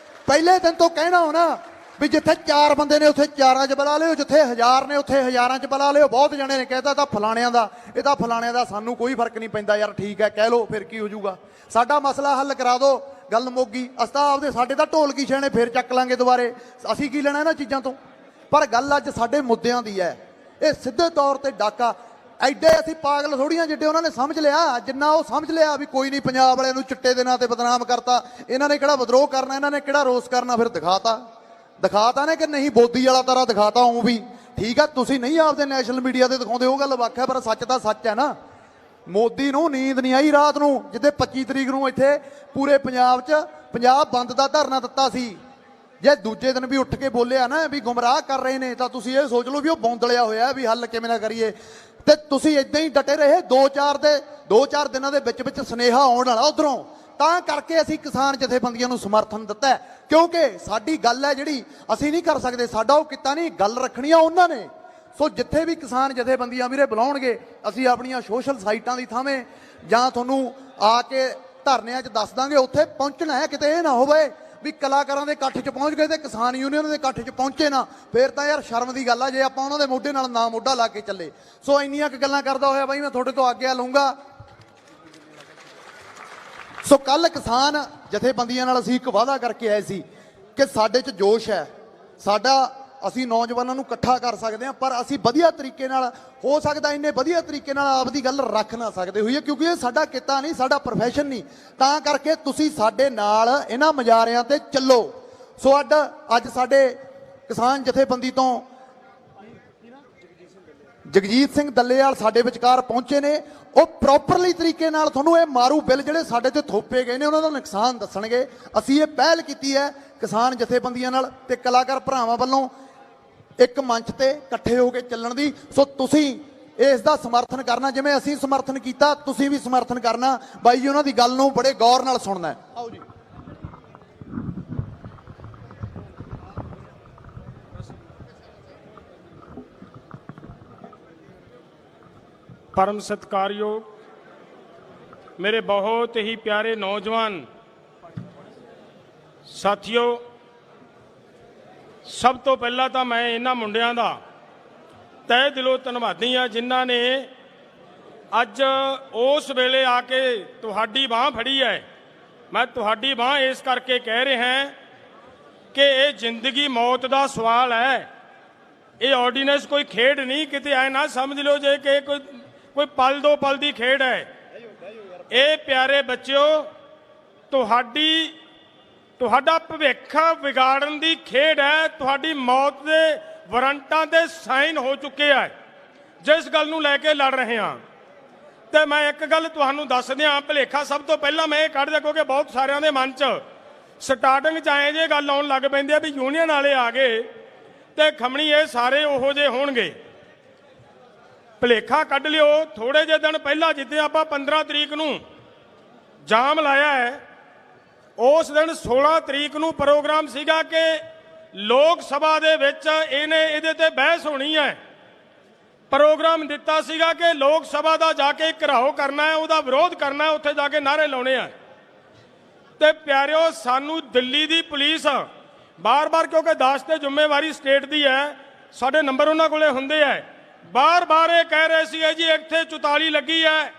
ਪਹਿਲੇ ਦਿਨ ਤੋਂ ਕਹਿਣਾ ਹੋਣਾ ਵੀ ਜਿੱਥੇ 4 ਬੰਦੇ ਨੇ ਉੱਥੇ 4ਾਂ 'ਚ ਬੁਲਾ ਲਿਓ, ਜਿੱਥੇ 1000 ਨੇ ਉੱਥੇ 1000ਾਂ 'ਚ ਬੁਲਾ ਲਿਓ। ਬਹੁਤ ਜਣੇ ਨੇ ਕਹਿਤਾ ਤਾਂ ਫਲਾਣਿਆਂ ਦਾ, ਇਹ ਤਾਂ ਫਲਾਣਿਆਂ ਦਾ, ਸਾਨੂੰ ਕੋਈ ਫਰਕ ਨਹੀਂ ਪੈਂਦਾ। ਯਾਰ ਠੀਕ ਹੈ ਕਹਿ ਲਓ, ਫਿਰ ਕੀ ਹੋ ਜਾਊਗਾ? ਸਾਡਾ ਮਸਲਾ ਹੱਲ ਕਰਾ ਦਿਓ, ਗੱਲ ਮੁੱਕ ਗਈ। ਅਸੀਂ ਆਪਦੇ, ਸਾਡੇ ਤਾਂ ਢੋਲਕੀ ਛੇਣੇ ਫੇਰ ਚੱਕ ਲਾਂਗੇ ਦੁਬਾਰੇ, ਅਸੀਂ ਕੀ ਲੈਣਾ ਇਹਨਾਂ ਚੀਜ਼ਾਂ ਤੋਂ। ਪਰ ਗੱਲ ਅੱਜ ਸਾਡੇ ਮੁੱਦਿਆਂ ਦੀ ਹੈ। ਇਹ ਸਿੱਧੇ ਤੌਰ ਤੇ ਡਾਕਾ, ਐਡੇ ਅਸੀਂ ਪਾਗਲ ਥੋੜੀਆਂ ਜਿੱਡੇ ਉਹਨਾਂ ਨੇ ਸਮਝ ਲਿਆ, ਜਿੰਨਾ ਉਹ ਸਮਝ ਲਿਆ ਵੀ ਕੋਈ ਨਹੀਂ ਪੰਜਾਬ ਵਾਲਿਆਂ ਨੂੰ ਚਿੱਟੇ ਦੇ ਨਾਂ ਤੇ ਬਦਨਾਮ ਕਰਤਾ, ਇਹਨਾਂ ਨੇ ਕਿਹੜਾ ਵਿਦਰੋਹ ਕਰਨਾ, ਇਹਨਾਂ ਨੇ ਕਿਹੜਾ ਰੋਸ ਕਰਨਾ। ਫਿਰ ਦਿਖਾਤਾ ਨੇ ਕਿ ਨਹੀਂ, ਬੋਦੀ ਵਾਲਾ ਤਰ੍ਹਾਂ ਦਿਖਾਤਾ। ਉਹ ਵੀ ਠੀਕ ਆ, ਤੁਸੀਂ ਨਹੀਂ ਆਪਦੇ ਨੈਸ਼ਨਲ ਮੀਡੀਆ ਤੇ ਦਿਖਾਉਂਦੇ, ਉਹ ਗੱਲ ਵੱਖ ਹੈ, ਪਰ ਸੱਚ ਤਾਂ ਸੱਚ ਹੈ ਨਾ। ਮੋਦੀ ਨੂੰ ਨੀਂਦ ਨਹੀਂ ਆਈ ਰਾਤ ਨੂੰ, ਜਿੱਦੇ 25 ਤਰੀਕ ਨੂੰ ਇੱਥੇ ਪੂਰੇ ਪੰਜਾਬ 'ਚ ਪੰਜਾਬ ਬੰਦ ਦਾ ਧਰਨਾ ਦਿੱਤਾ ਸੀ। ਜੇ ਦੂਜੇ ਦਿਨ ਵੀ ਉੱਠ ਕੇ ਬੋਲਿਆ ਨਾ ਵੀ ਗੁੰਮਰਾਹ ਕਰ ਰਹੇ ਨੇ, ਤਾਂ ਤੁਸੀਂ ਇਹ ਸੋਚ ਲਓ ਵੀ ਉਹ ਬੌਂਦਲਿਆ ਹੋਇਆ ਵੀ ਹੱਲ ਕਿਵੇਂ ਨਾ ਕਰੀਏ। ਤੇ ਤੁਸੀਂ ਇਦਾਂ ਹੀ ਡਟੇ ਰਹੇ 2-4 ਦਿਨਾਂ ਦੇ ਵਿੱਚ ਸੁਨੇਹਾ ਆਉਣ ਵਾਲਾ ਉਧਰੋਂ, ਤਾਂ ਕਰਕੇ ਅਸੀਂ ਕਿਸਾਨ ਜਥੇਬੰਦੀਆਂ ਨੂੰ ਸਮਰਥਨ ਦਿੱਤਾ। ਕਿਉਂਕਿ ਸਾਡੀ ਗੱਲ ਹੈ ਜਿਹੜੀ ਅਸੀਂ ਨਹੀਂ ਕਰ ਸਕਦੇ, ਸਾਡਾ ਉਹ ਕੀਤਾ ਨਹੀਂ, ਗੱਲ ਰੱਖਣੀ ਆ ਉਹਨਾਂ ਨੇ। ਸੋ ਜਿੱਥੇ ਵੀ ਕਿਸਾਨ ਜਥੇਬੰਦੀਆਂ ਵੀਰੇ ਬੁਲਾਉਣਗੇ, ਅਸੀਂ ਆਪਣੀਆਂ ਸੋਸ਼ਲ ਸਾਈਟਾਂ ਦੀ ਥਾਵੇਂ ਜਾਂ ਤੁਹਾਨੂੰ ਆ ਕੇ ਧਰਨਿਆਂ 'ਚ ਦੱਸ ਦਾਂਗੇ, ਉੱਥੇ ਪਹੁੰਚਣਾ ਹੈ। ਕਿਤੇ ਇਹ ਨਾ ਹੋਵੇ ਵੀ ਕਲਾਕਾਰਾਂ ਦੇ ਇਕੱਠ 'ਚ ਪਹੁੰਚ ਗਏ ਤੇ ਕਿਸਾਨ ਯੂਨੀਅਨ ਦੇ ਇਕੱਠ 'ਚ ਪਹੁੰਚੇ ਨਾ, ਫੇਰ ਤਾਂ ਯਾਰ ਸ਼ਰਮ ਦੀ ਗੱਲ ਆ ਜੇ ਆਪਾਂ ਉਹਨਾਂ ਦੇ ਮੋਢੇ ਨਾਲ ਨਾ ਮੋਢਾ ਲਾ ਕੇ ਚੱਲੇ। ਸੋ ਇੰਨੀਆਂ ਕੁ ਗੱਲਾਂ ਕਰਦਾ ਹੋਇਆ ਬਾਈ ਮੈਂ ਤੁਹਾਡੇ ਤੋਂ ਆਗਿਆ ਲਊਂਗਾ। ਸੋ ਕੱਲ ਕਿਸਾਨ ਜਥੇਬੰਦੀਆਂ ਨਾਲ ਅਸੀਂ ਇੱਕ ਵਾਅਦਾ ਕਰਕੇ ਆਏ ਸੀ ਕਿ ਸਾਡੇ 'ਚ ਜੋਸ਼ ਹੈ, ਅਸੀਂ ਨੌਜਵਾਨਾਂ ਨੂੰ ਇਕੱਠਾ ਕਰ ਸਕਦੇ ਹਾਂ, ਪਰ ਅਸੀਂ ਵਧੀਆ ਤਰੀਕੇ ਨਾਲ, ਹੋ ਸਕਦਾ ਇੰਨੇ ਵਧੀਆ ਤਰੀਕੇ ਨਾਲ ਆਪਦੀ ਗੱਲ ਰੱਖ ਨਾ ਸਕਦੇ ਹੋਈਏ, ਕਿਉਂਕਿ ਇਹ ਸਾਡਾ ਕਿੱਤਾ ਨਹੀਂ, ਸਾਡਾ ਪ੍ਰੋਫੈਸ਼ਨ ਨਹੀਂ। ਤਾਂ ਕਰਕੇ ਤੁਸੀਂ ਸਾਡੇ ਨਾਲ ਇਹਨਾਂ ਮੁਜ਼ਾਹਰਿਆਂ ਤੇ ਚੱਲੋ। ਸੋ ਅੱਜ ਸਾਡੇ ਕਿਸਾਨ ਜਥੇਬੰਦੀ ਤੋਂ ਜਗਜੀਤ ਸਿੰਘ ਦੱਲੇਵਾਲ ਸਾਡੇ ਵਿਚਕਾਰ ਪਹੁੰਚੇ ਨੇ। ਉਹ ਪ੍ਰੋਪਰਲੀ ਤਰੀਕੇ ਨਾਲ ਤੁਹਾਨੂੰ ਇਹ ਮਾਰੂ ਬਿੱਲ ਜਿਹੜੇ ਸਾਡੇ ਤੇ ਥੋਪੇ ਗਏ ਨੇ ਉਹਨਾਂ ਦਾ ਨੁਕਸਾਨ ਦੱਸਣਗੇ। ਅਸੀਂ ਇਹ ਪਹਿਲ ਕੀਤੀ ਹੈ ਕਿਸਾਨ ਜਥੇਬੰਦੀਆਂ ਨਾਲ ਤੇ ਕਲਾਕਾਰ ਭਰਾਵਾਂ ਵੱਲੋਂ ਇੱਕ ਮੰਚ ਤੇ ਇਕੱਠੇ ਹੋ ਕੇ ਚੱਲਣ ਦੀ। ਸੋ ਤੁਸੀਂ ਇਸ ਦਾ ਸਮਰਥਨ ਕਰਨਾ, ਜਿਵੇਂ ਅਸੀਂ ਸਮਰਥਨ ਕੀਤਾ ਤੁਸੀਂ ਵੀ ਸਮਰਥਨ ਕਰਨਾ। ਬਾਈ ਜੀ ਉਹਨਾਂ ਦੀ ਗੱਲ ਨੂੰ ਬੜੇ ਗੌਰ ਨਾਲ ਸੁਣਨਾ ਹੈ। ਆਓ ਜੀ। परम सत्कारयोग मेरे बहुत ही प्यारे नौजवान साथियों, सब तो पहला तो मैं इन्हां मुंडियां दा तह दिलों धन्नवादी हाँ जिन्हां ने अज उस वेले आके तुहाडी बांह फड़ी है। मैं तुहाडी बांह इस करके कह रहा हैं कि ये जिंदगी मौत का सवाल है। ये ऑर्डीनेंस कोई खेड नहीं, किते आए ना समझ लो जे कि कोई पल दो पल की खेड है। ये प्यारे बच्चों, तुहाडी ਤੁਹਾਡਾ ਭਵਿੱਖ ਵਿਗਾੜਨ ਦੀ ਖੇਡ ਹੈ। ਤੁਹਾਡੀ ਮੌਤ ਦੇ ਵਾਰੰਟਾਂ ਤੇ ਸਾਈਨ ਹੋ ਚੁੱਕੇ ਆ, ਜਿਸ ਗੱਲ ਨੂੰ ਲੈ ਕੇ ਲੜ ਰਹੇ ਹਾਂ। ਤੇ ਮੈਂ ਇੱਕ ਗੱਲ ਤੁਹਾਨੂੰ ਦੱਸ ਦਿਆਂ, ਭੁਲੇਖਾ ਸਭ ਤੋਂ ਪਹਿਲਾਂ ਮੈਂ ਇਹ ਕੱਢ ਦਿਆਂ, ਕਿਉਂਕਿ ਬਹੁਤ ਸਾਰਿਆਂ ਦੇ ਮਨ 'ਚ ਸਟਾਰਟਿੰਗ 'ਚ ਐਂ ਜੇ ਗੱਲ ਆਉਣ ਲੱਗ ਪੈਂਦੀ ਆ ਵੀ ਯੂਨੀਅਨ ਵਾਲੇ ਆ ਗਏ ਤੇ ਖਮਣੀ ਇਹ ਸਾਰੇ ਉਹੋ ਜਿਹੇ ਹੋਣਗੇ। ਭੁਲੇਖਾ ਕੱਢ ਲਿਓ। ਥੋੜੇ ਜਿਹੇ ਦਿਨ ਪਹਿਲਾਂ ਜਿੱਦਾਂ ਆਪਾਂ 15 ਤਰੀਕ ਨੂੰ ਜਾਮ ਲਾਇਆ ਹੈ, ਉਸ ਦਿਨ 16 ਤਰੀਕ ਨੂੰ ਪ੍ਰੋਗਰਾਮ ਸੀਗਾ ਕਿ ਲੋਕ ਸਭਾ ਦੇ ਵਿੱਚ ਇਹਦੇ ਤੇ ਬਹਿਸ ਹੋਣੀ ਹੈ। ਪ੍ਰੋਗਰਾਮ ਦਿੱਤਾ ਸੀਗਾ ਕਿ ਲੋਕ ਸਭਾ ਦਾ ਜਾ ਕੇ ਘਿਰਾਓ ਕਰਨਾ ਹੈ, ਉਹਦਾ ਵਿਰੋਧ ਕਰਨਾ ਹੈ, ਉੱਥੇ ਜਾ ਕੇ ਨਾਅਰੇ ਲਾਉਣੇ ਆ। ਤੇ ਪਿਆਰਿਓ, ਸਾਨੂੰ ਦਿੱਲੀ ਦੀ ਪੁਲਿਸ ਬਾਰ-ਬਾਰ, ਕਿਉਂਕਿ ਦਾਸ਼ ਤੇ ਜ਼ਿੰਮੇਵਾਰੀ ਸਟੇਟ ਦੀ ਹੈ, ਸਾਡੇ ਨੰਬਰ ਉਹਨਾਂ ਕੋਲੇ ਹੁੰਦੇ ਆ, ਬਾਰ-ਬਾਰ ਇਹ ਕਹਿ ਰਹੇ ਸੀ ਜੀ ਇੱਥੇ 44 ਲੱਗੀ ਹੈ,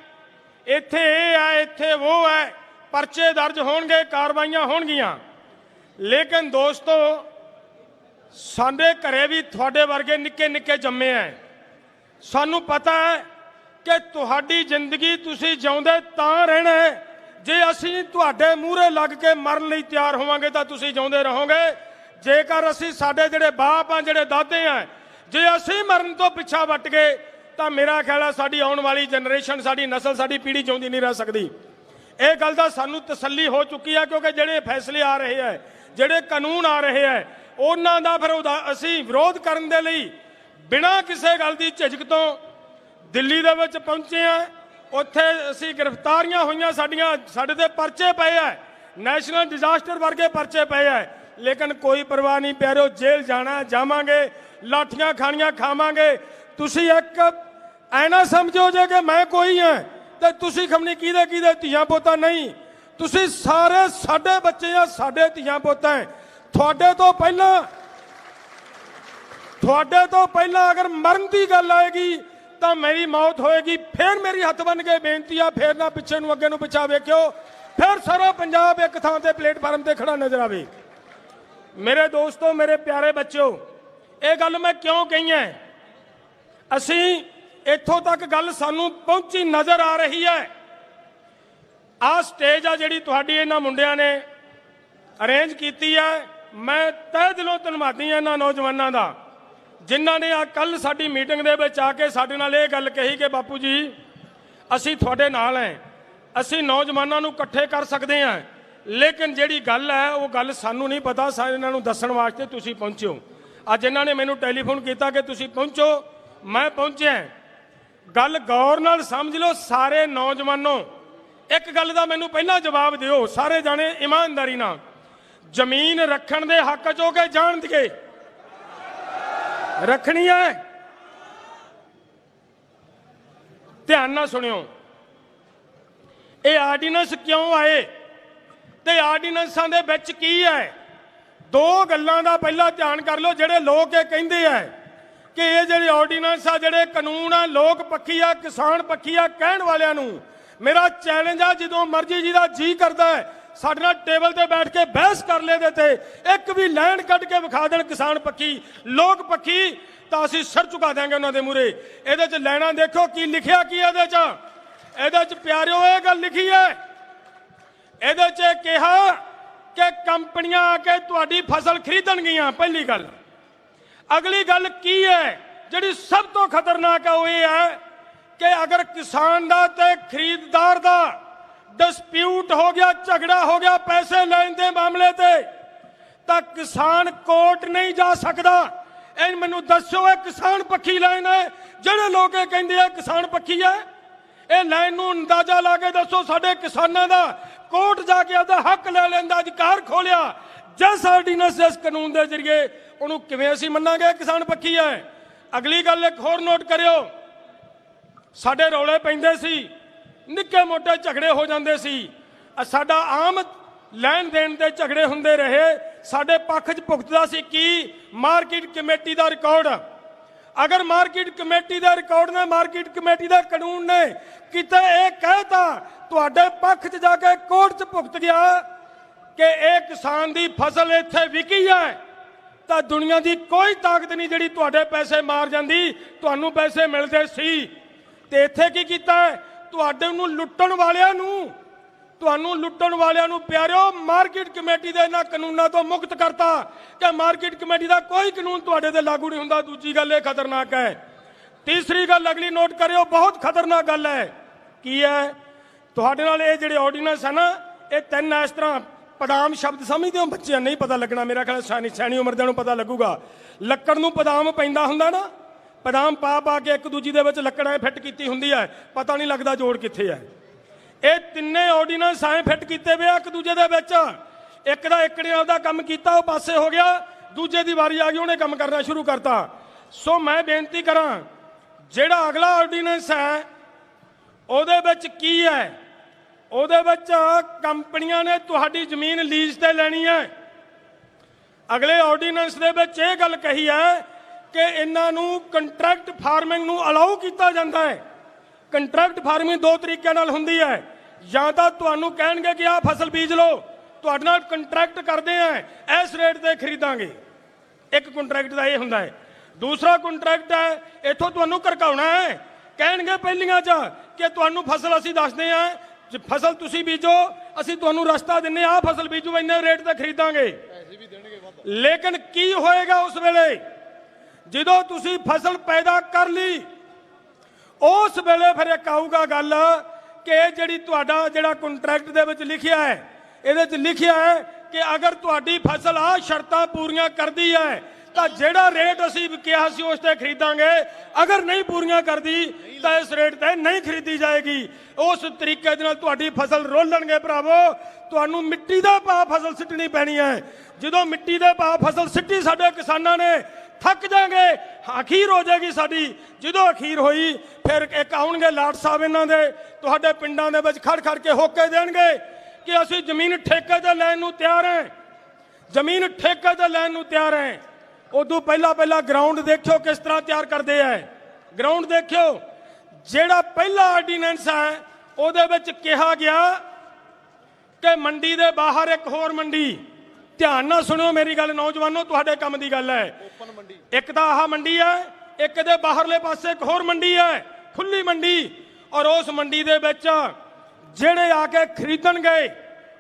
ਇੱਥੇ ਇਹ ਹੈ, ਇੱਥੇ ਉਹ ਹੈ, ਪਰਚੇ ਦਰਜ ਹੋਣਗੇ, ਕਾਰਵਾਈਆਂ ਹੋਣਗੀਆਂ। ਲੇਕਿਨ ਦੋਸਤੋ, ਸਾਡੇ ਘਰੇ ਵੀ ਤੁਹਾਡੇ ਵਰਗੇ ਨਿੱਕੇ-ਨਿੱਕੇ ਜੰਮੇ ਆ। ਸਾਨੂੰ ਪਤਾ ਹੈ ਕਿ ਤੁਹਾਡੀ ਜ਼ਿੰਦਗੀ ਤੁਸੀਂ ਜਿਉਂਦੇ ਤਾਂ ਰਹਿਣਾ ਹੈ ਜੇ ਅਸੀਂ ਤੁਹਾਡੇ ਮੂਹਰੇ ਲੱਗ ਕੇ ਮਰਨ ਲਈ ਤਿਆਰ ਹੋਵਾਂਗੇ ਤਾਂ ਤੁਸੀਂ ਜਿਉਂਦੇ ਰਹੋਗੇ। ਜੇਕਰ ਅਸੀਂ ਸਾਡੇ ਜਿਹੜੇ ਬਾਪ ਆ, ਜਿਹੜੇ ਦਾਦੇ ਆ, ਜੇ ਅਸੀਂ ਮਰਨ ਤੋਂ ਪਿੱਛਾ ਵੱਟ ਗਏ ਤਾਂ ਮੇਰਾ ਖਿਆਲ ਹੈ ਸਾਡੀ ਆਉਣ ਵਾਲੀ ਜਨਰੇਸ਼ਨ, ਸਾਡੀ ਨਸਲ, ਸਾਡੀ ਪੀੜ੍ਹੀ ਜਿਉਂਦੀ ਨਹੀਂ ਰਹਿ ਸਕਦੀ। ਇਹ ਗੱਲ ਦਾ ਸਾਨੂੰ ਤਸੱਲੀ ਹੋ ਚੁੱਕੀ ਹੈ, ਕਿਉਂਕਿ ਜਿਹੜੇ ਫੈਸਲੇ ਆ ਰਹੇ ਹੈ, ਜਿਹੜੇ ਕਾਨੂੰਨ ਆ ਰਹੇ ਹੈ, ਉਹਨਾਂ ਦਾ ਫਿਰ ਅਸੀਂ ਵਿਰੋਧ ਕਰਨ ਦੇ ਲਈ ਬਿਨਾਂ ਕਿਸੇ ਗੱਲ ਦੀ ਝਿਜਕ ਤੋਂ ਦਿੱਲੀ ਦੇ ਵਿੱਚ ਪਹੁੰਚੇ ਆ। ਉੱਥੇ ਅਸੀਂ ਗ੍ਰਿਫਤਾਰੀਆਂ ਹੋਈਆਂ, ਸਾਡੇ ਤੇ ਪਰਚੇ ਪਏ ਆ, ਨੈਸ਼ਨਲ ਡਿਜ਼ਾਸਟਰ ਵਰਗੇ ਪਰਚੇ ਪਏ ਆ, ਲੇਕਿਨ ਕੋਈ ਪਰਵਾਹ ਨਹੀਂ ਪਿਆਰਿਓ। ਜੇਲ੍ਹ ਜਾਣਾ, ਜਾਵਾਂਗੇ, ਲਾਠੀਆਂ ਖਾਣੀਆਂ, ਖਾਵਾਂਗੇ। ਤੁਸੀਂ ਇੱਕ ਐਨਾ ਸਮਝੋ ਜੇ ਕਿ ਮੈਂ ਕੋਈ ਹਾਂ ਤੇ ਤੁਸੀਂ ਖਮਣੀ ਕਿਹਦੇ ਧੀਆਂ ਪੋਤਾ ਨਹੀਂ, ਤੁਸੀਂ ਸਾਰੇ ਸਾਡੇ ਬੱਚੇ ਆ, ਸਾਡੇ ਧੀਆਂ ਪੋਤਾ ਹੈ। ਤੁਹਾਡੇ ਤੋਂ ਪਹਿਲਾਂ ਅਗਰ ਮਰਨ ਦੀ ਗੱਲ ਆਏਗੀ ਤਾਂ ਮੇਰੀ ਮੌਤ ਹੋਏਗੀ। ਫਿਰ ਮੇਰੀ ਹੱਥ ਬੰਨ ਕੇ ਬੇਨਤੀ ਆ, ਫਿਰ ਨਾ ਪਿੱਛੇ ਨੂੰ ਅੱਗੇ ਨੂੰ ਪਿੱਛਾ ਵੇਖਿਓ, ਫਿਰ ਸਾਰਾ ਪੰਜਾਬ ਇੱਕ ਥਾਂ ਤੇ ਪਲੇਟਫਾਰਮ ਤੇ ਖੜਾ ਨਜ਼ਰ ਆਵੇ। ਮੇਰੇ ਦੋਸਤੋ, ਮੇਰੇ ਪਿਆਰੇ ਬੱਚਿਓ, ਇਹ ਗੱਲ ਮੈਂ ਕਿਉਂ ਕਹੀ ਹੈ? ਅਸੀਂ ਇੱਥੋਂ ਤੱਕ ਗੱਲ ਸਾਨੂੰ ਪਹੁੰਚੀ ਨਜ਼ਰ ਆ ਰਹੀ ਹੈ। ਆਹ ਸਟੇਜ ਆ ਜਿਹੜੀ ਤੁਹਾਡੀ ਇਹਨਾਂ ਮੁੰਡਿਆਂ ਨੇ ਅਰੇਂਜ ਕੀਤੀ ਹੈ, ਮੈਂ ਤਹਿ ਦਿਲੋਂ ਧੰਨਵਾਦੀ ਹਾਂ ਇਹਨਾਂ ਨੌਜਵਾਨਾਂ ਦਾ, ਜਿਨ੍ਹਾਂ ਨੇ ਆ ਕੱਲ ਸਾਡੀ ਮੀਟਿੰਗ ਦੇ ਵਿੱਚ ਆ ਕੇ ਸਾਡੇ ਨਾਲ ਇਹ ਗੱਲ ਕਹੀ ਕਿ ਬਾਪੂ ਜੀ ਅਸੀਂ ਤੁਹਾਡੇ ਨਾਲ ਹਾਂ, ਅਸੀਂ ਨੌਜਵਾਨਾਂ ਨੂੰ ਇਕੱਠੇ ਕਰ ਸਕਦੇ ਹਾਂ, ਲੇਕਿਨ ਜਿਹੜੀ ਗੱਲ ਹੈ ਉਹ ਗੱਲ ਸਾਨੂੰ ਨਹੀਂ ਪਤਾ, ਇਹਨਾਂ ਨੂੰ ਦੱਸਣ ਵਾਸਤੇ ਤੁਸੀਂ ਪਹੁੰਚੋ। ਅੱਜ ਇਹਨਾਂ ਨੇ ਮੈਨੂੰ ਟੈਲੀਫੋਨ ਕੀਤਾ ਕਿ ਤੁਸੀਂ ਪਹੁੰਚੋ, ਮੈਂ ਪਹੁੰਚਿਆ। ਗੱਲ ਗੌਰ ਨਾਲ ਸਮਝ ਲਓ ਸਾਰੇ ਨੌਜਵਾਨੋ। ਇੱਕ ਗੱਲ ਦਾ ਮੈਨੂੰ ਪਹਿਲਾਂ ਜਵਾਬ ਦਿਓ ਸਾਰੇ ਜਾਣੇ ਇਮਾਨਦਾਰੀ ਨਾਲ, ਜ਼ਮੀਨ ਰੱਖਣ ਦੇ ਹੱਕ 'ਚ ਹੋ ਕੇ ਜਾਣ ਦਿਏ ਰੱਖਣੀ ਹੈ? ਧਿਆਨ ਨਾਲ ਸੁਣਿਓ, ਇਹ ਆਰਡੀਨੈਂਸ ਕਿਉਂ ਆਏ ਤੇ ਆਰਡੀਨੈਂਸਾਂ ਦੇ ਵਿੱਚ ਕੀ ਹੈ? ਦੋ ਗੱਲਾਂ ਦਾ ਪਹਿਲਾਂ ਧਿਆਨ ਕਰ ਲਓ। ਜਿਹੜੇ ਲੋਕ ਇਹ ਕਹਿੰਦੇ ਆ ਕਿ ਇਹ ਜਿਹੜੇ ਆਰਡੀਨੈਂਸ ਆ, ਜਿਹੜੇ ਕਾਨੂੰਨ ਆ, ਲੋਕ ਪੱਖੀ ਆ, ਕਿਸਾਨ ਪੱਖੀ ਆ, ਕਹਿਣ ਵਾਲਿਆਂ ਨੂੰ ਮੇਰਾ ਚੈਲੰਜ ਆ, ਜਦੋਂ ਮਰਜ਼ੀ ਜਿਹਦਾ ਜੀ ਕਰਦਾ ਹੈ ਸਾਡੇ ਨਾਲ ਟੇਬਲ ਤੇ ਬੈਠ ਕੇ ਬਹਿਸ ਕਰ ਲੈ ਦੇ ਤੇ ਇੱਕ ਵੀ ਲਾਈਨ ਕੱਢ ਕੇ ਵਿਖਾ ਦੇਣ ਕਿਸਾਨ ਪੱਖੀ, ਲੋਕ ਪੱਖੀ, ਤਾਂ ਅਸੀਂ ਸਿਰ ਝੁਕਾ ਦੇਾਂਗੇ ਉਹਨਾਂ ਦੇ ਮੂਹਰੇ। ਇਹਦੇ 'ਚ ਲੈਣਾ ਦੇਖੋ ਕੀ ਲਿਖਿਆ, ਕੀ ਇਹਦੇ 'ਚ ਪਿਆਰਿਓ ਇਹ ਗੱਲ ਲਿਖੀ ਹੈ, ਇਹਦੇ 'ਚ ਕਿਹਾ ਕਿ ਕੰਪਨੀਆਂ ਆ ਕੇ ਤੁਹਾਡੀ ਫਸਲ ਖਰੀਦਣਗੀਆਂ। ਪਹਿਲੀ ਗੱਲ। ਅਗਲੀ ਗੱਲ ਕੀ ਹੈ ਜਿਹੜੀ ਸਭ ਤੋਂ ਖਤਰਨਾਕ ਹੈ? ਉਹ ਇਹ ਹੈ ਕਿ ਅਗਰ ਕਿਸਾਨ ਦਾ ਤੇ ਖਰੀਦਦਾਰ ਦਾ ਡਿਸਪਿਊਟ ਹੋ ਗਿਆ, ਝਗੜਾ ਹੋ ਗਿਆ ਪੈਸੇ ਲੈਣ ਦੇ ਮਾਮਲੇ ਤੇ, ਤਾਂ ਕਿਸਾਨ ਕੋਰਟ ਨਹੀਂ ਜਾ ਸਕਦਾ। ਇਹ ਮੈਨੂੰ ਦੱਸੋ, ਇਹ ਕਿਸਾਨ ਪੱਖੀ ਲਾਈਨ ਹੈ? ਜਿਹੜੇ ਲੋਕ ਇਹ ਕਹਿੰਦੇ ਆ ਕਿਸਾਨ ਪੱਖੀ ਹੈ, ਇਹ ਲਾਈਨ ਨੂੰ ਅੰਦਾਜ਼ਾ ਲਾ ਕੇ ਦੱਸੋ ਸਾਡੇ ਕਿਸਾਨਾਂ ਦਾ ਕੋਰਟ ਜਾ ਕੇ ਆਪਦਾ ਹੱਕ ਲੈ ਲੈਣ ਦਾ ਅਧਿਕਾਰ ਖੋਲਿਆ ਜਿਸ ਆਰਡੀਨੈਂਸ, ਇਸ ਕਾਨੂੰਨ ਦੇ ਜ਼ਰੀਏ, ਉਹਨੂੰ ਕਿਵੇਂ ਅਸੀਂ ਮੰਨਾਂਗੇ ਕਿਸਾਨ ਪੱਖੀ ਹੈ? ਅਗਲੀ ਗੱਲ ਇੱਕ ਹੋਰ ਨੋਟ ਕਰਿਓ, ਸਾਡੇ ਰੌਲੇ ਪੈਂਦੇ ਸੀ, ਨਿੱਕੇ ਮੋਟੇ ਝਗੜੇ ਹੋ ਜਾਂਦੇ ਸੀ, ਸਾਡਾ ਆਮ ਲੈਣ ਦੇਣ ਦੇ ਝਗੜੇ ਹੁੰਦੇ ਰਹੇ, ਸਾਡੇ ਪੱਖ 'ਚ ਭੁਗਤਦਾ ਸੀ ਕੀ? ਮਾਰਕੀਟ ਕਮੇਟੀ ਦਾ ਰਿਕਾਰਡ। ਅਗਰ ਮਾਰਕੀਟ ਕਮੇਟੀ ਦਾ ਰਿਕਾਰਡ ਨੇ, ਮਾਰਕੀਟ ਕਮੇਟੀ ਦੇ ਕਾਨੂੰਨ ਨੇ ਕਿਤੇ ਇਹ ਕਹਿਤਾ, ਤੁਹਾਡੇ ਪੱਖ 'ਚ ਜਾ ਕੇ ਕੋਰਟ 'ਚ ਭੁਗਤ ਗਿਆ ਕਿ ਇਹ ਕਿਸਾਨ ਦੀ ਫਸਲ ਇੱਥੇ ਵਿਕੀ ਹੈ, ਤਾਂ ਦੁਨੀਆ ਦੀ ਕੋਈ ਤਾਕਤ ਨਹੀਂ ਜਿਹੜੀ ਤੁਹਾਡੇ ਪੈਸੇ ਮਾਰ ਜਾਂਦੀ, ਤੁਹਾਨੂੰ ਪੈਸੇ ਮਿਲਦੇ ਸੀ। ਤੇ ਇੱਥੇ ਕੀ ਕੀਤਾ? ਤੁਹਾਡੇ ਨੂੰ ਲੁੱਟਣ ਵਾਲਿਆਂ ਨੂੰ ਤੁਹਾਨੂੰ ਲੁੱਟਣ ਵਾਲਿਆਂ ਨੂੰ ਪਿਆਰਿਓ ਮਾਰਕੀਟ ਕਮੇਟੀ ਦੇ ਇਹਨਾਂ ਕਾਨੂੰਨਾਂ ਤੋਂ ਮੁਕਤ ਕਰਤਾ ਕਿ ਮਾਰਕੀਟ ਕਮੇਟੀ ਦਾ ਕੋਈ ਕਾਨੂੰਨ ਤੁਹਾਡੇ ਤੇ ਲਾਗੂ ਨਹੀਂ ਹੁੰਦਾ। ਦੂਜੀ ਗੱਲ ਇਹ ਖਤਰਨਾਕ ਹੈ। ਤੀਸਰੀ ਗੱਲ ਅਗਲੀ ਨੋਟ ਕਰਿਓ, ਬਹੁਤ ਖਤਰਨਾਕ ਗੱਲ ਹੈ। ਕੀ ਹੈ? ਤੁਹਾਡੇ ਨਾਲ ਇਹ ਜਿਹੜੇ ਆਰਡੀਨੈਂਸ ਹੈ ਨਾ, ਇਹ ਤਿੰਨ ਇਸ ਤਰ੍ਹਾਂ ਪਦਾਮ ਸ਼ਬਦ ਸਮਝਦੇ ਹੋ ਬੱਚਿਆਂ, ਨਹੀਂ ਪਤਾ ਲੱਗਣਾ, ਮੇਰਾ ਖਿਆਲ ਸਿਆਣੀ ਉਮਰ ਦੇ ਨੂੰ ਪਤਾ ਲੱਗੂਗਾ। ਲੱਕੜ ਨੂੰ ਪਦਾਮ ਪੈਂਦਾ ਹੁੰਦਾ ਨਾ, ਪਦਾਮ ਪਾ ਪਾ ਕੇ ਇੱਕ ਦੂਜੀ ਦੇ ਵਿੱਚ ਲੱਕੜ ਐ ਫਿੱਟ ਕੀਤੀ ਹੁੰਦੀ ਹੈ, ਪਤਾ ਨਹੀਂ ਲੱਗਦਾ ਜੋੜ ਕਿੱਥੇ ਹੈ। ਇਹ ਤਿੰਨੇ ਆਰਡੀਨੈਂਸ ਐ ਫਿੱਟ ਕੀਤੇ ਵੇ ਇੱਕ ਦੂਜੇ ਦੇ ਵਿੱਚ। ਇੱਕ ਦਾ ਇੱਕ ਨੇ ਆਪਦਾ ਕੰਮ ਕੀਤਾ, ਉਹ ਪਾਸੇ ਹੋ ਗਿਆ, ਦੂਜੇ ਦੀ ਵਾਰੀ ਆ ਗਈ, ਉਹਨੇ ਕੰਮ ਕਰਨਾ ਸ਼ੁਰੂ ਕਰਤਾ। ਸੋ ਮੈਂ ਬੇਨਤੀ ਕਰਾਂ, ਜਿਹੜਾ ਅਗਲਾ ਆਰਡੀਨੈਂਸ ਹੈ ਉਹਦੇ ਵਿੱਚ ਕੀ ਹੈ? ਉਹਦੇ ਵਿੱਚ ਕੰਪਨੀਆਂ ਨੇ ਤੁਹਾਡੀ ਜ਼ਮੀਨ ਲੀਜ਼ ਤੇ ਲੈਣੀ ਹੈ। ਅਗਲੇ ਆਰਡੀਨੈਂਸ ਦੇ ਵਿੱਚ ਇਹ ਗੱਲ ਕਹੀ ਹੈ ਕਿ ਇਹਨਾਂ ਨੂੰ ਕੰਟਰੈਕਟ ਫਾਰਮਿੰਗ ਨੂੰ ਅਲਾਉ ਕੀਤਾ ਜਾਂਦਾ ਹੈ। ਕੰਟਰੈਕਟ ਫਾਰਮਿੰਗ ਦੋ ਤਰੀਕਿਆਂ ਨਾਲ ਹੁੰਦੀ ਹੈ, ਜਾਂ ਤਾਂ ਤੁਹਾਨੂੰ ਕਹਿਣਗੇ ਕਿ ਆਹ ਫਸਲ ਬੀਜ ਲਓ, ਤੁਹਾਡੇ ਨਾਲ ਕੰਟਰੈਕਟ ਕਰਦੇ ਆ, ਇਸ ਰੇਟ ਤੇ ਖਰੀਦਾਂਗੇ। ਇੱਕ ਕੰਟਰੈਕਟ ਦਾ ਇਹ ਹੁੰਦਾ ਹੈ। ਦੂਸਰਾ ਕੰਟਰੈਕਟ ਹੈ, ਇੱਥੋਂ ਤੁਹਾਨੂੰ ਘਰਕਾਉਣਾ ਹੈ, ਕਹਿਣਗੇ ਪਹਿਲੀਆਂ 'ਚ ਕਿ ਤੁਹਾਨੂੰ ਫਸਲ ਅਸੀਂ ਦੱਸਦੇ ਆ, ਫਸਲ ਤੁਸੀਂ ਬੀਜੋ, ਅਸੀਂ ਤੁਹਾਨੂੰ ਰਸਤਾ ਦਿੰਨੇ, ਆਹ ਫਸਲ ਬੀਜੋ, ਇੰਨੇ ਰੇਟ ਤੇ ਖਰੀਦਾਂਗੇ। ਲੇਕਿਨ ਕੀ ਹੋਏਗਾ ਉਸ ਵੇਲੇ ਜਦੋਂ ਤੁਸੀਂ ਫਸਲ ਪੈਦਾ ਕਰ ਲਈ? ਉਸ ਵੇਲੇ ਫਿਰ ਇੱਕ ਆਊਗਾ ਗੱਲ ਕਿ ਇਹ ਜਿਹੜੀ ਤੁਹਾਡਾ ਜਿਹੜਾ ਕੰਟਰੈਕਟ ਦੇ ਵਿੱਚ ਲਿਖਿਆ ਹੈ, ਇਹਦੇ 'ਚ ਲਿਖਿਆ ਹੈ ਕਿ ਅਗਰ ਤੁਹਾਡੀ ਫਸਲ ਆਹ ਸ਼ਰਤਾਂ ਪੂਰੀਆਂ ਕਰਦੀ ਹੈ ਤਾਂ ਜਿਹੜਾ ਰੇਟ ਅਸੀਂ ਕਿਹਾ ਸੀ ਉਸ ਤੇ ਖਰੀਦਾਂਗੇ, ਅਗਰ ਨਹੀਂ ਪੂਰੀਆਂ ਕਰਦੀ ਤਾਂ ਇਸ ਰੇਟ ਤੇ ਨਹੀਂ ਖਰੀਦੀ ਜਾਏਗੀ। ਉਸ ਤਰੀਕੇ ਦੇ ਨਾਲ ਤੁਹਾਡੀ ਫਸਲ ਰੋਲਣਗੇ ਭਰਾਵੋ। ਤੁਹਾਨੂੰ ਮਿੱਟੀ ਦਾ ਭਾਅ ਫਸਲ ਸਿੱਟਣੀ ਪੈਣੀ ਹੈ। ਜਦੋਂ ਮਿੱਟੀ ਦੇ ਭਾਅ ਫਸਲ ਸਿੱਟੀ ਸਾਡੇ ਕਿਸਾਨਾਂ ਨੇ, ਥੱਕ ਜਾਗੇ, ਅਖੀਰ ਹੋ ਜਾਏਗੀ ਸਾਡੀ। ਜਦੋਂ ਅਖੀਰ ਹੋਈ ਫਿਰ ਇੱਕ ਆਉਣਗੇ ਲਾਟ ਸਾਹਿਬ ਇਹਨਾਂ ਦੇ, ਤੁਹਾਡੇ ਪਿੰਡਾਂ ਦੇ ਵਿੱਚ ਖੜ ਖੜ ਕੇ ਹੋਕੇ ਦੇਣਗੇ ਕਿ ਅਸੀਂ ਜ਼ਮੀਨ ਠੇਕੇ ਤੇ ਲੈਣ ਨੂੰ ਤਿਆਰ ਹਾਂ, ਜ਼ਮੀਨ ਠੇਕੇ ਤੇ ਲੈਣ ਨੂੰ ਤਿਆਰ ਹਾਂ। ਉਦੋਂ ਪਹਿਲਾਂ ਗਰਾਊਂਡ ਦੇਖਿਓ ਕਿਸ ਤਰ੍ਹਾਂ ਤਿਆਰ ਕਰਦੇ ਆ। ਗਰਾਊਂਡ ਦੇਖਿਓ, ਜਿਹੜਾ ਪਹਿਲਾ ਆਰਡੀਨੈਂਸ ਹੈ ਉਹਦੇ ਵਿੱਚ ਕਿਹਾ ਗਿਆ ਕਿ ਮੰਡੀ ਦੇ ਬਾਹਰ ਇੱਕ ਹੋਰ ਮੰਡੀ, ਧਿਆਨ ਨਾਲ ਸੁਣਿਓ ਮੇਰੀ ਗੱਲ ਨੌਜਵਾਨੋ, ਤੁਹਾਡੇ ਕੰਮ ਦੀ ਗੱਲ ਹੈ। ਇੱਕ ਤਾਂ ਆਹ ਮੰਡੀ ਹੈ, ਇੱਕ ਦੇ ਬਾਹਰਲੇ ਪਾਸੇ ਇੱਕ ਹੋਰ ਮੰਡੀ ਹੈ, ਖੁੱਲੀ ਮੰਡੀ। ਔਰ ਉਸ ਮੰਡੀ ਦੇ ਵਿੱਚ ਜਿਹੜੇ ਆ ਕੇ ਖਰੀਦਣਗੇ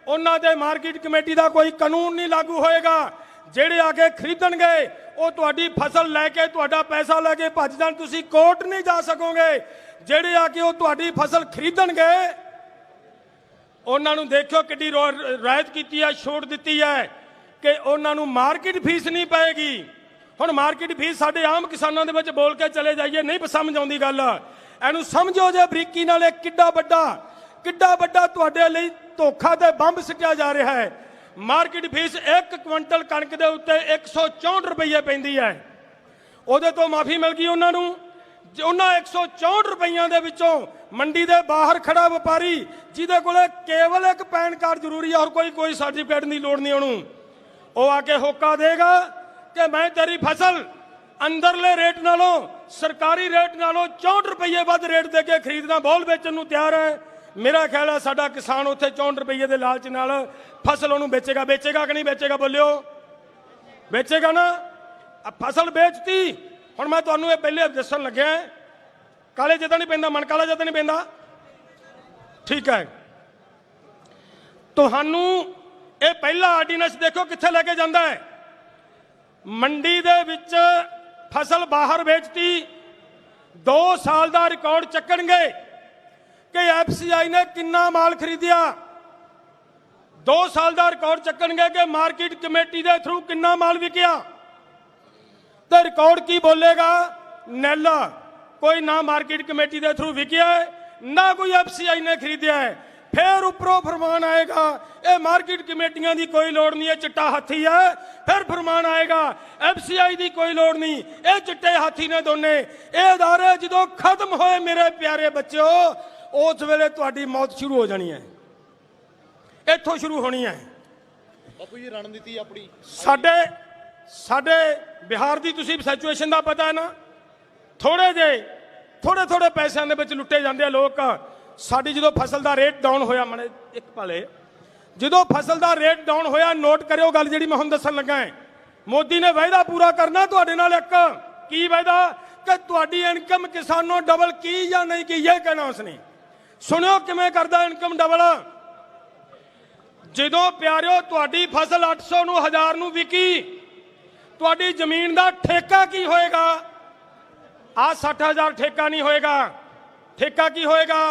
ਉਹਨਾਂ ਦੇ ਮਾਰਕੀਟ ਕਮੇਟੀ ਦਾ ਕੋਈ ਕਾਨੂੰਨ ਨਹੀਂ ਲਾਗੂ ਹੋਏਗਾ। ਜਿਹੜੇ ਆ ਕੇ ਖਰੀਦਣਗੇ ਉਹ ਤੁਹਾਡੀ ਫਸਲ ਲੈ ਕੇ, ਤੁਹਾਡਾ ਪੈਸਾ ਲੈ ਕੇ ਭੱਜ ਜਾਣ, ਤੁਸੀਂ ਕੋਰਟ ਨਹੀਂ ਜਾ ਸਕੋਗੇ। ਜਿਹੜੇ ਆ ਕੇ ਉਹ ਤੁਹਾਡੀ ਫਸਲ ਖਰੀਦਣਗੇ ਉਹਨਾਂ ਨੂੰ ਦੇਖਿਓ ਕਿੱਡੀ ਰਿਆਇਤ ਕੀਤੀ ਹੈ, ਛੋਟ ਦਿੱਤੀ ਹੈ ਕਿ ਉਹਨਾਂ ਨੂੰ ਮਾਰਕੀਟ ਫੀਸ ਨਹੀਂ ਪਏਗੀ। ਹੁਣ ਮਾਰਕੀਟ ਫੀਸ ਸਾਡੇ ਆਮ ਕਿਸਾਨਾਂ ਦੇ ਵਿੱਚ ਬੋਲ ਕੇ ਚਲੇ ਜਾਈਏ, ਨਹੀਂ ਸਮਝ ਆਉਂਦੀ ਗੱਲ। ਇਹਨੂੰ ਸਮਝੋ ਜੇ ਬਰੀਕੀ ਨਾਲ ਇਹ ਕਿੱਡਾ ਵੱਡਾ ਤੁਹਾਡੇ ਲਈ ਧੋਖਾ ਤੇ ਬੰਬ ਸਿੱਟਿਆ ਜਾ ਰਿਹਾ ਹੈ। ਮਾਰਕੀਟ ਫੀਸ 1 ਕੁਇੰਟਲ ਕਣਕ ਦੇ ਉੱਤੇ 164 ਰੁਪਏ ਪੈਂਦੀ ਹੈ। ਉਹਦੇ ਤੋਂ ਮਾਫੀ ਮਿਲ ਗਈ ਉਹਨਾਂ ਨੂੰ। ਉਹਨਾਂ 164 ਰੁਪਈਆਂ ਦੇ ਵਿੱਚੋਂ ਮੰਡੀ ਦੇ ਬਾਹਰ ਖੜਾ ਵਪਾਰੀ ਜਿਹਦੇ ਕੋਲੇ ਕੇਵਲ ਇੱਕ ਪੈਨ ਕਾਰਡ ਜ਼ਰੂਰੀ ਹੈ, ਔਰ ਕੋਈ ਸਰਟੀਫਿਕੇਟ ਦੀ ਲੋੜ ਨਹੀਂ, ਉਹਨੂੰ ਉਹ ਆ ਕੇ ਹੋਕਾ ਦੇਗਾ ਕਿ ਮੈਂ ਤੇਰੀ ਫਸਲ ਅੰਦਰਲੇ ਰੇਟ ਨਾਲੋਂ, ਸਰਕਾਰੀ ਰੇਟ ਨਾਲੋਂ 64 ਰੁਪਏ ਵੱਧ ਰੇਟ ਦੇ ਕੇ ਖਰੀਦਣਾ, ਬੋਲ ਵੇਚਣ ਨੂੰ ਤਿਆਰ ਹੈ। ਮੇਰਾ ਖਿਆਲ ਹੈ ਸਾਡਾ ਕਿਸਾਨ ਉੱਥੇ 64 ਰੁਪਏ ਦੇ ਲਾਲਚ ਨਾਲ ਫਸਲ ਉਹਨੂੰ ਵੇਚੇਗਾ ਕਿ ਨਹੀਂ ਵੇਚੇਗਾ? ਬੋਲਿਓ, ਵੇਚੇਗਾ ਨਾ? ਫਸਲ ਵੇਚਤੀ। ਹੁਣ ਮੈਂ ਤੁਹਾਨੂੰ ਇਹ ਪਹਿਲੇ ਦੱਸਣ ਲੱਗਿਆ, ਕਾਲੇ ਜਿੱਦਾਂ ਨਹੀਂ ਪੈਂਦਾ, ਮਨ ਕਾਲਾ ਜਿੱਦਾਂ ਨਹੀਂ ਪੈਂਦਾ, ਠੀਕ ਹੈ। ਤੁਹਾਨੂੰ ਇਹ ਪਹਿਲਾ ਆਰਡੀਨੈਂਸ ਦੇਖੋ ਕਿੱਥੇ ਲੈ ਕੇ ਜਾਂਦਾ ਹੈ। ਮੰਡੀ ਦੇ ਵਿੱਚ ਫਸਲ ਬਾਹਰ ਵੇਚਤੀ, 2 ਸਾਲ ਦਾ ਰਿਕਾਰਡ ਚੱਕਣਗੇ ਕਿ ਐਫਸੀਆਈ ਨੇ ਕਿੰਨਾ ਮਾਲ ਖਰੀਦਿਆ। 2 ਸਾਲ ਦਾ ਰਿਕਾਰਡ ਚੱਕਣਗੇ ਕਿ ਮਾਰਕੀਟ ਕਮੇਟੀ ਦੇ ਥਰੂ ਕਿੰਨਾ ਮਾਲ ਵਿਕਿਆ। ਤੇ ਰਿਕਾਰਡ ਕੀ ਬੋਲੇਗਾ? ਨੈਲਾ, ਕੋਈ ਨਾ ਮਾਰਕੀਟ ਕਮੇਟੀ ਦੇ ਥਰੂ ਵਿਕਿਆ ਹੈ, ਨਾ ਕੋਈ ਐਫਸੀਆਈ ਨੇ ਖਰੀਦਿਆ ਹੈ। फिर उपरों फरमान आएगा ये मार्केट कमेटियां की कोई लोड़ नहीं है, चिट्टा हाथी है। फिर फरमान आएगा एफसीआई की कोई लोड़ नहीं, ये चिट्टे हाथी ने दोने। ये अदारे जो खत्म होए मेरे प्यारे बच्चों, उस वेले तुहाडी मौत शुरू हो जानी है, इत्थों शुरू होनी है। बापू जी रणनीति अपनी साडे बिहार की तुसीं सिचुएशन का पता है ना, थोड़े पैसों के विच लुट्टे जाते लोग। साडी जो फसल का रेट डाउन होया, मने एक पले जो फसल का रेट डाउन होया, नोट करियो गल जिहड़ी मैं हुण दस्सण लगा है। मोदी ने वायदा पूरा करना तुहाडे नाल। एक की वायदा कि तुहाडी इनकम किसानों डबल की या नहीं की, यह कहना उसने। सुनियो किवें करदा इनकम डबल। ਜਦੋਂ ਪਿਆਰਿਓ ਤੁਹਾਡੀ ਫਸਲ 800 ਨੂੰ 1000 ਨੂੰ ਵਿਕੀ, ਤੁਹਾਡੀ ਜ਼ਮੀਨ ਦਾ ਠੇਕਾ ਕੀ ਹੋਏਗਾ? ਆ 60000 ਠੇਕਾ ਨਹੀਂ ਹੋਏਗਾ। ਠੇਕਾ ਕੀ ਹੋਏਗਾ?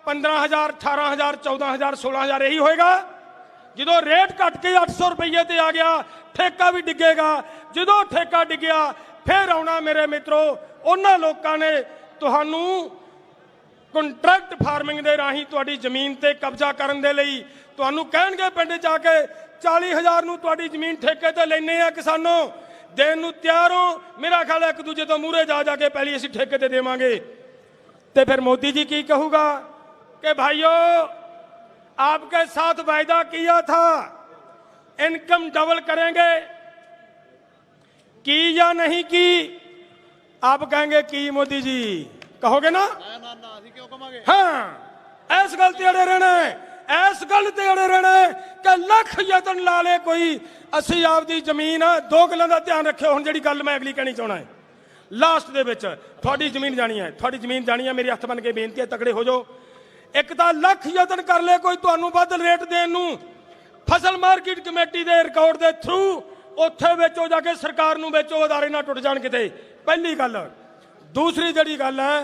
15000, 18000, 14000, 16000 ਇਹੀ ਹੋਏਗਾ। ਜਦੋਂ ਰੇਟ ਘਟ ਕੇ 800 ਰੁਪਏ ਤੇ ਆ ਗਿਆ, ਠੇਕਾ ਵੀ ਡਿੱਗੇਗਾ। ਜਦੋਂ ਠੇਕਾ ਡਿੱਗਿਆ ਫਿਰ ਆਉਣਾ ਮੇਰੇ ਮਿੱਤਰੋ ਉਹਨਾਂ ਲੋਕਾਂ ਨੇ ਤੁਹਾਨੂੰ ਕੰਟਰੈਕਟ ਫਾਰਮਿੰਗ ਦੇ ਰਾਹੀਂ ਤੁਹਾਡੀ ਜ਼ਮੀਨ ਤੇ ਕਬਜ਼ਾ ਕਰਨ ਦੇ ਲਈ ਤੁਹਾਨੂੰ ਕਹਿਣਗੇ ਪਿੰਡ ਜਾ ਕੇ 40000 ਨੂੰ ਤੁਹਾਡੀ ਜ਼ਮੀਨ ਠੇਕੇ ਤੇ ਲੈਣੇ ਆ, ਕਿਸਾਨੋਂ ਦੇਣ ਨੂੰ ਤਿਆਰ ਹੋ। ਮੇਰਾ ਖਿਆਲ ਹੈ ਇੱਕ ਦੂਜੇ ਤੋਂ ਮੂਹਰੇ ਜਾ ਜਾ ਕੇ ਪਹਿਲੀ ਅਸੀਂ ਠੇਕੇ ਤੇ ਦੇਵਾਂਗੇ। ਤੇ ਫਿਰ मोदी जी की कहूँगा कि भाइयों आपके साथ वायदा किया था इनकम डबल करेंगे, की या नहीं की? आप कहेंगे की मोदी जी, कहोगे ना? हाँ, इस गल ते अड़े रहना है, इस गल ते अड़े रहना है कि लख यतन ला ले कोई असी आपदी जमीन 2 गल्लां दा ध्यान रखियो। हुण जिहड़ी गल मैं अगली कहनी चाहना है लास्ट ਦੇ ਵਿੱਚ ਤੁਹਾਡੀ ਜ਼ਮੀਨ ਜਾਣੀ ਹੈ, ਤੁਹਾਡੀ ਜ਼ਮੀਨ ਜਾਣੀ ਹੈ। ਮੇਰੀ ਹੱਥ ਬਨ ਕੇ ਬੇਨਤੀ ਹੈ ਤਕੜੇ ਹੋ ਜਾਓ। ਇੱਕ ਤਾਂ ਲੱਖ ਯਤਨ ਕਰ ਲੈ ਕੋਈ ਤੁਹਾਨੂੰ ਵੱਧ ਰੇਟ ਦੇਣ ਨੂੰ, ਫਸਲ ਮਾਰਕੀਟ ਕਮੇਟੀ ਦੇ ਰਿਕਾਰਡ ਦੇ ਥਰੂ ਉੱਥੇ ਵੇਚੋ, ਜਾ ਕੇ ਸਰਕਾਰ ਨੂੰ ਵੇਚੋ, ਅਦਾਰੇ ਨਾ ਟੁੱਟ ਜਾਣ ਕਿਤੇ। ਪਹਿਲੀ ਗੱਲ। ਦੂਸਰੀ ਜਿਹੜੀ ਗੱਲ ਹੈ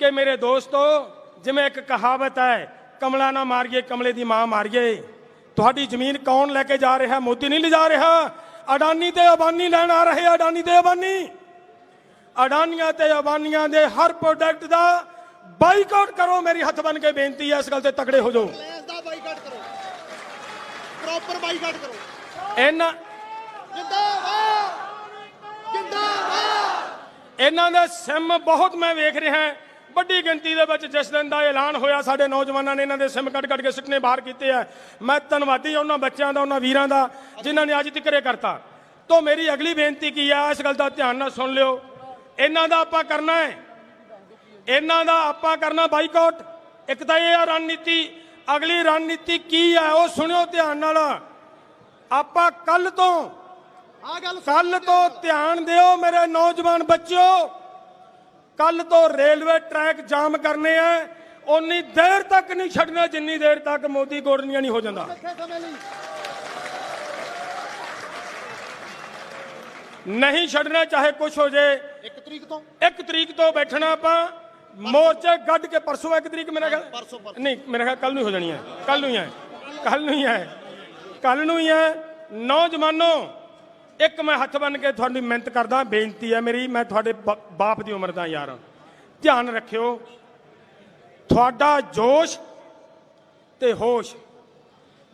ਕਿ ਮੇਰੇ ਦੋਸਤੋ, ਜਿਵੇਂ ਇੱਕ ਕਹਾਵਤ ਹੈ, ਕਮਲਾ ਨਾ ਮਾਰੀਏ ਕਮਲੇ ਦੀ ਮਾਂ ਮਾਰੀਏ। ਤੁਹਾਡੀ ਜ਼ਮੀਨ ਕੌਣ ਲੈ ਕੇ ਜਾ ਰਿਹਾ? ਮੋਦੀ ਨਹੀਂ ਲਿਜਾ ਰਿਹਾ। ਅਡਾਨੀ ਤੇ ਅਬਾਨੀ ਲੈਣ ਆ ਰਹੇ। ਅਡਾਨੀ ਤੇ ਅਬਾਨੀ, ਅਡਾਨੀਆਂ ਤੇ ਅਬਾਨੀਆਂ ਦੇ ਹਰ ਪ੍ਰੋਡਕਟ ਦਾ ਬਾਈਕਾਟ ਕਰੋ। ਮੇਰੀ ਹੱਥ ਬਨ ਕੇ ਬੇਨਤੀ ਹੈ, ਇਸ ਗੱਲ ਤੇ ਤਕੜੇ ਹੋ ਜਾਓ। ਦਾ ਬਾਈਕਾਟ ਕਰੋ, ਪ੍ਰੋਪਰ ਬਾਈਕਾਟ ਕਰੋ। ਇਹਨਾਂ ਜਿੰਦਾਬਾਦ, ਜਿੰਦਾਬਾਦ। ਇਹਨਾਂ ਦੇ ਸਿਮ ਬਹੁਤ ਮੈਂ ਵੇਖ ਰਿਹਾ ਵੱਡੀ ਗਿਣਤੀ ਦੇ ਵਿੱਚ। ਜਿਸ ਦਿਨ ਦਾ ਐਲਾਨ ਹੋਇਆ ਸਾਡੇ ਨੌਜਵਾਨਾਂ ਨੇ ਇਹਨਾਂ ਦੇ ਸਿਮ ਕੱਢ ਕੇ ਸੁੱਟਨੇ ਬਾਹਰ ਕੀਤੇ ਆ। ਮੈਂ ਧੰਨਵਾਦੀ ਉਹਨਾਂ ਬੱਚਿਆਂ ਦਾ, ਉਹਨਾਂ ਵੀਰਾਂ ਦਾ ਜਿਨ੍ਹਾਂ ਨੇ ਅੱਜ ਤੱਕ ਇਹ ਕਰਤਾ। ਤੋਂ ਮੇਰੀ ਅਗਲੀ ਬੇਨਤੀ ਕੀ ਹੈ, ਇਸ ਗੱਲ ਦਾ ਧਿਆਨ ਨਾਲ ਸੁਣ ਲਿਓ। ਇਹਨਾਂ ਦਾ ਆਪਾਂ ਕਰਨਾ ਹੈ, ਇਹਨਾਂ ਦਾ ਆਪਾਂ ਕਰਨਾ ਬਾਈਕਾਟ। ਇੱਕ ਤਾਂ ਇਹ ਆ ਰਣਨੀਤੀ। ਅਗਲੀ ਰਣਨੀਤੀ ਕੀ ਹੈ ਉਹ ਸੁਣਿਓ ਧਿਆਨ ਨਾਲ। ਆਪਾਂ ਕੱਲ ਤੋਂ ਧਿਆਨ ਦਿਓ ਮੇਰੇ ਨੌਜਵਾਨ ਬੱਚਿਓ, ਕੱਲ ਤੋਂ ਰੇਲਵੇ ਟਰੈਕ ਜਾਮ ਕਰਨੇ ਆ। ਉਨੀ ਦੇਰ ਤੱਕ ਨਹੀਂ ਛੱਡਣਾ ਜਿੰਨੀ ਦੇਰ ਤੱਕ ਮੋਦੀ ਗੋਡਨੀਆਂ ਨਹੀਂ ਹੋ ਜਾਂਦਾ। ਨਹੀਂ ਛੱਡਣਾ ਚਾਹੇ ਕੁਛ ਹੋ ਜੇ। 1 ਤਰੀਕ ਤੋਂ ਬੈਠਣਾ ਆਪਾਂ ਮੋਰਚੇ ਗੱਡ ਕੇ। ਪਰਸੋਂ 1 ਤਰੀਕ ਮੇਰਾ ਖਿਆਲ ਨਹੀਂ, ਮੇਰਾ ਖਿਆਲ ਕੱਲ ਨੂੰ ਹੋ ਜਾਣੀ ਹੈ। ਕੱਲ ਨੂੰ ਹੀ ਹੈ। ਨੌਜਵਾਨੋ, ਇੱਕ ਮੈਂ ਹੱਥ ਬੰਨ ਕੇ ਤੁਹਾਡੀ ਮਿਹਨਤ ਕਰਦਾ, ਬੇਨਤੀ ਹੈ ਮੇਰੀ, ਮੈਂ ਤੁਹਾਡੇ ਬਾਪ ਦੀ ਉਮਰ ਦਾ ਯਾਰ। ਧਿਆਨ ਰੱਖਿਓ, ਤੁਹਾਡਾ ਜੋਸ਼ ਤੇ ਹੋਸ਼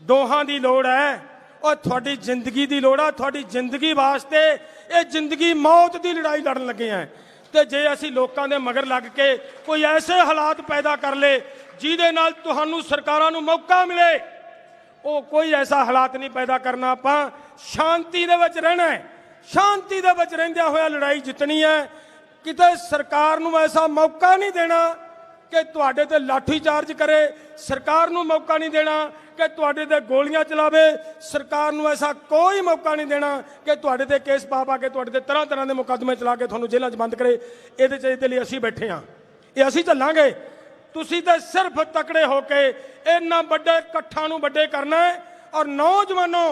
ਦੋਹਾਂ ਦੀ ਲੋੜ ਹੈ। और थोड़ी जिंदगी की लोड़ है। थोड़ी जिंदगी वास्ते ये जिंदगी मौत की लड़ाई लड़न लगे हैं। तो जे असी लोगों के मगर लग के कोई ऐसे हालात पैदा कर ले जिहदे नाल तुहानू सरकारां नू मौका मिले, वो कोई ऐसा हालात नहीं पैदा करना। आपां शांति दे विच रहना है, शांति दे विच रहिंदियां होया लड़ाई जितनी है। किते सरकार नू ऐसा मौका नहीं देना कि तुहाडे ते लाठी चार्ज करे। सरकार नू मौका नहीं देना कि तुहाडे ते गोलियां चलावे। सरकार नू ऐसा कोई मौका नहीं देना कि तुहाडे ते केस पा के तुहाडे ते तरह तरह के मुकदमे चला के तुहानू जेलां च बंद करे। इहदे लई असीं बैठे हाँ, ये असीं चलांगे। तुसीं ते सिर्फ तकड़े होके इन्हां वड्डे इकट्ठां नू वड्डे करना है। और नौजवानों,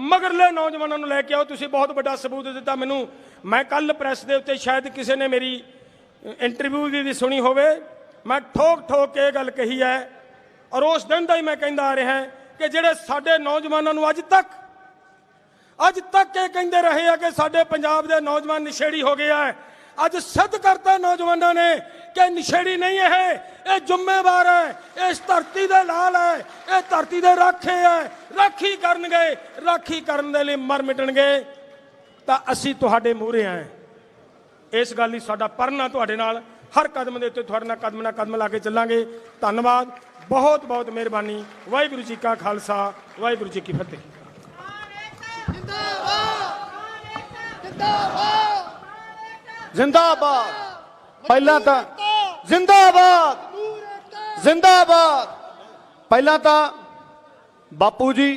मगरले नौजवानों नू लैके आओ। तुसीं बहुत वड्डा सबूत दिता मैनू। मैं कल प्रेस दे उत्ते शायद किसी ने मेरी इंटरव्यू भी सुनी होवे, मैं ठोक ठोक के गल कही है। और उस दिन का ही मैं कहता आ रहा कि जेडे साडे नौजवानों अज तक ये कहते रहे हैं कि साडे पंजाब दे नौजवान निशेड़ी हो गया है। अज सिद्ध करता नौजवानों ने कि निशेड़ी नहीं है, ये जिम्मेवार है, इस धरती दे लाल है, ये धरती दे राखे है। राखी करनगे, राखी करन दे लई मर मिटणगे। तां असीं तुहाडे मूहरे हैं। इस गल लई साडा परना तुहाडे नाल हर कदम के उत्ते तुहाडे नाल कदम ला के चलांगे। धन्नवाद, बहुत बहुत मेहरबानी। वाहिगुरू जी का खालसा, वाहिगुरू जी की फतेह। जिंदाबाद। पहला तो जिंदाबाद, जिंदाबाद। पहला तो बापू जी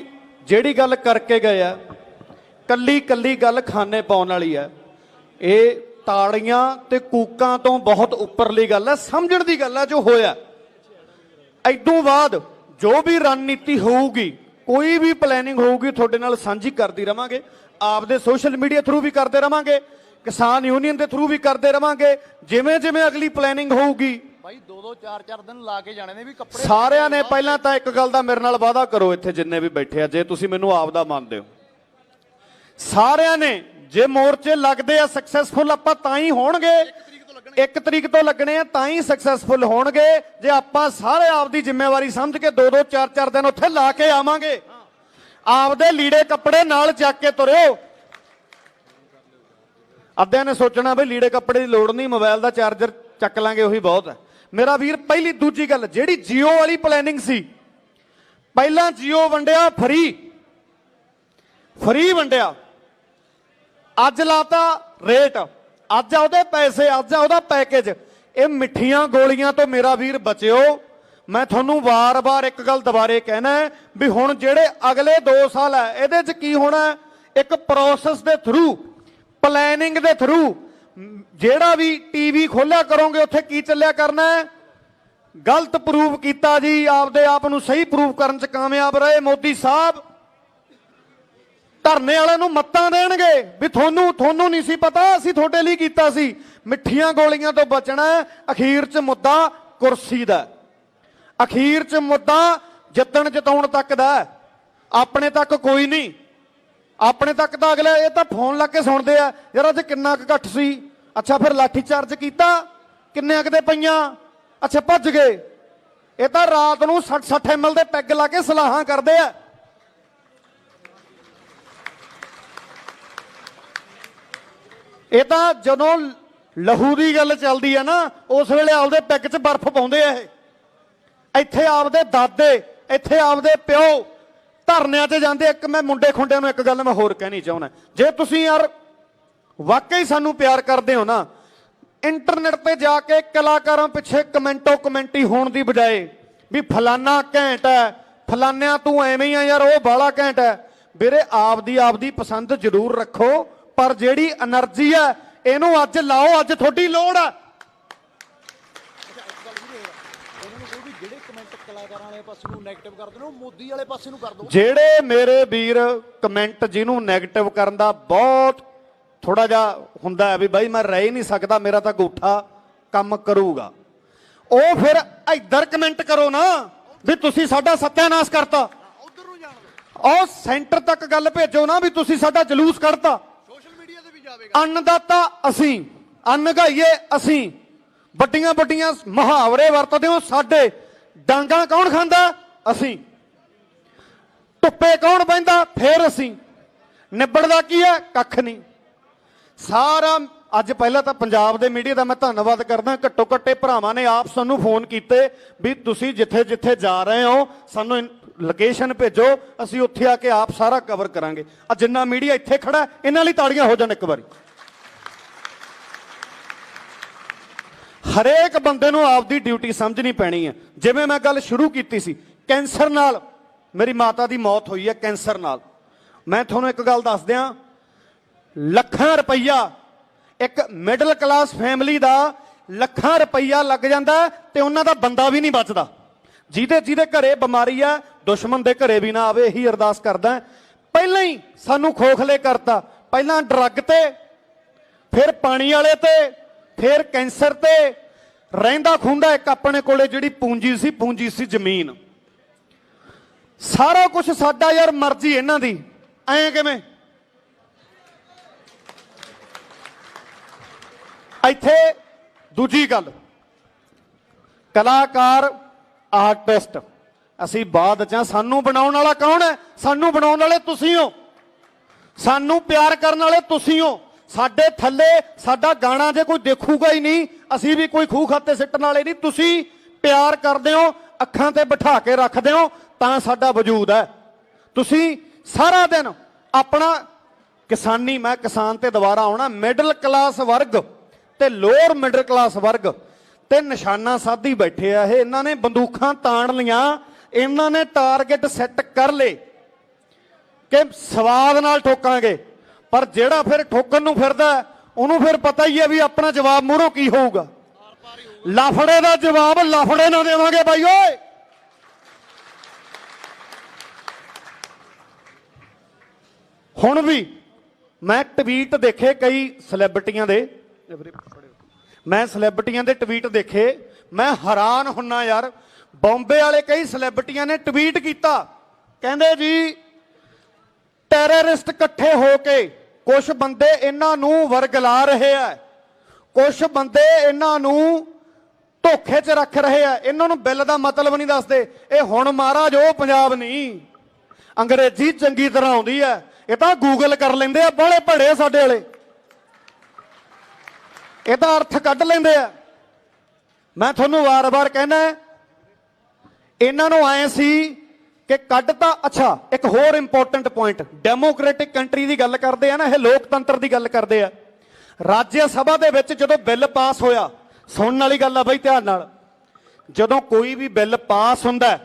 जेड़ी गल करके गए है, कल्ली कल्ली गल खाने पाउण वाली है। ये ताड़ियां ते कूकां तो बहुत उपरली गल है, समझण दी गल है जो होया। इदों बाद जो भी रणनीति होगी ਕੋਈ ਵੀ ਪਲੈਨਿੰਗ ਹੋਊਗੀ ਤੁਹਾਡੇ ਨਾਲ ਸਾਂਝੀ ਕਰਦੀ ਰਵਾਂਗੇ। ਆਪਦੇ ਸੋਸ਼ਲ ਮੀਡੀਆ ਥਰੂ ਵੀ ਕਰਦੇ ਰਵਾਂਗੇ, ਕਿਸਾਨ ਯੂਨੀਅਨ ਦੇ ਥਰੂ ਵੀ ਕਰਦੇ ਰਵਾਂਗੇ। ਜਿਵੇਂ ਜਿਵੇਂ ਅਗਲੀ ਪਲੈਨਿੰਗ ਹੋਊਗੀ ਭਾਈ 2-2 4-4 ਦਿਨ ਲਾ ਕੇ ਜਾਣੇ ਨੇ ਵੀ ਕੱਪੜੇ ਸਾਰਿਆਂ ਨੇ ਪਹਿਲਾਂ ਤਾਂ ਇੱਕ ਗੱਲ ਦਾ ਮੇਰੇ ਨਾਲ ਵਾਅਦਾ ਕਰੋ, ਇੱਥੇ ਜਿੰਨੇ ਵੀ ਬੈਠੇ ਆ, ਜੇ ਤੁਸੀਂ ਮੈਨੂੰ ਆਪਦਾ ਮੰਨਦੇ ਹੋ, ਸਾਰਿਆਂ ਨੇ ਜੇ ਮੋਰਚੇ ਲੱਗਦੇ ਆ ਸਕਸੈਸਫੁਲ ਆਪਾਂ ਤਾਂ ਹੀ ਹੋਣਗੇ। 1 ਤਰੀਕ ਤੋਂ ਲੱਗਣੇ ਆ ਤਾਂ ਹੀ ਸਕਸੈਸਫੁਲ ਹੋਣਗੇ ਜੇ ਆਪਾਂ ਸਾਰੇ ਆਪਦੀ ਜ਼ਿੰਮੇਵਾਰੀ ਸਮਝ ਕੇ 2-2 4-4 ਦਿਨ ਉੱਥੇ ਲਾ ਕੇ ਆਵਾਂਗੇ। ਆਪਦੇ ਲੀੜੇ ਕੱਪੜੇ ਨਾਲ ਚੱਕ ਕੇ ਤੁਰਿਓ। ਅੱਧਿਆਂ ਨੇ ਸੋਚਣਾ ਬਈ ਲੀੜੇ ਕੱਪੜੇ ਦੀ ਲੋੜ ਨਹੀਂ, ਮੋਬਾਈਲ ਦਾ ਚਾਰਜਰ ਚੱਕ ਲਾਂਗੇ ਉਹੀ ਬਹੁਤ ਹੈ। ਮੇਰਾ ਵੀਰ ਪਹਿਲੀ ਦੂਜੀ ਗੱਲ, ਜਿਹੜੀ ਜੀਓ ਵਾਲੀ ਪਲੈਨਿੰਗ ਸੀ, ਪਹਿਲਾਂ ਜੀਓ ਵੰਡਿਆ ਫਰੀ ਵੰਡਿਆ, ਅੱਜ ਲਾਤਾ ਰੇਟ, ਅੱਜ ਆ ਉਹਦੇ ਪੈਸੇ, ਅੱਜ ਆ ਉਹਦਾ ਪੈਕੇਜ। ਇਹ ਮਿੱਠੀਆਂ ਗੋਲੀਆਂ ਤੋਂ ਮੇਰਾ ਵੀਰ ਬਚਿਓ। ਮੈਂ ਤੁਹਾਨੂੰ ਵਾਰ-ਵਾਰ ਇੱਕ ਗੱਲ ਦੁਬਾਰੇ ਕਹਿਣਾ ਵੀ ਹੁਣ ਜਿਹੜੇ ਅਗਲੇ 2 ਸਾਲ ਹੈ ਇਹਦੇ 'ਚ ਕੀ ਹੋਣਾ, ਇੱਕ ਪ੍ਰੋਸੈਸ ਦੇ ਥਰੂ, ਪਲੈਨਿੰਗ ਦੇ ਥਰੂ, ਜਿਹੜਾ ਵੀ ਟੀਵੀ ਖੋਲਿਆ ਕਰੋਗੇ ਉੱਥੇ ਕੀ ਚੱਲਿਆ ਕਰਨਾ ਹੈ, ਗਲਤ ਪ੍ਰੂਵ ਕੀਤਾ ਜੀ, ਆਪਦੇ ਆਪ ਨੂੰ ਸਹੀ ਪ੍ਰੂਵ ਕਰਨ 'ਚ ਕਾਮਯਾਬ ਰਹੇ ਮੋਦੀ ਸਾਹਿਬ। ਧਰਨੇ ਵਾਲਿਆਂ ਨੂੰ ਮੱਤਾਂ ਦੇਣਗੇ ਵੀ ਤੁਹਾਨੂੰ ਨਹੀਂ ਸੀ ਪਤਾ, ਅਸੀਂ ਤੁਹਾਡੇ ਲਈ ਕੀਤਾ ਸੀ। ਮਿੱਠੀਆਂ ਗੋਲੀਆਂ ਤੋਂ ਬਚਣਾ। ਅਖੀਰ 'ਚ ਮੁੱਦਾ ਕੁਰਸੀ ਦਾ, ਅਖੀਰ 'ਚ ਮੁੱਦਾ ਜਿੱਤਣ ਜਿਤਾਉਣ ਤੱਕ ਦਾ। ਆਪਣੇ ਤੱਕ ਕੋਈ ਨਹੀਂ, ਆਪਣੇ ਤੱਕ ਤਾਂ ਅਗਲੇ ਇਹ ਤਾਂ ਫੋਨ ਲਾ ਕੇ ਸੁਣਦੇ ਆ, ਯਾਰ ਅੱਜ ਕਿੰਨਾ ਕੁ ਘੱਟ ਸੀ, ਅੱਛਾ ਫਿਰ ਲਾਠੀ ਚਾਰਜ ਕੀਤਾ, ਕਿੰਨੇ ਕੁ ਦੇ ਪਈਆਂ, ਅੱਛਾ ਭੱਜ ਗਏ। ਇਹ ਤਾਂ ਰਾਤ ਨੂੰ 60 ml ਦੇ ਪੈਗ ਲਾ ਕੇ ਸਲਾਹਾਂ ਕਰਦੇ ਆ। ਇਹ ਤਾਂ ਜਦੋਂ ਲਹੂ ਦੀ ਗੱਲ ਚੱਲਦੀ ਆ ਨਾ, ਉਸ ਵੇਲੇ ਆਪਦੇ ਪੈਗ 'ਚ ਬਰਫ਼ ਪਾਉਂਦੇ ਆ। ਇਹ ਇੱਥੇ ਆਪਦੇ ਦਾਦੇ, ਇੱਥੇ ਆਪਦੇ ਪਿਓ ਧਰਨਿਆਂ 'ਚ ਜਾਂਦੇ। ਇੱਕ ਮੈਂ ਮੁੰਡੇ ਖੁੰਡਿਆਂ ਨੂੰ ਇੱਕ ਗੱਲ ਮੈਂ ਹੋਰ ਕਹਿਣੀ ਚਾਹੁੰਦਾ, ਜੇ ਤੁਸੀਂ ਯਾਰ ਵਾਕਈ ਸਾਨੂੰ ਪਿਆਰ ਕਰਦੇ ਹੋ ਨਾ, ਇੰਟਰਨੈਟ ਤੇ ਜਾ ਕੇ ਕਲਾਕਾਰਾਂ ਪਿੱਛੇ ਕਮੈਂਟੀ ਹੋਣ ਦੀ ਬਜਾਏ ਵੀ ਫਲਾਨਾ ਘੈਂਟ ਹੈ, ਫਲਾਨਿਆਂ ਤੂੰ ਐਵੇਂ ਹੀ ਆ ਯਾਰ, ਉਹ ਬਾਲਾ ਘੈਂਟ ਹੈ। ਵੀਰੇ ਆਪਦੀ ਪਸੰਦ ਜ਼ਰੂਰ ਰੱਖੋ, ਪਰ ਜਿਹੜੀ એનર્ਜੀ ਹੈ ਇਹਨੂੰ ਅੱਜ ਲਾਓ, ਅੱਜ ਤੁਹਾਡੀ ਲੋੜ ਹੈ। ਜਿਹੜੇ ਕਮੈਂਟ ਕਲਾਕਾਰਾਂ ਵਾਲੇ ਪਾਸੇ ਨੂੰ ਨੈਗੇਟਿਵ ਕਰਦੇ ਨੇ ਉਹ ਮੋਦੀ ਵਾਲੇ ਪਾਸੇ ਨੂੰ ਕਰ ਦਿਓ। ਜਿਹੜੇ ਮੇਰੇ ਵੀਰ ਕਮੈਂਟ ਜਿਹਨੂੰ ਨੈਗੇਟਿਵ ਕਰਨ ਦਾ ਬਹੁਤ ਥੋੜਾ ਜਿਹਾ ਹੁੰਦਾ ਹੈ ਵੀ ਬਾਈ ਮੈਂ ਰਹਿ ਹੀ ਨਹੀਂ ਸਕਦਾ, ਮੇਰਾ ਤਾਂ ਗੂਠਾ ਕੰਮ ਕਰੂਗਾ, ਉਹ ਫਿਰ ਇੱਧਰ ਕਮੈਂਟ ਕਰੋ ਨਾ ਵੀ ਤੁਸੀਂ ਸਾਡਾ ਸੱਤਿਆਨਾਸ਼ ਕਰਤਾ। ਉਧਰ ਨੂੰ ਜਾਣ ਦਿਓ, ਉਹ ਸੈਂਟਰ ਤੱਕ ਗੱਲ ਭੇਜੋ ਨਾ ਵੀ ਤੁਸੀਂ ਸਾਡਾ ਜਲੂਸ ਕੱਢਤਾ। ਸੋਸ਼ਲ ਮੀਡੀਆ ਤੇ ਵੀ ਜਾਵੇਗਾ। ਅੰਨਦਾਤਾ ਅਸੀਂ, ਅੰਨਗਾਈਏ ਅਸੀਂ, ਵੱਡੀਆਂ ਵੱਡੀਆਂ ਮੁਹਾਵਰੇ ਵਰਤਦੇ ਹੋ ਸਾਡੇ। ਡਾਂਗਾ ਕੌਣ ਖਾਂਦਾ? ਅਸੀਂ। ਧੁੱਪੇ ਕੌਣ ਬਹਿੰਦਾ? ਫੇਰ ਅਸੀਂ। ਨਿਬੜਦਾ ਕੀ ਹੈ? ਕੱਖ ਨਹੀਂ। ਸਾਰਾ ਅੱਜ ਪਹਿਲਾਂ ਤਾਂ ਪੰਜਾਬ ਦੇ ਮੀਡੀਆ ਦਾ ਮੈਂ ਧੰਨਵਾਦ ਕਰਦਾ, ਘੱਟੋ ਘੱਟੇ ਭਰਾਵਾਂ ਨੇ ਆਪ ਸਾਨੂੰ ਫੋਨ ਕੀਤੇ ਵੀ ਤੁਸੀਂ ਜਿੱਥੇ ਜਿੱਥੇ ਜਾ ਰਹੇ ਹੋ ਸਾਨੂੰ ਲੋਕੇਸ਼ਨ ਭੇਜੋ, ਅਸੀਂ ਉੱਥੇ ਆ ਕੇ ਆਪ ਸਾਰਾ ਕਵਰ ਕਰਾਂਗੇ। ਆ ਜਿੰਨਾ ਮੀਡੀਆ ਇੱਥੇ ਖੜਾ ਇਹਨਾਂ ਲਈ ਤਾੜੀਆਂ ਹੋ ਜਾਣ ਇੱਕ ਵਾਰੀ। ਹਰੇਕ ਬੰਦੇ ਨੂੰ ਆਪਦੀ ਡਿਊਟੀ ਸਮਝਣੀ ਪੈਣੀ ਹੈ। ਜਿਵੇਂ ਮੈਂ ਗੱਲ ਸ਼ੁਰੂ ਕੀਤੀ ਸੀ, ਕੈਂਸਰ ਨਾਲ ਮੇਰੀ ਮਾਤਾ ਦੀ ਮੌਤ ਹੋਈ ਹੈ, ਕੈਂਸਰ ਨਾਲ। ਮੈਂ ਤੁਹਾਨੂੰ ਇੱਕ ਗੱਲ ਦੱਸ ਦਿਆਂ, ਲੱਖਾਂ ਰੁਪਈਆ ਇੱਕ ਮਿਡਲ ਕਲਾਸ ਫੈਮਿਲੀ ਦਾ ਲੱਖਾਂ ਰੁਪਈਆ ਲੱਗ ਜਾਂਦਾ ਤੇ ਉਹਨਾਂ ਦਾ ਬੰਦਾ ਵੀ ਨਹੀਂ ਬਚਦਾ। ਜਿਹਦੇ ਘਰੇ ਬਿਮਾਰੀ ਆ, ਦੁਸ਼ਮਣ ਦੇ ਘਰੇ ਵੀ ਨਾ ਆਵੇ, ਇਹੀ ਅਰਦਾਸ ਕਰਦਾ। ਪਹਿਲਾਂ ਹੀ ਸਾਨੂੰ ਖੋਖਲੇ ਕਰਤਾ, ਪਹਿਲਾਂ ਡਰੱਗ ਤੇ, ਫਿਰ ਪਾਣੀ ਵਾਲੇ ਤੇ, ਫਿਰ ਕੈਂਸਰ ਤੇ। ਰਹਿੰਦਾ ਖੁੰਦਾ ਇੱਕ ਆਪਣੇ ਕੋਲੇ ਜਿਹੜੀ ਪੂੰਜੀ ਸੀ ਜ਼ਮੀਨ। ਸਾਰਾ ਕੁਝ ਸਾਡਾ ਯਾਰ, ਮਰਜ਼ੀ ਇਹਨਾਂ ਦੀ। ਐਂ ਕਿਵੇਂ? ਇੱਥੇ ਦੂਜੀ ਗੱਲ, ਕਲਾਕਾਰ ਆਰਟਿਸਟ ਅਸੀਂ ਬਾਅਦ ਚ। ਸਾਨੂੰ ਬਣਾਉਣ ਵਾਲਾ ਕੌਣ ਹੈ? ਸਾਨੂੰ ਬਣਾਉਣ ਵਾਲੇ ਤੁਸੀਂ ਹੋ, ਸਾਨੂੰ ਪਿਆਰ ਕਰਨ ਵਾਲੇ ਤੁਸੀਂ ਹੋ। ਸਾਡੇ ਥੱਲੇ ਸਾਡਾ ਗਾਣਾ ਜੇ ਕੋਈ ਦੇਖੂਗਾ ਹੀ ਨਹੀਂ, ਅਸੀਂ ਵੀ ਕੋਈ ਖੂਹ ਖਾਤੇ ਸਿੱਟਣ ਵਾਲੇ ਨਹੀਂ। ਤੁਸੀਂ ਪਿਆਰ ਕਰਦੇ ਹੋ, ਅੱਖਾਂ ਤੇ ਬਿਠਾ ਕੇ ਰੱਖਦੇ ਹੋ, ਤਾਂ ਸਾਡਾ ਵਜੂਦ ਹੈ। ਤੁਸੀਂ ਸਾਰਾ ਦਿਨ ਆਪਣਾ ਕਿਸਾਨੀ, ਮੈਂ ਕਿਸਾਨ ਤੇ ਦੁਬਾਰਾ ਆਉਣਾ, ਮਿਡਲ ਕਲਾਸ ਵਰਗ ਤੇ ਲੋਅਰ ਮਿਡਲ ਕਲਾਸ ਵਰਗ ਤੇ ਨਿਸ਼ਾਨਾ ਸਾਧੀ ਬੈਠੇ ਆ। ਇਹ ਇਹਨਾਂ ਨੇ ਬੰਦੂਕਾਂ ਤਾਣ ਲੀਆਂ, ਇਹਨਾਂ ਨੇ ਟਾਰਗੇਟ ਸੈੱਟ ਕਰ ਲਏ ਕਿ ਸਵਾਦ ਨਾਲ ਠੋਕਾਂਗੇ। ਪਰ ਜਿਹੜਾ ਫਿਰ ਠੋਕਣ ਨੂੰ ਫਿਰਦਾ ਉਹਨੂੰ ਫਿਰ ਪਤਾ ਹੀ ਹੈ ਵੀ ਆਪਣਾ ਜਵਾਬ ਮੂਹਰੋਂ ਕੀ ਹੋਊਗਾ। ਲਾਫੜੇ ਦਾ ਜਵਾਬ ਲਾਫੜੇ ਨਾ ਦੇਵਾਂਗੇ ਬਾਈ ਓਏ। ਹੁਣ ਵੀ ਮੈਂ ਟਵੀਟ ਦੇਖੇ ਕਈ ਸੈਲੇਬ੍ਰਿਟੀਆਂ ਦੇ, ਮੈਂ ਸੈਲੇਬ੍ਰਿਟੀਆਂ ਦੇ ਟਵੀਟ ਦੇਖੇ, ਮੈਂ ਹੈਰਾਨ ਹੁੰਨਾ ਯਾਰ। ਬੰਬੇ ਵਾਲੇ ਕਈ ਸੈਲੇਬ੍ਰਿਟੀਆਂ ਨੇ ਟਵੀਟ ਕੀਤਾ, ਕਹਿੰਦੇ ਜੀ ਟੈਰਰਿਸਟ ਇਕੱਠੇ ਹੋ ਕੇ ਕੁਝ ਬੰਦੇ ਇਹਨਾਂ ਨੂੰ ਵਰਗਲਾ ਰਹੇ ਆ, ਕੁਝ ਬੰਦੇ ਇਹਨਾਂ ਨੂੰ ਧੋਖੇ 'ਚ ਰੱਖ ਰਹੇ ਆ, ਇਹਨਾਂ ਨੂੰ ਬਿੱਲ ਦਾ ਮਤਲਬ ਨਹੀਂ ਦੱਸਦੇ। ਇਹ ਹੁਣ ਮਹਾਰਾਜ ਉਹ ਪੰਜਾਬ ਨਹੀਂ, ਅੰਗਰੇਜ਼ੀ ਚੰਗੀ ਤਰ੍ਹਾਂ ਆਉਂਦੀ ਹੈ, ਇਹ ਤਾਂ ਗੂਗਲ ਕਰ ਲੈਂਦੇ ਆ, ਬਾਹਲੇ ਭੜੇ ਸਾਡੇ ਵਾਲੇ, ਇਹ ਤਾਂ ਅਰਥ ਕੱਢ ਲੈਂਦੇ ਆ। ਮੈਂ ਤੁਹਾਨੂੰ ਵਾਰ-ਵਾਰ ਕਹਿਣਾ ਇਹਨਾਂ ਨੂੰ ਆਏ ਸੀ ਕਿ ਕੱਢਤਾ। ਅੱਛਾ, ਇੱਕ ਹੋਰ ਇੰਪੋਰਟੈਂਟ ਪੁਆਇੰਟ, ਡੈਮੋਕ੍ਰੈਟਿਕ ਕੰਟਰੀ ਦੀ ਗੱਲ ਕਰਦੇ ਆ ਨਾ, ਇਹ ਲੋਕਤੰਤਰ ਦੀ ਗੱਲ ਕਰਦੇ ਆ। ਰਾਜ ਸਭਾ ਦੇ ਵਿੱਚ ਜਦੋਂ ਬਿੱਲ ਪਾਸ ਹੋਇਆ, ਸੁਣਨ ਵਾਲੀ ਗੱਲ ਆ ਬਈ ਧਿਆਨ ਨਾਲ, ਜਦੋਂ ਕੋਈ ਵੀ ਬਿੱਲ ਪਾਸ ਹੁੰਦਾ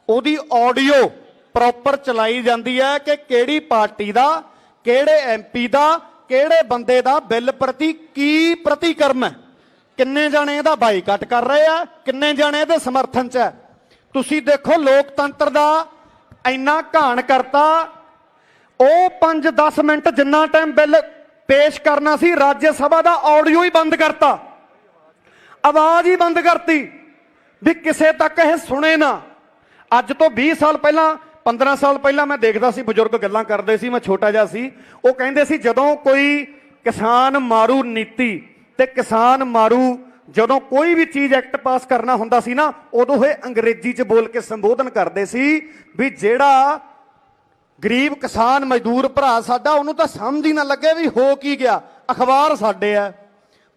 ਉਹਦੀ ਆਡੀਓ ਪ੍ਰੋਪਰ ਚਲਾਈ ਜਾਂਦੀ ਹੈ ਕਿ ਕਿਹੜੀ ਪਾਰਟੀ ਦਾ, ਕਿਹੜੇ ਐਮਪੀ ਦਾ, ਕਿਹੜੇ ਬੰਦੇ ਦਾ ਬਿੱਲ ਪ੍ਰਤੀ ਕੀ ਪ੍ਰਤੀਕਰਮ ਹੈ, ਕਿੰਨੇ ਜਾਣੇ ਇਹਦਾ ਬਾਈਕਾਟ ਕਰ ਰਹੇ ਆ, ਕਿੰਨੇ ਜਾਣੇ ਇਹਦੇ ਸਮਰਥਨ 'ਚ ਹੈ। ਤੁਸੀਂ ਦੇਖੋ ਲੋਕਤੰਤਰ ਦਾ ਇੰਨਾ ਘਾਣ ਕਰਤਾ, ਉਹ 5-10 ਮਿੰਟ ਜਿੰਨਾ ਟਾਈਮ ਬਿੱਲ ਪੇਸ਼ ਕਰਨਾ ਸੀ, ਰਾਜ ਸਭਾ ਦਾ ਆਡੀਓ ਹੀ ਬੰਦ ਕਰਤਾ, ਆਵਾਜ਼ ਹੀ ਬੰਦ ਕਰਤੀ ਵੀ ਕਿਸੇ ਤੱਕ ਇਹ ਸੁਣੇ ਨਾ। ਅੱਜ ਤੋਂ 20 ਸਾਲ ਪਹਿਲਾਂ, 15 ਸਾਲ ਪਹਿਲਾਂ ਮੈਂ ਦੇਖਦਾ ਸੀ, ਬਜ਼ੁਰਗ ਗੱਲਾਂ ਕਰਦੇ ਸੀ, ਮੈਂ ਛੋਟਾ ਜਿਹਾ ਸੀ, ਉਹ ਕਹਿੰਦੇ ਸੀ ਜਦੋਂ ਕੋਈ ਕਿਸਾਨ ਮਾਰੂ ਨੀਤੀ ਤੇ ਕਿਸਾਨ ਮਾਰੂ, ਜਦੋਂ ਕੋਈ ਵੀ ਚੀਜ਼ ਐਕਟ ਪਾਸ ਕਰਨਾ ਹੁੰਦਾ ਸੀ ਨਾ, ਉਦੋਂ ਇਹ ਅੰਗਰੇਜ਼ੀ 'ਚ ਬੋਲ ਕੇ ਸੰਬੋਧਨ ਕਰਦੇ ਸੀ ਵੀ ਜਿਹੜਾ ਗਰੀਬ ਕਿਸਾਨ ਮਜ਼ਦੂਰ ਭਰਾ ਸਾਡਾ, ਉਹਨੂੰ ਤਾਂ ਸਮਝ ਹੀ ਨਾ ਲੱਗੇ ਵੀ ਹੋ ਕੀ ਗਿਆ, ਅਖਬਾਰ ਸਾਡੇ ਆ,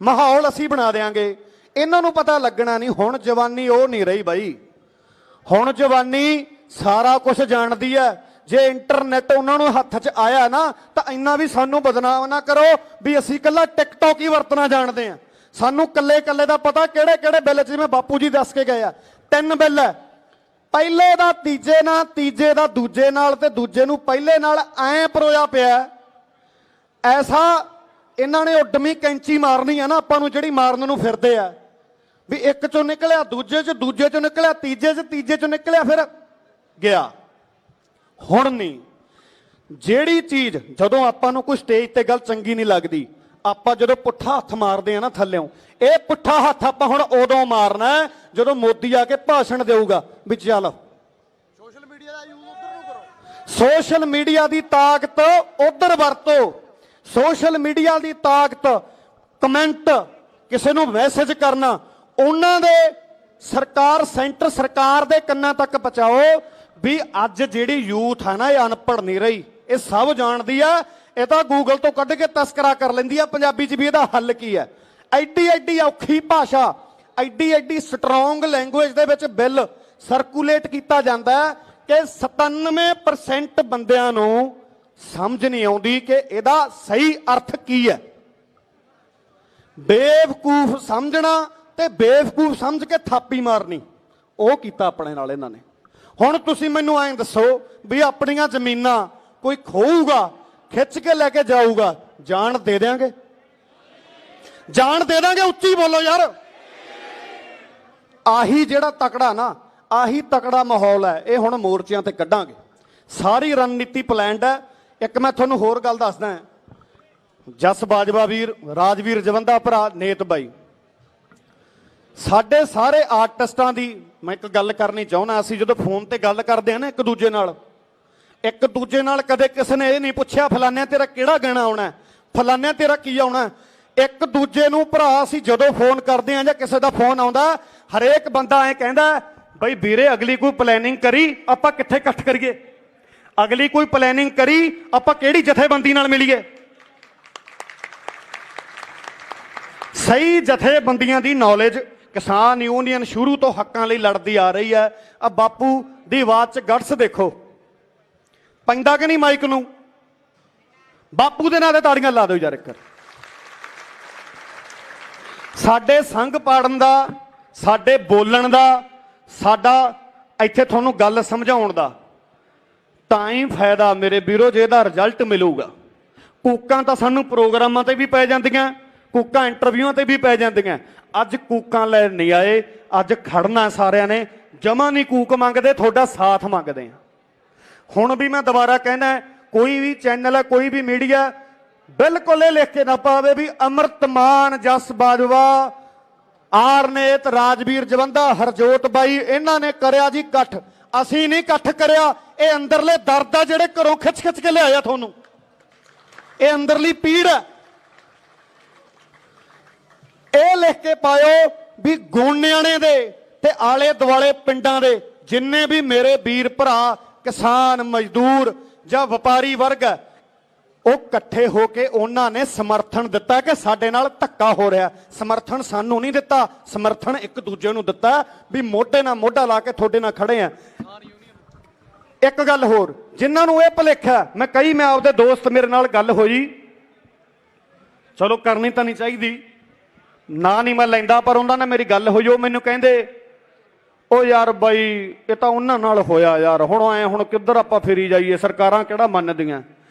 ਮਾਹੌਲ ਅਸੀਂ ਬਣਾ ਦੇਾਂਗੇ, ਇਹਨਾਂ ਨੂੰ ਪਤਾ ਲੱਗਣਾ ਨਹੀਂ। ਹੁਣ ਜਵਾਨੀ ਉਹ ਨਹੀਂ ਰਹੀ ਬਾਈ, ਹੁਣ ਜਵਾਨੀ ਸਾਰਾ ਕੁਝ ਜਾਣਦੀ ਹੈ। ਜੇ ਇੰਟਰਨੈਟ ਉਹਨਾਂ ਨੂੰ ਹੱਥ 'ਚ ਆਇਆ ਨਾ, ਤਾਂ ਇੰਨਾ ਵੀ ਸਾਨੂੰ ਬਦਨਾਮ ਨਾ ਕਰੋ ਵੀ ਅਸੀਂ ਇਕੱਲਾ ਟਿਕਟੌਕ ਹੀ ਵਰਤਣਾ ਜਾਣਦੇ ਆ। ਸਾਨੂੰ ਕੱਲੇ ਦਾ ਪਤਾ ਕਿਹੜੇ ਕਿਹੜੇ ਬਿੱਲ, ਜਿਵੇਂ ਬਾਪੂ ਜੀ ਦੱਸ ਕੇ ਗਏ ਆ, 3 ਬਿੱਲ ਹੈ, ਪਹਿਲੇ ਦਾ ਤੀਜੇ ਨਾਲ, ਤੀਜੇ ਦਾ ਦੂਜੇ ਨਾਲ, ਤੇ ਦੂਜੇ ਨੂੰ ਪਹਿਲੇ ਨਾਲ, ਐਂ ਪਰੋਇਆ ਪਿਆ ਐਸਾ। ਇਹਨਾਂ ਨੇ ਉੱਡਮੀ ਕੈਂਚੀ ਮਾਰਨੀ ਆ ਨਾ ਆਪਾਂ ਨੂੰ, ਜਿਹੜੀ ਮਾਰਨ ਨੂੰ ਫਿਰਦੇ ਆ ਵੀ ਇੱਕ 'ਚੋਂ ਨਿਕਲਿਆ ਦੂਜੇ 'ਚ, ਦੂਜੇ 'ਚੋਂ ਨਿਕਲਿਆ ਤੀਜੇ 'ਚ, ਤੀਜੇ 'ਚੋਂ ਨਿਕਲਿਆ ਫਿਰ ਗਿਆ। ਹੁਣ ਨਹੀਂ, ਜਿਹੜੀ ਚੀਜ਼ ਜਦੋਂ ਆਪਾਂ ਨੂੰ ਕੋਈ ਸਟੇਜ ਤੇ ਗੱਲ ਚੰਗੀ ਨਹੀਂ ਲੱਗਦੀ, ਆਪਾਂ ਜਦੋਂ ਪੁੱਠਾ ਹੱਥ ਮਾਰਦੇ ਆ ਨਾ ਥੱਲਿਓਂ, ਇਹ ਪੁੱਠਾ ਹੱਥ ਆਪਾਂ ਹੁਣ ਉਦੋਂ ਮਾਰਨਾ ਜਦੋਂ ਮੋਦੀ ਆ ਕੇ ਭਾਸ਼ਣ ਦੇਊਗਾ ਵੀ ਚੱਲ ਸੋਸ਼ਲ ਮੀਡੀਆ ਦਾ ਯੂਜ਼ ਉਧਰ ਨੂੰ ਕਰੋ, ਸੋਸ਼ਲ ਮੀਡੀਆ ਦੀ ਤਾਕਤ ਉਧਰ ਵਰਤੋ, ਸੋਸ਼ਲ ਮੀਡੀਆ ਦੀ ਤਾਕਤ, ਕਮੈਂਟ, ਕਿਸੇ ਨੂੰ ਮੈਸੇਜ ਕਰਨਾ, ਉਹਨਾਂ ਦੇ ਸਰਕਾਰ, ਸੈਂਟਰ ਸਰਕਾਰ ਦੇ ਕੰਨਾਂ ਤੱਕ ਪਹੁੰਚਾਓ ਵੀ ਅੱਜ ਜਿਹੜੀ ਯੂਥ ਹੈ ਨਾ, ਇਹ ਅਨਪੜ੍ਹ ਨਹੀਂ ਰਹੀ, ਇਹ ਸਭ ਜਾਣਦੀ ਆ, ਇਹ ਤਾਂ ਗੂਗਲ ਤੋਂ ਕੱਢ ਕੇ ਤਸਕਰਾ ਕਰ ਲੈਂਦੀ ਆ ਪੰਜਾਬੀ 'ਚ ਵੀ ਇਹਦਾ ਹੱਲ ਕੀ ਹੈ। ਐਡੀ ਔਖੀ ਭਾਸ਼ਾ, ਐਡੀ ਸਟਰੋਂਗ ਲੈਂਗੁਏਜ ਦੇ ਵਿੱਚ ਬਿੱਲ ਸਰਕੂਲੇਟ ਕੀਤਾ ਜਾਂਦਾ ਕਿ 97% ਬੰਦਿਆਂ ਨੂੰ ਸਮਝ ਨਹੀਂ ਆਉਂਦੀ ਕਿ ਇਹਦਾ ਸਹੀ ਅਰਥ ਕੀ ਹੈ। ਬੇਵਕੂਫ ਸਮਝਣਾ ਤੇ ਬੇਵਕੂਫ ਸਮਝ ਕੇ ਥਾਪੀ ਮਾਰਨੀ, ਉਹ ਕੀਤਾ ਆਪਣੇ ਨਾਲ ਇਹਨਾਂ ਨੇ। ਹੁਣ ਤੁਸੀਂ ਮੈਨੂੰ ਐਂ ਦੱਸੋ ਵੀ ਆਪਣੀਆਂ ਜ਼ਮੀਨਾਂ ਕੋਈ ਖੋਊਗਾ, ਖਿੱਚ ਕੇ ਲੈ ਕੇ ਜਾਊਗਾ, ਜਾਨ ਦੇ ਦਿਆਂਗੇ? ਜਾਨ ਦੇ ਦਾਂਗੇ? ਉੱਚੀ ਬੋਲੋ ਯਾਰ। ਆਹੀ ਜਿਹੜਾ ਤਕੜਾ ਨਾ, ਆਹੀ ਤਕੜਾ ਮਾਹੌਲ ਹੈ, ਇਹ ਹੁਣ ਮੋਰਚਿਆਂ ਤੇ ਕੱਢਾਂਗੇ। ਸਾਰੀ ਰਣਨੀਤੀ ਪਲਾਨਡ ਹੈ। ਇੱਕ ਮੈਂ ਤੁਹਾਨੂੰ ਹੋਰ ਗੱਲ ਦੱਸਦਾ, ਜਸ ਬਾਜਵਾ ਵੀਰ, ਰਾਜਵੀਰ ਜਵੰਦਾ ਭਰਾ, ਨੇਤ ਬਾਈ, ਸਾਡੇ ਸਾਰੇ ਆਰਟਿਸਟਾਂ ਦੀ ਮੈਂ ਇੱਕ ਗੱਲ ਕਰਨੀ ਚਾਹੁੰਦਾ। ਅਸੀਂ ਜਦੋਂ ਫੋਨ ਤੇ ਗੱਲ ਕਰਦੇ ਹਾਂ ਨਾ ਇੱਕ ਦੂਜੇ ਨਾਲ ਕਦੇ ਕਿਸੇ ਨੇ ਇਹ ਨਹੀਂ ਪੁੱਛਿਆ ਫਲਾਨਿਆਂ ਤੇਰਾ ਕਿਹੜਾ ਗਾਣਾ ਆਉਣਾ, ਫਲਾਨਿਆਂ ਤੇਰਾ ਕੀ ਆਉਣਾ। ਇੱਕ ਦੂਜੇ ਨੂੰ ਭਰਾ ਅਸੀਂ ਜਦੋਂ ਫੋਨ ਕਰਦੇ ਹਾਂ ਜਾਂ ਕਿਸੇ ਦਾ ਫੋਨ ਆਉਂਦਾ, ਹਰੇਕ ਬੰਦਾ ਐਂ ਕਹਿੰਦਾ ਬਈ ਵੀਰੇ ਅਗਲੀ ਕੋਈ ਪਲੈਨਿੰਗ ਕਰੀ, ਆਪਾਂ ਕਿੱਥੇ ਇਕੱਠ ਕਰੀਏ, ਅਗਲੀ ਕੋਈ ਪਲੈਨਿੰਗ ਕਰੀ, ਆਪਾਂ ਕਿਹੜੀ ਜਥੇਬੰਦੀ ਨਾਲ ਮਿਲੀਏ। ਸਹੀ ਜਥੇਬੰਦੀਆਂ ਦੀ ਨੌਲੇਜ, ਕਿਸਾਨ ਯੂਨੀਅਨ ਸ਼ੁਰੂ ਤੋਂ ਹੱਕਾਂ ਲਈ ਲੜਦੀ ਆ ਰਹੀ ਹੈ। ਆ ਬਾਪੂ ਦੀ ਆਵਾਜ਼ 'ਚ ਗਟਸ ਦੇਖੋ, ਪੈਂਦਾ ਕਿ ਨਹੀਂ ਮਾਈਕ ਨੂੰ? ਬਾਪੂ ਦੇ ਨਾਂ ਤੇ ਤਾੜੀਆਂ ਲਾ ਦਿਓ ਯਾਰ ਇੱਕ। ਸਾਡੇ ਸੰਘ ਪਾੜਨ ਦਾ, ਸਾਡੇ ਬੋਲਣ ਦਾ, ਸਾਡਾ ਇੱਥੇ ਤੁਹਾਨੂੰ ਗੱਲ ਸਮਝਾਉਣ ਦਾ ਤਾਂ ਹੀ ਫਾਇਦਾ ਮੇਰੇ ਵੀਰੋ, ਜੇ ਇਹਦਾ ਰਿਜ਼ਲਟ ਮਿਲੂਗਾ। ਕੂਕਾਂ ਤਾਂ ਸਾਨੂੰ ਪ੍ਰੋਗਰਾਮਾਂ ਤੇ ਵੀ ਪੈ ਜਾਂਦੀਆਂ, ਕੂਕਾਂ ਇੰਟਰਵਿਊਆਂ ਤੇ ਵੀ ਪੈ ਜਾਂਦੀਆਂ। ਅੱਜ ਕੂਕਾਂ ਲੈ ਨਹੀਂ ਆਏ, ਅੱਜ ਖੜਨਾ ਸਾਰਿਆਂ ਨੇ। ਜਮਾਂ ਨਹੀਂ ਕੂਕ ਮੰਗਦੇ, ਤੁਹਾਡਾ ਸਾਥ ਮੰਗਦੇ ਆ। ਹੁਣ ਵੀ ਮੈਂ ਦੁਬਾਰਾ ਕਹਿਣਾ, ਕੋਈ ਵੀ ਚੈਨਲ ਹੈ, ਕੋਈ ਵੀ ਮੀਡੀਆ ਬਿਲਕੁਲ ਇਹ ਲਿਖ ਕੇ ਨਾ ਪਾਵੇ ਵੀ ਅੰਮ੍ਰਿਤਮਾਨ ਜਸ ਬਾਜਵਾ, ਆਰਨੇਤ, ਰਾਜਵੀਰ ਜਵੰਦਾ, ਹਰਜੋਤ ਬਾਈ ਇਹਨਾਂ ਨੇ ਕਰਿਆ ਜੀ ਇਕੱਠ। ਅਸੀਂ ਨਹੀਂ ਇਕੱਠ ਕਰਿਆ, ਇਹ ਅੰਦਰਲੇ ਦਰਦ ਆ ਜਿਹੜੇ ਘਰੋਂ ਖਿੱਚ ਖਿੱਚ ਕੇ ਲਿਆਇਆ ਤੁਹਾਨੂੰ, ਇਹ ਅੰਦਰਲੀ ਪੀੜ ਹੈ। ਇਹ ਲਿਖ ਕੇ ਪਾਇਓ ਵੀ ਗੋਨਿਆਣੇ ਦੇ ਤੇ ਆਲੇ ਦੁਆਲੇ ਪਿੰਡਾਂ ਦੇ ਜਿੰਨੇ ਵੀ ਮੇਰੇ ਵੀਰ ਭਰਾ ਕਿਸਾਨ, ਮਜ਼ਦੂਰ ਜਾਂ ਵਪਾਰੀ ਵਰਗ ਹੈ, ਉਹ ਇਕੱਠੇ ਹੋ ਕੇ ਉਹਨਾਂ ਨੇ ਸਮਰਥਨ ਦਿੱਤਾ ਕਿ ਸਾਡੇ ਨਾਲ ਧੱਕਾ ਹੋ ਰਿਹਾ। ਸਮਰਥਨ ਸਾਨੂੰ ਨਹੀਂ ਦਿੱਤਾ, ਸਮਰਥਨ ਇੱਕ ਦੂਜੇ ਨੂੰ ਦਿੱਤਾ ਵੀ ਮੋਢੇ ਨਾਲ ਮੋਢਾ ਲਾ ਕੇ ਤੁਹਾਡੇ ਨਾਲ ਖੜੇ ਆ। ਇੱਕ ਗੱਲ ਹੋਰ, ਜਿਨ੍ਹਾਂ ਨੂੰ ਇਹ ਭੁਲੇਖਾ, ਮੈਂ ਆਪਦੇ ਦੋਸਤ, ਮੇਰੇ ਨਾਲ ਗੱਲ ਹੋਈ, ਚਲੋ ਕਰਨੀ ਤਾਂ ਨਹੀਂ ਚਾਹੀਦੀ, ਨਾ ਨਹੀਂ ਮੈਂ ਲੈਂਦਾ, ਪਰ ਉਹਨਾਂ ਨਾਲ ਮੇਰੀ ਗੱਲ ਹੋਈ। ਉਹ ਮੈਨੂੰ ਕਹਿੰਦੇ, ਉਹ ਯਾਰ ਬਾਈ ਇਹ ਤਾਂ ਉਹਨਾਂ ਨਾਲ ਹੋਇਆ ਯਾਰ, ਹੁਣ ਕਿੱਧਰ ਆਪਾਂ ਫਿਰੀ ਜਾਈਏ, ਸਰਕਾਰਾਂ ਕਿਹੜਾ ਮੰਨਦੀਆਂ।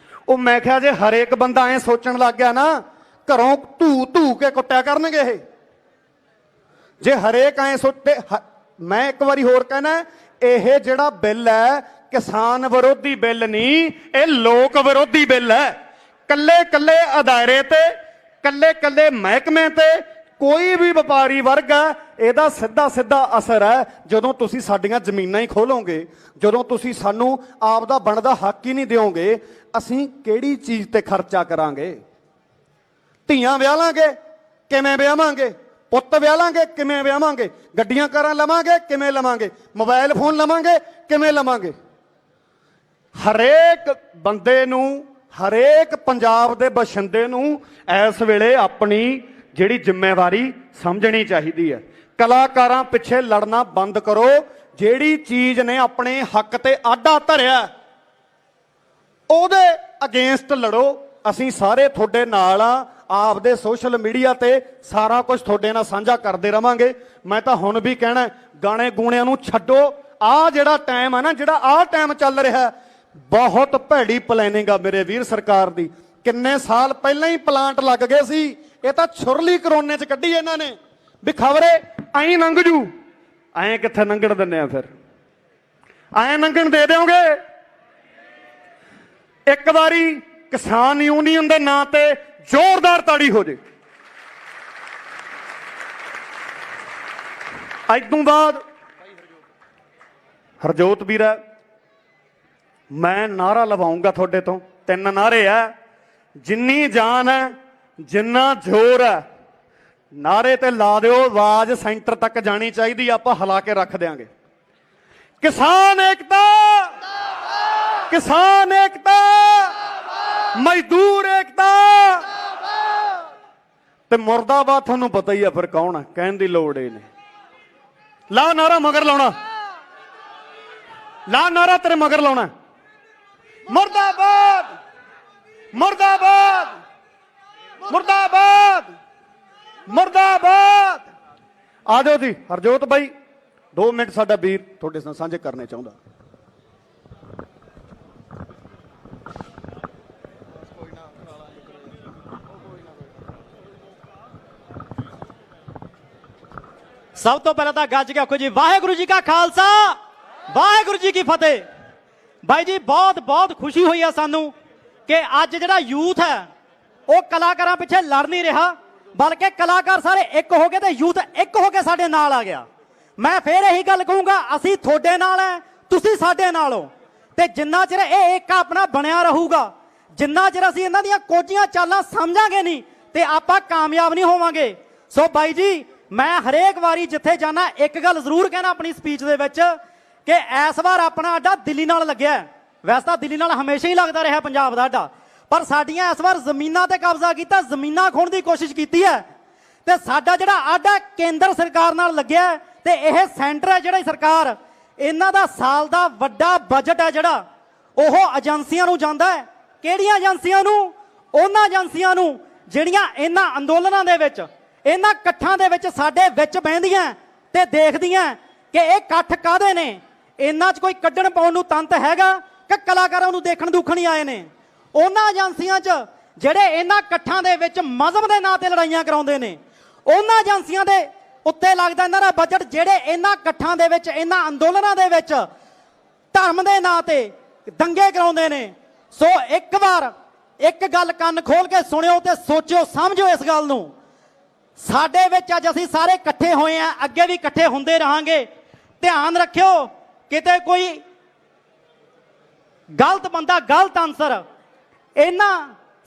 ਉਹ ਮੈਂ ਕਿਹਾ ਜੇ ਹਰੇਕ ਬੰਦਾ ਐ ਸੋਚਣ ਲੱਗ ਗਿਆ ਨਾ, ਘਰੋਂ ਧੂ ਕੇ ਕੁੱਟਿਆ ਕਰਨਗੇ ਇਹ। ਜੇ ਹਰੇਕ ਐ ਸੋਚੇ, ਮੈਂ ਇੱਕ ਵਾਰੀ ਹੋਰ ਕਹਿਣਾ, ਇਹ ਜਿਹੜਾ ਬਿੱਲ ਹੈ ਕਿਸਾਨ ਵਿਰੋਧੀ ਬਿੱਲ ਨਹੀਂ, ਇਹ ਲੋਕ ਵਿਰੋਧੀ ਬਿੱਲ ਹੈ। ਕੱਲੇ ਕੱਲੇ ਅਦਾਰੇ ਤੇ, ਕੱਲੇ ਕੱਲੇ ਮਹਿਕਮੇ ਤੇ, ਕੋਈ ਵੀ ਵਪਾਰੀ ਵਰਗ ਹੈ, ਇਹਦਾ ਸਿੱਧਾ ਸਿੱਧਾ ਅਸਰ ਹੈ। ਜਦੋਂ ਤੁਸੀਂ ਸਾਡੀਆਂ ਜ਼ਮੀਨਾਂ ਹੀ ਖੋਲੋਗੇ, ਜਦੋਂ ਤੁਸੀਂ ਸਾਨੂੰ ਆਪ ਦਾ ਬਣਦਾ ਹੱਕ ਹੀ ਨਹੀਂ ਦਿਓਗੇ, ਅਸੀਂ ਕਿਹੜੀ ਚੀਜ਼ ਤੇ ਖਰਚਾ ਕਰਾਂਗੇ? ਧੀਆਂ ਵਿਆਹ ਲਾਂਗੇ, ਕਿਵੇਂ ਵਿਆਹਾਂਗੇ? ਪੁੱਤ ਵਿਆਹ ਲਾਂਗੇ, ਕਿਵੇਂ ਵਿਆਹਾਂਗੇ? ਗੱਡੀਆਂ ਕਾਰਾਂ ਲਵਾਂਗੇ, ਕਿਵੇਂ ਲਵਾਂਗੇ? ਮੋਬਾਈਲ ਫੋਨ ਲਵਾਂਗੇ, ਕਿਵੇਂ ਲਵਾਂਗੇ? ਹਰੇਕ ਬੰਦੇ ਨੂੰ, ਹਰੇਕ ਪੰਜਾਬ ਦੇ ਬਸ਼ਿੰਦੇ ਨੂੰ ਇਸ ਵੇਲੇ ਆਪਣੀ ਜਿਹੜੀ ਜ਼ਿੰਮੇਵਾਰੀ ਸਮਝਣੀ ਚਾਹੀਦੀ ਹੈ। ਕਲਾਕਾਰਾਂ ਪਿੱਛੇ ਲੜਨਾ ਬੰਦ ਕਰੋ। ਜਿਹੜੀ ਚੀਜ਼ ਨੇ ਆਪਣੇ ਹੱਕ ਤੇ ਆਡਾ ਧਰਿਆ, ਉਹਦੇ ਅਗੇਂਸਟ ਲੜੋ। ਅਸੀਂ ਸਾਰੇ ਤੁਹਾਡੇ ਨਾਲ ਆ, ਆਪਦੇ ਸੋਸ਼ਲ ਮੀਡੀਆ ਤੇ ਸਾਰਾ ਕੁਝ ਤੁਹਾਡੇ ਨਾਲ ਸਾਂਝਾ ਕਰਦੇ ਰਵਾਂਗੇ। ਮੈਂ ਤਾਂ ਹੁਣ ਵੀ ਕਹਿਣਾ, ਗਾਣੇ ਗੂਣਿਆਂ ਨੂੰ ਛੱਡੋ। ਆਹ ਜਿਹੜਾ ਟਾਈਮ ਆ ਨਾ, ਜਿਹੜਾ ਆਹ ਟਾਈਮ ਚੱਲ ਰਿਹਾ, ਬਹੁਤ ਭੈੜੀ ਪਲੈਨਿੰਗ ਆ ਮੇਰੇ ਵੀਰ ਸਰਕਾਰ ਦੀ। ਕਿੰਨੇ ਸਾਲ ਪਹਿਲਾਂ ਹੀ ਪਲਾਂਟ ਲੱਗ ਗਏ ਸੀ, ਇਹ ਤਾਂ ਛੁਰਲੀ ਕਰੋਨੇ 'ਚ ਕੱਢੀ ਇਹਨਾਂ ਨੇ ਵੀ ਖਬਰੇ ਐਂ ਲੰਘ ਜੂ। ਐਂ ਕਿੱਥੇ ਲੰਘਣ ਦਿੰਦੇ ਆ? ਫਿਰ ਐਂ ਲੰਘਣ ਦੇ ਦਿਓਗੇ? ਇੱਕ ਵਾਰੀ ਕਿਸਾਨ ਯੂਨੀਅਨ ਦੇ ਨਾਂ ਤੇ ਜ਼ੋਰਦਾਰ ਤਾੜੀ ਹੋ ਜੇ। ਅੱਜ ਤੋਂ ਬਾਅਦ ਹਰਜੋਤ ਵੀਰਾ, ਮੈਂ ਨਾਰਾ ਲਵਾਉਂਗਾ ਤੁਹਾਡੇ ਤੋਂ। 3 ਨਾਰੇ ਆ, ਜਿੰਨੀ ਜਾਨ ਹੈ, ਜਿੰਨਾ ਜ਼ੋਰ ਹੈ, ਨਾਰੇ ਤੇ ਲਾ ਦਿਓ। ਆਵਾਜ਼ ਸੈਂਟਰ ਤੱਕ ਜਾਣੀ ਚਾਹੀਦੀ, ਆਪਾਂ ਹਿਲਾ ਕੇ ਰੱਖ ਦਿਆਂਗੇ। ਕਿਸਾਨ ਏਕਤਾ, ਕਿਸਾਨ ਏਕਤਾ, ਮਜ਼ਦੂਰ ਏਕਤਾ ਤੇ ਮੁਰਦਾਬਾਦ। ਤੁਹਾਨੂੰ ਪਤਾ ਹੀ ਆ ਫਿਰ ਕੌਣ ਆ, ਕਹਿਣ ਦੀ ਲੋੜ ਹੀ ਨਹੀਂ। ਲਾ ਨਾਰਾ, ਮਗਰ ਲਾਉਣਾ, ਲਾ ਨਾਰਾ, ਤੇਰੇ ਮਗਰ ਲਾਉਣਾ। ਮੁਰਦਾਬਾਦ, ਮੁਰਦਾਬਾਦ, ਮੁਰਦਾਬਾਦ, ਮੁਰਦਾਬਾਦ। ਆ ਜਾਓ ਜੀ ਹਰਜੋਤ ਬਾਈ, 2 ਮਿੰਟ ਸਾਡਾ ਵੀਰ ਤੁਹਾਡੇ ਨਾਲ ਸਾਂਝੇ ਕਰਨੇ ਚਾਹੁੰਦਾ। ਸਭ ਤੋਂ ਪਹਿਲਾਂ ਤਾਂ ਗੱਜ ਕੇ ਆਖੋ ਜੀ ਵਾਹਿਗੁਰੂ ਜੀ ਕਾ ਖਾਲਸਾ, ਵਾਹਿਗੁਰੂ ਜੀ ਕੀ ਫਤਿਹ। ਬਾਈ ਜੀ ਬਹੁਤ ਬਹੁਤ ਖੁਸ਼ੀ ਹੋਈ ਆ ਸਾਨੂੰ ਕਿ ਅੱਜ ਜਿਹੜਾ ਯੂਥ ਹੈ ਉਹ ਕਲਾਕਾਰਾਂ ਪਿੱਛੇ ਲੜ ਨਹੀਂ ਰਿਹਾ, ਬਲਕਿ ਕਲਾਕਾਰ ਸਾਰੇ ਇੱਕ ਹੋ ਕੇ ਤੇ ਯੂਥ ਇੱਕ ਹੋ ਕੇ ਸਾਡੇ ਨਾਲ ਆ ਗਿਆ। ਮੈਂ ਫੇਰ ਇਹੀ ਗੱਲ ਕਹੂੰਗਾ, ਅਸੀਂ ਤੁਹਾਡੇ ਨਾਲ ਹੈ, ਤੁਸੀਂ ਸਾਡੇ ਨਾਲ ਹੋ। ਤੇ ਜਿੰਨਾ ਚਿਰ ਇਹ ਏਕਾ ਆਪਣਾ ਬਣਿਆ ਰਹੂਗਾ, ਜਿੰਨਾ ਚਿਰ ਅਸੀਂ ਇਹਨਾਂ ਦੀਆਂ ਕੋਝੀਆਂ ਚਾਲਾਂ ਸਮਝਾਂਗੇ ਨਹੀਂ, ਤੇ ਆਪਾਂ ਕਾਮਯਾਬ ਨਹੀਂ ਹੋਵਾਂਗੇ। ਸੋ ਬਾਈ ਜੀ, ਮੈਂ ਹਰੇਕ ਵਾਰੀ ਜਿੱਥੇ ਜਾਣਾ ਇੱਕ ਗੱਲ ਜ਼ਰੂਰ ਕਹਿਣਾ ਆਪਣੀ ਸਪੀਚ ਦੇ ਵਿੱਚ ਕਿ ਇਸ ਵਾਰ ਆਪਣਾ ਅੱਡਾ ਦਿੱਲੀ ਨਾਲ ਲੱਗਿਆ। ਵੈਸੇ ਤਾਂ ਦਿੱਲੀ ਨਾਲ ਹਮੇਸ਼ਾ ਹੀ ਲੱਗਦਾ ਰਿਹਾ ਪੰਜਾਬ ਦਾ ਅੱਡਾ, ਪਰ ਸਾਡੀਆਂ ਇਸ ਵਾਰ ਜ਼ਮੀਨਾਂ ਤੇ ਕਬਜ਼ਾ ਕੀਤਾ, ਜ਼ਮੀਨਾਂ ਖੋਣ ਦੀ ਕੋਸ਼ਿਸ਼ ਕੀਤੀ ਹੈ। ਤੇ ਸਾਡਾ ਜਿਹੜਾ ਅੱਡਾ ਕੇਂਦਰ ਸਰਕਾਰ ਨਾਲ ਲੱਗਿਆ, ਤੇ ਇਹ ਸੈਂਟਰ ਹੈ ਜਿਹੜੀ ਸਰਕਾਰ, ਇਹਨਾਂ ਦਾ ਸਾਲ ਦਾ ਵੱਡਾ ਬਜਟ ਹੈ ਜਿਹੜਾ ਉਹ ਏਜੰਸੀਆਂ ਨੂੰ ਜਾਂਦਾ ਹੈ। ਕਿਹੜੀਆਂ ਏਜੰਸੀਆਂ ਨੂੰ? ਉਹਨਾਂ ਏਜੰਸੀਆਂ ਨੂੰ ਜਿਹੜੀਆਂ ਇਹਨਾਂ ਅੰਦੋਲਨਾਂ ਦੇ ਵਿੱਚ, ਇਹਨਾਂ ਇਕੱਠਾਂ ਦੇ ਵਿੱਚ ਸਾਡੇ ਵਿੱਚ ਬਹਿੰਦੀਆਂ ਤੇ ਦੇਖਦੀਆਂ ਕਿ ਇਹ ਇਕੱਠ ਕਾਹਦੇ ਨੇ, ਇਹਨਾਂ 'ਚ ਕੋਈ ਕੱਢਣ ਪਾਉਣ ਨੂੰ ਤੰਤ ਹੈਗਾ ਕਿ ਕਲਾਕਾਰਾਂ ਨੂੰ ਦੇਖਣ ਦੁੱਖਣ ਹੀ ਆਏ ਨੇ। ਉਹਨਾਂ ਏਜੰਸੀਆਂ 'ਚ ਜਿਹੜੇ ਇਹਨਾਂ ਇਕੱਠਾਂ ਦੇ ਵਿੱਚ ਮਜ਼ਹਬ ਦੇ ਨਾਂ ਤੇ ਲੜਾਈਆਂ ਕਰਾਉਂਦੇ ਨੇ, ਉਹਨਾਂ ਏਜੰਸੀਆਂ ਦੇ ਉੱਤੇ ਲੱਗਦਾ ਇਹਨਾਂ ਦਾ ਬਜਟ ਜਿਹੜੇ ਇਹਨਾਂ ਇਕੱਠਾਂ ਦੇ ਵਿੱਚ, ਇਹਨਾਂ ਅੰਦੋਲਨਾਂ ਦੇ ਵਿੱਚ ਧਰਮ ਦੇ ਨਾਂ ਤੇ ਦੰਗੇ ਕਰਾਉਂਦੇ ਨੇ। ਸੋ ਇੱਕ ਵਾਰ ਇੱਕ ਗੱਲ ਕੰਨ ਖੋਲ ਕੇ ਸੁਣਿਓ ਤੇ ਸੋਚਿਓ ਸਮਝੋ ਇਸ ਗੱਲ ਨੂੰ। ਸਾਡੇ ਵਿੱਚ ਅੱਜ ਅਸੀਂ ਸਾਰੇ ਇਕੱਠੇ ਹੋਏ ਆ, ਅੱਗੇ ਵੀ ਇਕੱਠੇ ਹੁੰਦੇ ਰਹਾਂਗੇ। ਧਿਆਨ ਰੱਖਿਓ ਕਿਤੇ ਕੋਈ ਗਲਤ ਬੰਦਾ ਗਲਤ ਆਨਸਰ ਇਹਨਾਂ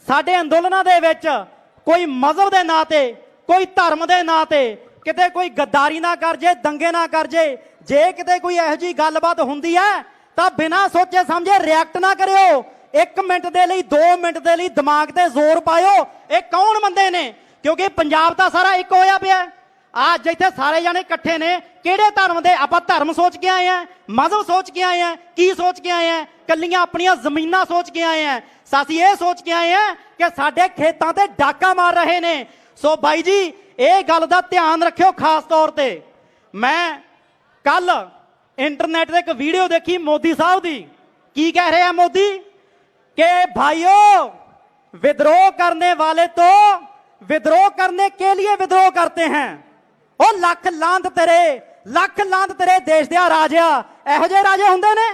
ਸਾਡੇ ਅੰਦੋਲਨਾਂ ਦੇ ਵਿੱਚ ਕੋਈ ਮਜ਼ਹਬ ਦੇ ਨਾਂ ਤੇ, ਕੋਈ ਧਰਮ ਦੇ ਨਾਂ ਤੇ ਕਿਤੇ ਕੋਈ ਗੱਦਾਰੀ ਨਾ ਕਰ ਜੇ, ਦੰਗੇ ਨਾ ਕਰ ਜੇ। ਜੇ ਕਿਤੇ ਕੋਈ ਇਹੋ ਜਿਹੀ ਗੱਲਬਾਤ ਹੁੰਦੀ ਹੈ ਤਾਂ ਬਿਨਾਂ ਸੋਚੇ ਸਮਝੇ ਰਿਐਕਟ ਨਾ ਕਰਿਓ। 1 ਮਿੰਟ ਦੇ ਲਈ 2 ਮਿੰਟ ਦੇ ਲਈ ਦਿਮਾਗ ਤੇ ਜ਼ੋਰ ਪਾਇਓ। ਇਹ ਕੌਣ ਬੰਦੇ ਨੇ? ਕਿਉਂਕਿ ਪੰਜਾਬ ਤਾਂ ਸਾਰਾ ਇੱਕ ਹੋਇਆ ਪਿਆ। ਅੱਜ ਇੱਥੇ ਸਾਰੇ ਜਾਣੇ ਇਕੱਠੇ ਨੇ, ਕਿਹੜੇ ਧਰਮ ਦੇ? ਆਪਾਂ ਧਰਮ ਸੋਚ ਕੇ ਆਏ ਆ, ਮਜ਼ਹਬ ਸੋਚ ਕੇ ਆਏ ਆ, ਕੀ ਸੋਚ ਕੇ ਆਏ ਆ? ਕੱਲੀਆਂ ਆਪਣੀਆਂ ਜ਼ਮੀਨਾਂ ਸੋਚ ਕੇ ਆਏ ਆ। ਅਸੀਂ ਇਹ ਸੋਚ ਕੇ ਆਏ ਆ ਕਿ ਸਾਡੇ ਖੇਤਾਂ ਤੇ ਡਾਕਾ ਮਾਰ ਰਹੇ ਨੇ। ਸੋ ਬਾਈ ਜੀ ਇਹ ਗੱਲ ਦਾ ਧਿਆਨ ਰੱਖਿਓ ਖਾਸ ਤੌਰ ਤੇ। ਮੈਂ ਕੱਲ ਇੰਟਰਨੈਟ ਤੇ ਇੱਕ ਵੀਡੀਓ ਦੇਖੀ ਮੋਦੀ ਸਾਹਿਬ ਦੀ। ਕੀ ਕਹਿ ਰਹੇ ਆ ਮੋਦੀ? कि भाइयों विद्रोह करने वाले तो विद्रोह करने के लिए विद्रोह करते हैं। ओ लख लांत तेरे देश दिया राजा। ਇਹੋ ਜਿਹੇ ਰਾਜੇ ਹੁੰਦੇ ਨੇ।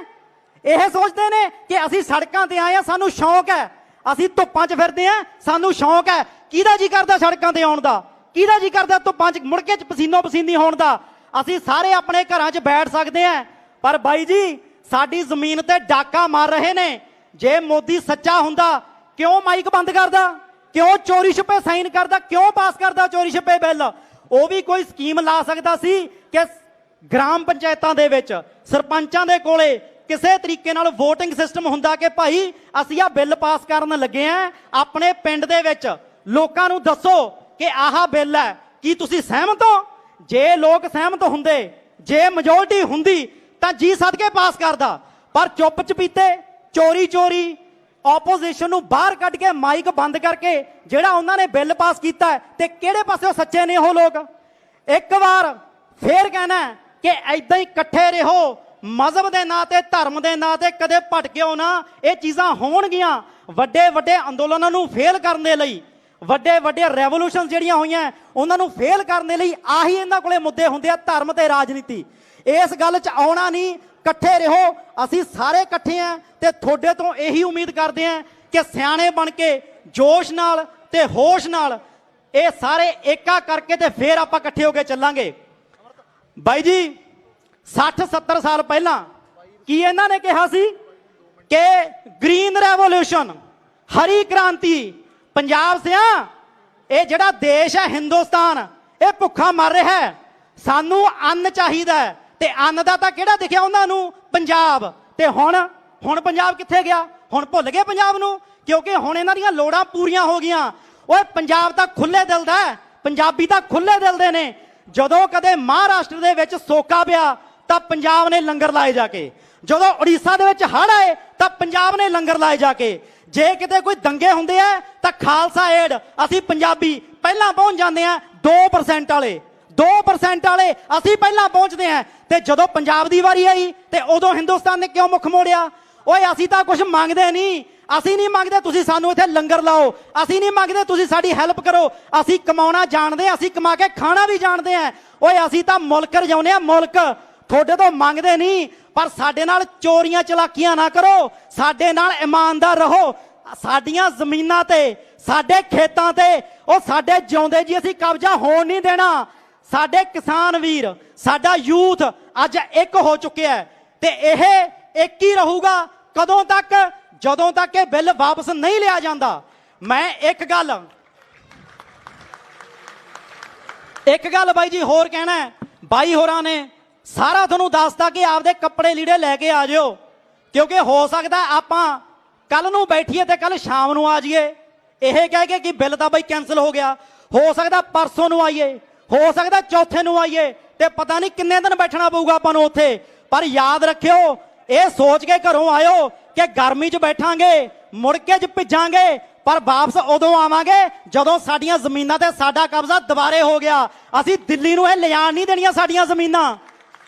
ਇਹ ਸੋਚਦੇ ਨੇ ਕਿ ਅਸੀਂ ਸੜਕਾਂ ਤੇ ਆਏ ਆ, ਸਾਨੂੰ ਸ਼ੌਂਕ ਹੈ, ਅਸੀਂ ਧੁੱਪਾਂ 'ਚ ਫਿਰਦੇ ਆ, ਸਾਨੂੰ ਸ਼ੌਂਕ ਹੈ। ਕਿਹਦਾ ਜੀ ਕਰਦਾ ਸੜਕਾਂ ਤੇ ਆਉਣ ਦਾ? ਕਿਹਦਾ ਜੀ ਕਰਦਾ ਧੁੱਪਾਂ 'ਚ ਮੁੜ ਕੇ ਪਸੀਨੋ ਪਸੀਨੀ ਹੋਣ ਦਾ? ਅਸੀਂ ਸਾਰੇ ਆਪਣੇ ਘਰਾਂ 'ਚ ਬੈਠ ਸਕਦੇ ਆ, ਪਰ ਬਾਈ ਜੀ ਸਾਡੀ ਜ਼ਮੀਨ ਤੇ ਡਾਕਾ ਮਾਰ ਰਹੇ ਨੇ। ਜੇ ਮੋਦੀ ਸੱਚਾ ਹੁੰਦਾ ਕਿਉਂ ਮਾਈਕ ਬੰਦ ਕਰਦਾ? ਕਿਉਂ ਚੋਰੀ ਛੁਪੇ ਸਾਈਨ ਕਰਦਾ? ਕਿਉਂ ਪਾਸ ਕਰਦਾ ਚੋਰੀ ਛੁਪੇ ਬਿੱਲ? ਉਹ ਵੀ ਕੋਈ ਸਕੀਮ ਲਾ ਸਕਦਾ ਸੀ ਕਿ ਗ੍ਰਾਮ ਪੰਚਾਇਤਾਂ ਦੇ ਵਿੱਚ ਸਰਪੰਚਾਂ ਦੇ ਕੋਲੇ ਕਿਸੇ ਤਰੀਕੇ ਨਾਲ VOTING ਸਿਸਟਮ ਹੁੰਦਾ ਕਿ ਭਾਈ ਅਸੀਂ ਆ ਬਿੱਲ ਪਾਸ ਕਰਨ ਲੱਗੇ ਆ, ਆਪਣੇ ਪਿੰਡ ਦੇ ਵਿੱਚ ਲੋਕਾਂ ਨੂੰ ਦੱਸੋ ਕਿ ਆਹ ਬਿੱਲ ਹੈ, ਕੀ ਤੁਸੀਂ ਸਹਿਮਤ ਹੋ? ਜੇ ਲੋਕ ਸਹਿਮਤ ਹੁੰਦੇ, ਜੇ ਮੈਜੋਰਟੀ ਹੁੰਦੀ ਤਾਂ ਜੀ ਸਦਕੇ ਪਾਸ ਕਰਦਾ। ਪਰ ਚੁੱਪ ਚਪੀਤੇ ਚੋਰੀ ਆਪੋਜੀਸ਼ਨ ਨੂੰ ਬਾਹਰ ਕੱਢ ਕੇ ਮਾਈਕ ਬੰਦ ਕਰਕੇ ਜਿਹੜਾ ਉਹਨਾਂ ਨੇ ਬਿੱਲ ਪਾਸ ਕੀਤਾ ਤੇ ਕਿਹੜੇ ਪਾਸੇ ਸੱਚੇ ਨੇ ਉਹ ਲੋਕ? ਇੱਕ ਵਾਰ ਫੇਰ ਕਹਿਣਾ ਕਿ ਐਦਾਂ ਹੀ ਇਕੱਠੇ ਰਹੋ, ਮਜ਼ਹਬ ਦੇ ਨਾਂ ਤੇ, ਧਰਮ ਦੇ ਨਾਂ ਤੇ ਕਦੇ ਭਟਕਿਓ ਨਾ। ਇਹ ਚੀਜ਼ਾਂ ਹੋਣਗੀਆਂ। ਵੱਡੇ ਵੱਡੇ ਅੰਦੋਲਨਾਂ ਨੂੰ ਫੇਲ ਕਰਨ ਦੇ ਲਈ, ਵੱਡੇ ਵੱਡੇ ਰੈਵੋਲੂਸ਼ਨ ਜਿਹੜੀਆਂ ਹੋਈਆਂ ਉਹਨਾਂ ਨੂੰ ਫੇਲ ਕਰਨ ਦੇ ਲਈ ਆਹੀ ਇਹਨਾਂ ਕੋਲੇ ਮੁੱਦੇ ਹੁੰਦੇ ਆ, ਧਰਮ ਤੇ ਰਾਜਨੀਤੀ। ਇਸ ਗੱਲ 'ਚ ਆਉਣਾ ਨਹੀਂ। ਇਕੱਠੇ ਰਹੋ। ਅਸੀਂ ਸਾਰੇ ਇਕੱਠੇ ਆ ਤੇ ਤੁਹਾਡੇ ਤੋਂ ਇਹੀ ਉਮੀਦ ਕਰਦੇ ਆ ਕਿ ਸਿਆਣੇ ਬਣ ਕੇ ਜੋਸ਼ ਨਾਲ ਤੇ ਹੋਸ਼ ਨਾਲ ਇਹ ਸਾਰੇ ਏਕਾ ਕਰਕੇ ਤੇ ਫੇਰ ਆਪਾਂ ਇਕੱਠੇ ਹੋ ਕੇ ਚੱਲਾਂਗੇ। ਬਾਈ ਜੀ 60-70 ਸਾਲ ਪਹਿਲਾਂ ਕੀ ਇਹਨਾਂ ਨੇ ਕਿਹਾ ਸੀ ਕਿ ਗ੍ਰੀਨ ਰੈਵੋਲੂਸ਼ਨ, ਹਰੀ ਕ੍ਰਾਂਤੀ, ਪੰਜਾਬ ਸਿਆ ਇਹ ਜਿਹੜਾ ਦੇਸ਼ ਹੈ ਹਿੰਦੁਸਤਾਨ, ਇਹ ਭੁੱਖਾ ਮਰ ਰਿਹਾ ਹੈ, ਸਾਨੂੰ ਅੰਨ ਚਾਹੀਦਾ ਹੈ। ਤੇ ਅੰਨ ਦਾ ਤਾਂ ਕਿਹੜਾ ਦਿਖਿਆ ਉਹਨਾਂ ਨੂੰ? ਪੰਜਾਬ। ਤੇ ਹੁਣ ਪੰਜਾਬ ਕਿੱਥੇ ਗਿਆ? ਹੁਣ ਭੁੱਲ ਗਏ ਪੰਜਾਬ ਨੂੰ, ਕਿਉਂਕਿ ਹੁਣ ਇਹਨਾਂ ਦੀਆਂ ਲੋੜਾਂ ਪੂਰੀਆਂ ਹੋ ਗਈਆਂ। ਓਏ ਪੰਜਾਬ ਤਾਂ ਖੁੱਲੇ ਦਿਲ ਦਾ ਹੈ, ਪੰਜਾਬੀ ਤਾਂ ਖੁੱਲੇ ਦਿਲ ਦੇ ਨੇ। ਜਦੋਂ ਕਦੇ ਮਹਾਰਾਸ਼ਟਰ ਦੇ ਵਿੱਚ ਸੋਕਾ ਪਿਆ ਤਾਂ ਪੰਜਾਬ ਨੇ ਲੰਗਰ ਲਾਏ ਜਾ ਕੇ। ਜਦੋਂ ਉੜੀਸਾ ਦੇ ਵਿੱਚ ਹੜ੍ਹ ਆਏ ਤਾਂ ਪੰਜਾਬ ਨੇ ਲੰਗਰ ਲਾਏ ਜਾ ਕੇ। ਜੇ ਕਿਤੇ ਕੋਈ ਦੰਗੇ ਹੁੰਦੇ ਆ ਤਾਂ ਖਾਲਸਾ ਏਡ, ਅਸੀਂ ਪੰਜਾਬੀ ਪਹਿਲਾਂ ਪਹੁੰਚ ਜਾਂਦੇ ਆ। 2% ਵਾਲੇ 2% ਵਾਲੇ ਅਸੀਂ ਪਹਿਲਾਂ ਪਹੁੰਚਦੇ ਆ। ਤੇ ਜਦੋਂ ਪੰਜਾਬ ਦੀ ਵਾਰੀ ਆਈ ਤੇ ਉਦੋਂ ਹਿੰਦੁਸਤਾਨ ਨੇ ਕਿਉਂ ਮੁੱਖ ਮੋੜਿਆ? ਓਏ ਅਸੀਂ ਤਾਂ ਕੁਝ ਮੰਗਦੇ ਨਹੀਂ, ਅਸੀਂ ਨਹੀਂ ਮੰਗਦੇ ਤੁਸੀਂ ਸਾਨੂੰ ਇੱਥੇ ਲੰਗਰ ਲਾਓ, ਅਸੀਂ ਨਹੀਂ ਮੰਗਦੇ ਤੁਸੀਂ ਸਾਡੀ ਹੈਲਪ ਕਰੋ। ਅਸੀਂ ਕਮਾਉਣਾ ਜਾਣਦੇ ਆ, ਅਸੀਂ ਕਮਾ ਕੇ ਖਾਣਾ ਵੀ ਜਾਣਦੇ ਆ। ਓਏ ਅਸੀਂ ਤਾਂ ਮੁਲਕ ਰਜਾਉਂਦੇ ਆ, ਮੁਲਕ। ਤੁਹਾਡੇ ਤੋਂ ਮੰਗਦੇ ਨਹੀਂ, ਪਰ ਸਾਡੇ ਨਾਲ ਚੋਰੀਆਂ ਚਲਾਕੀਆਂ ਨਾ ਕਰੋ, ਸਾਡੇ ਨਾਲ ਇਮਾਨਦਾਰ ਰਹੋ। ਸਾਡੀਆਂ ਜ਼ਮੀਨਾਂ ਤੇ, ਸਾਡੇ ਖੇਤਾਂ ਤੇ, ਉਹ ਸਾਡੇ ਜਿਉਂਦੇ ਜੀ ਅਸੀਂ ਕਬਜ਼ਾ ਹੋਣ ਨਹੀਂ ਦੇਣਾ। ਸਾਡੇ ਕਿਸਾਨ ਵੀਰ, ਸਾਡਾ ਯੂਥ ਅੱਜ ਇੱਕ ਹੋ ਚੁੱਕਿਆ ਹੈ ਤੇ ਇਹ ਇੱਕ ਹੀ ਰਹੂਗਾ। ਕਦੋਂ ਤੱਕ? ਜਦੋਂ ਤੱਕ ਇਹ ਬਿੱਲ ਵਾਪਸ ਨਹੀਂ ਲਿਆ ਜਾਂਦਾ। ਮੈਂ ਇੱਕ ਗੱਲ ਬਾਈ ਜੀ ਹੋਰ ਕਹਿਣਾ ਹੈ। ਬਾਈ ਹੋਰਾਂ ਨੇ ਸਾਰਾ ਤੁਹਾਨੂੰ ਦੱਸਤਾ ਕਿ ਆਪਦੇ ਕੱਪੜੇ ਲੀੜੇ ਲੈ ਕੇ ਆ ਜਿਓ, ਕਿਉਂਕਿ ਹੋ ਸਕਦਾ ਆਪਾਂ ਕੱਲ ਨੂੰ ਬੈਠੀਏ ਤੇ ਕੱਲ ਸ਼ਾਮ ਨੂੰ ਆ ਜਾਈਏ ਇਹ ਕਹਿ ਕੇ ਕਿ ਬਿੱਲ ਤਾਂ ਬਾਈ ਕੈਂਸਲ ਹੋ ਗਿਆ। ਹੋ ਸਕਦਾ ਪਰਸੋਂ ਨੂੰ ਆਈਏ, ਹੋ ਸਕਦਾ ਚੌਥੇ ਨੂੰ ਆਈਏ, ਤੇ ਪਤਾ ਨਹੀਂ ਕਿੰਨੇ ਦਿਨ ਬੈਠਣਾ ਪਊਗਾ ਆਪਾਂ ਨੂੰ ਉੱਥੇ। ਪਰ ਯਾਦ ਰੱਖਿਓ, ਇਹ ਸੋਚ ਕੇ ਘਰੋਂ ਆਇਓ ਕਿ ਗਰਮੀ 'ਚ ਬੈਠਾਂਗੇ, ਮੁੜ ਕੇ 'ਚ ਭਿੱਜਾਂਗੇ, ਪਰ ਵਾਪਸ ਉਦੋਂ ਆਵਾਂਗੇ ਜਦੋਂ ਸਾਡੀਆਂ ਜ਼ਮੀਨਾਂ ਤੇ ਸਾਡਾ ਕਬਜ਼ਾ ਦੁਬਾਰੇ ਹੋ ਗਿਆ। ਅਸੀਂ ਦਿੱਲੀ ਨੂੰ ਇਹ ਲਿਜਾਣ ਨਹੀਂ ਦੇਣੀਆਂ ਸਾਡੀਆਂ ਜ਼ਮੀਨਾਂ।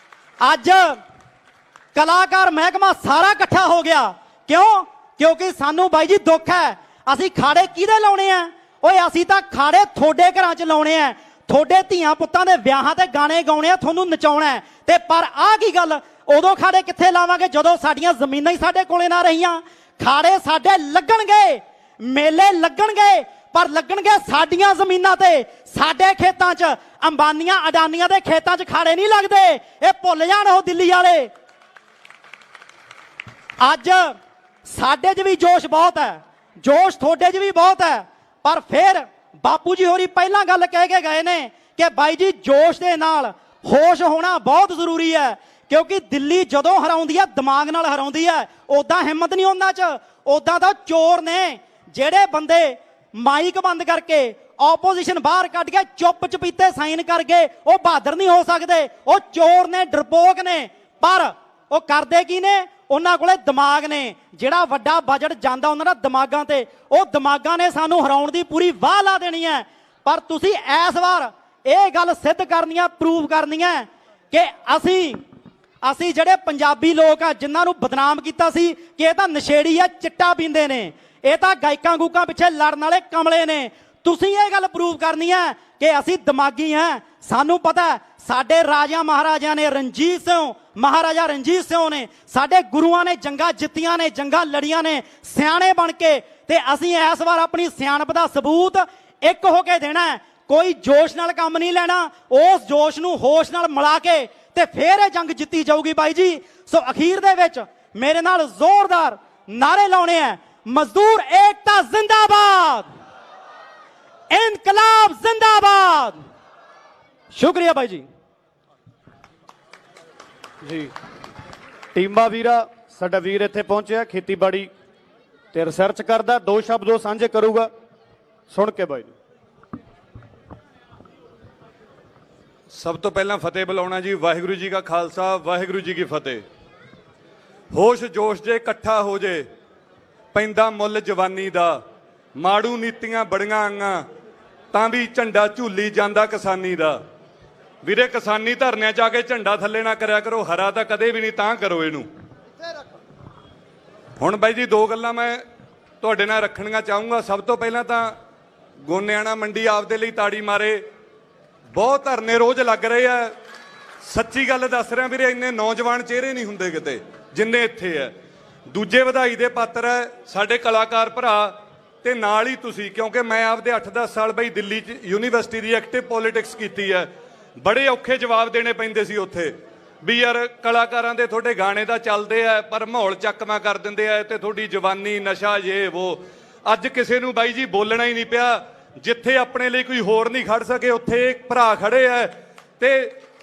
ਅੱਜ ਕਲਾਕਾਰ ਮਹਿਕਮਾ ਸਾਰਾ ਇਕੱਠਾ ਹੋ ਗਿਆ। ਕਿਉਂ? ਕਿਉਂਕਿ ਸਾਨੂੰ ਬਾਈ ਜੀ ਦੁੱਖ ਹੈ। ਅਸੀਂ ਖਾੜੇ ਕਿਹਦੇ ਲਾਉਣੇ ਆ? ਓਏ ਅਸੀਂ ਤਾਂ ਖਾੜੇ ਤੁਹਾਡੇ ਘਰਾਂ 'ਚ ਲਾਉਣੇ ਆ, ਤੁਹਾਡੇ ਧੀਆਂ ਪੁੱਤਾਂ ਦੇ ਵਿਆਹਾਂ ਤੇ ਗਾਣੇ ਗਾਉਣੇ ਆ, ਤੁਹਾਨੂੰ ਨਚਾਉਣਾ ਹੈ। ਤੇ ਪਰ ਆਹ ਕੀ ਗੱਲ, ਉਦੋਂ ਖਾੜੇ ਕਿੱਥੇ ਲਾਵਾਂਗੇ ਜਦੋਂ ਸਾਡੀਆਂ ਜ਼ਮੀਨਾਂ ਹੀ ਸਾਡੇ ਕੋਲੇ ਨਾ ਰਹੀਆਂ। ਖਾੜੇ ਸਾਡੇ ਲੱਗਣਗੇ, ਮੇਲੇ ਲੱਗਣਗੇ, ਪਰ ਲੱਗਣਗੇ ਸਾਡੀਆਂ ਜ਼ਮੀਨਾਂ ਤੇ, ਸਾਡੇ ਖੇਤਾਂ 'ਚ। ਅੰਬਾਨੀਆਂ ਅਡਾਨੀਆਂ ਦੇ ਖੇਤਾਂ 'ਚ ਖਾੜੇ ਨਹੀਂ ਲੱਗਦੇ, ਇਹ ਭੁੱਲ ਜਾਣ ਉਹ ਦਿੱਲੀ ਵਾਲੇ। ਅੱਜ ਸਾਡੇ 'ਚ ਵੀ ਜੋਸ਼ ਬਹੁਤ ਹੈ, ਜੋਸ਼ ਤੁਹਾਡੇ 'ਚ ਵੀ ਬਹੁਤ ਹੈ, ਪਰ ਫਿਰ ਬਾਪੂ ਜੀ ਹੋਰੀ ਪਹਿਲਾਂ ਗੱਲ ਕਹਿ ਕੇ ਗਏ ਨੇ ਕਿ ਬਾਈ ਜੀ ਜੋਸ਼ ਦੇ ਨਾਲ ਹੋਸ਼ ਹੋਣਾ ਬਹੁਤ ਜ਼ਰੂਰੀ ਹੈ, ਕਿਉਂਕਿ ਦਿੱਲੀ ਜਦੋਂ ਹਰਾਉਂਦੀ ਹੈ ਦਿਮਾਗ ਨਾਲ ਹਰਾਉਂਦੀ ਹੈ, ਉਦਾਂ ਹਿੰਮਤ ਨਹੀਂ ਉਹਨਾਂ 'ਚ। ਉਦਾਂ ਤਾਂ ਚੋਰ ਨੇ ਜਿਹੜੇ ਬੰਦੇ ਮਾਈਕ ਬੰਦ ਕਰਕੇ, ਆਪੋਜੀਸ਼ਨ ਬਾਹਰ ਕੱਢ ਕੇ ਚੁੱਪ ਚਪੀਤੇ ਸਾਈਨ ਕਰ ਗਏ, ਉਹ ਬਹਾਦਰ ਨਹੀਂ ਹੋ ਸਕਦੇ, ਉਹ ਚੋਰ ਨੇ, ਡਰਪੋਕ ਨੇ। ਪਰ ਉਹ ਕਰਦੇ ਕੀ ਨੇ? ਉਹਨਾਂ ਕੋਲੇ ਦਿਮਾਗ ਨੇ। ਜਿਹੜਾ ਵੱਡਾ ਬਜਟ ਜਾਂਦਾ ਉਹਨਾਂ ਦਾ ਦਿਮਾਗਾਂ ਤੇ, ਉਹ ਦਿਮਾਗਾਂ ਨੇ ਸਾਨੂੰ ਹਰਾਉਣ ਦੀ ਪੂਰੀ ਵਾਹ ਲਾ ਦੇਣੀ ਹੈ। ਪਰ ਤੁਸੀਂ ਇਸ ਵਾਰ ਇਹ ਗੱਲ ਸਿੱਧ ਕਰਨੀ ਹੈ, ਪ੍ਰੂਵ ਕਰਨੀ ਹੈ ਕਿ ਅਸੀਂ ਜਿਹੜੇ ਪੰਜਾਬੀ ਲੋਕ ਆ, ਜਿਨ੍ਹਾਂ ਨੂੰ ਬਦਨਾਮ ਕੀਤਾ ਸੀ ਕਿ ਇਹ ਤਾਂ ਨਸ਼ੇੜੀ ਆ, ਚਿੱਟਾ ਪੀਂਦੇ ਨੇ, ਇਹ ਤਾਂ ਗਾਇਕਾਂ ਗੂਕਾਂ ਪਿੱਛੇ ਲੜਨ ਵਾਲੇ ਕਮਲੇ ਨੇ, ਤੁਸੀਂ ਇਹ ਗੱਲ ਪ੍ਰੂਵ ਕਰਨੀ ਹੈ ਕਿ ਅਸੀਂ ਦਿਮਾਗੀ ਹਾਂ। ਸਾਨੂੰ ਪਤਾ ਸਾਡੇ ਰਾਜਾ ਮਹਾਰਾਜਾ ਨੇ, ਰਣਜੀਤ ਸਿੰਘ ਮਹਾਰਾਜਾ ਰਣਜੀਤ ਸਿੰਘ ਨੇ, ਸਾਡੇ ਗੁਰੂਆਂ ਨੇ ਜੰਗਾਂ ਜਿੱਤੀਆਂ ਨੇ, ਜੰਗਾਂ ਲੜੀਆਂ ਨੇ ਸਿਆਣੇ ਬਣ ਕੇ, ਤੇ ਅਸੀਂ ਇਸ ਵਾਰ ਆਪਣੀ ਸਿਆਣਪ ਦਾ ਸਬੂਤ ਇੱਕ ਹੋ ਕੇ ਦੇਣਾ ਹੈ। ਕੋਈ ਜੋਸ਼ ਨਾਲ ਕੰਮ ਨਹੀਂ ਲੈਣਾ, ਉਸ ਜੋਸ਼ ਨੂੰ ਹੋਸ਼ ਨਾਲ ਮਿਲਾ ਕੇ ਤੇ ਫੇਰ ਇਹ ਜੰਗ ਜਿੱਤੀ ਜਾਊਗੀ ਬਾਈ ਜੀ। ਸੋ ਅਖੀਰ ਦੇ ਵਿੱਚ ਮੇਰੇ ਨਾਲ ਜ਼ੋਰਦਾਰ ਨਾਰੇ ਲਾਉਣੇ ਆ, ਮਜ਼ਦੂਰ ਏਕਤਾ ਜ਼ਿੰਦਾਬਾਦ, ਇਨਕਲਾਬ ਜ਼ਿੰਦਾਬਾਦ। ਸ਼ੁਕਰੀਆ ਬਾਈ ਜੀ। ਜੀ ਟੀਮਾ ਵੀਰਾ, ਸਾਡਾ ਵੀਰ ਇੱਥੇ ਪਹੁੰਚਿਆ, ਖੇਤੀਬਾੜੀ ਤੇ ਰਿਸਰਚ ਕਰਦਾ, ਦੋ ਸ਼ਬਦ ਉਹ ਸਾਂਝੇ ਕਰੂਗਾ, ਸੁਣ ਕੇ ਬਾਈ ਜੀ। ਸਭ ਤੋਂ ਪਹਿਲਾਂ ਫਤਿਹ ਬੁਲਾਉਣਾ ਜੀ। ਵਾਹਿਗੁਰੂ ਜੀ ਕਾ ਖਾਲਸਾ, ਵਾਹਿਗੁਰੂ ਜੀ ਕੀ ਫਤਿਹ। ਹੋਸ਼ ਜੋਸ਼ ਜੇ ਇਕੱਠਾ ਹੋ ਜੇ, ਪੈਂਦਾ ਮੁੱਲ ਜਵਾਨੀ ਦਾ, ਮਾੜੂ ਨੀਤੀਆਂ ਬੜੀਆਂ ਆਈਆਂ ਤਾਂ ਵੀ ਝੰਡਾ ਝੂਲੀ ਜਾਂਦਾ ਕਿਸਾਨੀ ਦਾ। ਵੀਰੇ ਕਿਸਾਨੀ ਧਰਨਿਆਂ 'ਚ ਆ ਕੇ ਝੰਡਾ ਥੱਲੇ ਨਾ ਕਰਿਆ ਕਰੋ, ਹਰਾ ਤਾਂ ਕਦੇ ਵੀ ਨਹੀਂ, ਤਾਂ ਕਰੋ ਇਹਨੂੰ। ਹੁਣ ਬਾਈ ਜੀ ਦੋ ਗੱਲਾਂ ਮੈਂ ਤੁਹਾਡੇ ਨਾਲ ਰੱਖਣੀਆਂ ਚਾਹੂੰਗਾ। ਸਭ ਤੋਂ ਪਹਿਲਾਂ ਤਾਂ ਗੋਨਿਆਣਾ ਮੰਡੀ ਆਪਦੇ ਲਈ ਤਾੜੀ ਮਾਰੇ, ਬਹੁਤ ਧਰਨੇ ਰੋਜ਼ ਲੱਗ ਰਹੇ ਆ। ਸੱਚੀ ਗੱਲ ਦੱਸ ਰਿਹਾ ਵੀਰੇ, ਇੰਨੇ ਨੌਜਵਾਨ ਚਿਹਰੇ ਨਹੀਂ ਹੁੰਦੇ ਕਿਤੇ ਜਿੰਨੇ ਇੱਥੇ ਆ। ਦੂਜੇ ਵਧਾਈ ਦੇ ਪਾਤਰ ਹੈ ਸਾਡੇ ਕਲਾਕਾਰ ਭਰਾ ਤੇ ਨਾਲ ਹੀ ਤੁਸੀਂ, ਕਿਉਂਕਿ ਮੈਂ ਆਪਦੇ 8-10 ਸਾਲ ਬਈ ਦਿੱਲੀ 'ਚ ਯੂਨੀਵਰਸਿਟੀ ਦੀ ਐਕਟਿਵ ਪੋਲਿਟਿਕਸ ਕੀਤੀ ਹੈ। ਬੜੇ ਔਖੇ ਜਵਾਬ ਦੇਣੇ ਪੈਂਦੇ ਸੀ ਉੱਥੇ ਵੀ ਯਾਰ ਕਲਾਕਾਰਾਂ ਦੇ ਤੁਹਾਡੇ ਗਾਣੇ ਦਾ ਚੱਲਦੇ ਆ ਪਰ ਮਾਹੌਲ ਚੱਕਵਾਂ ਕਰ ਦਿੰਦੇ ਆ ਤੇ ਤੁਹਾਡੀ ਜਵਾਨੀ ਨਸ਼ਾ ਇਹ ਉਹ। ਅੱਜ ਕਿਸੇ ਨੂੰ ਬਾਈ ਜੀ ਬੋਲਣਾ ਹੀ ਨਹੀਂ ਪਿਆ। ਜਿੱਥੇ ਆਪਣੇ ਲਈ ਕੋਈ ਹੋਰ ਨਹੀਂ ਖੜ ਸਕੇ ਉੱਥੇ ਭਰਾ ਖੜੇ ਆ ਤੇ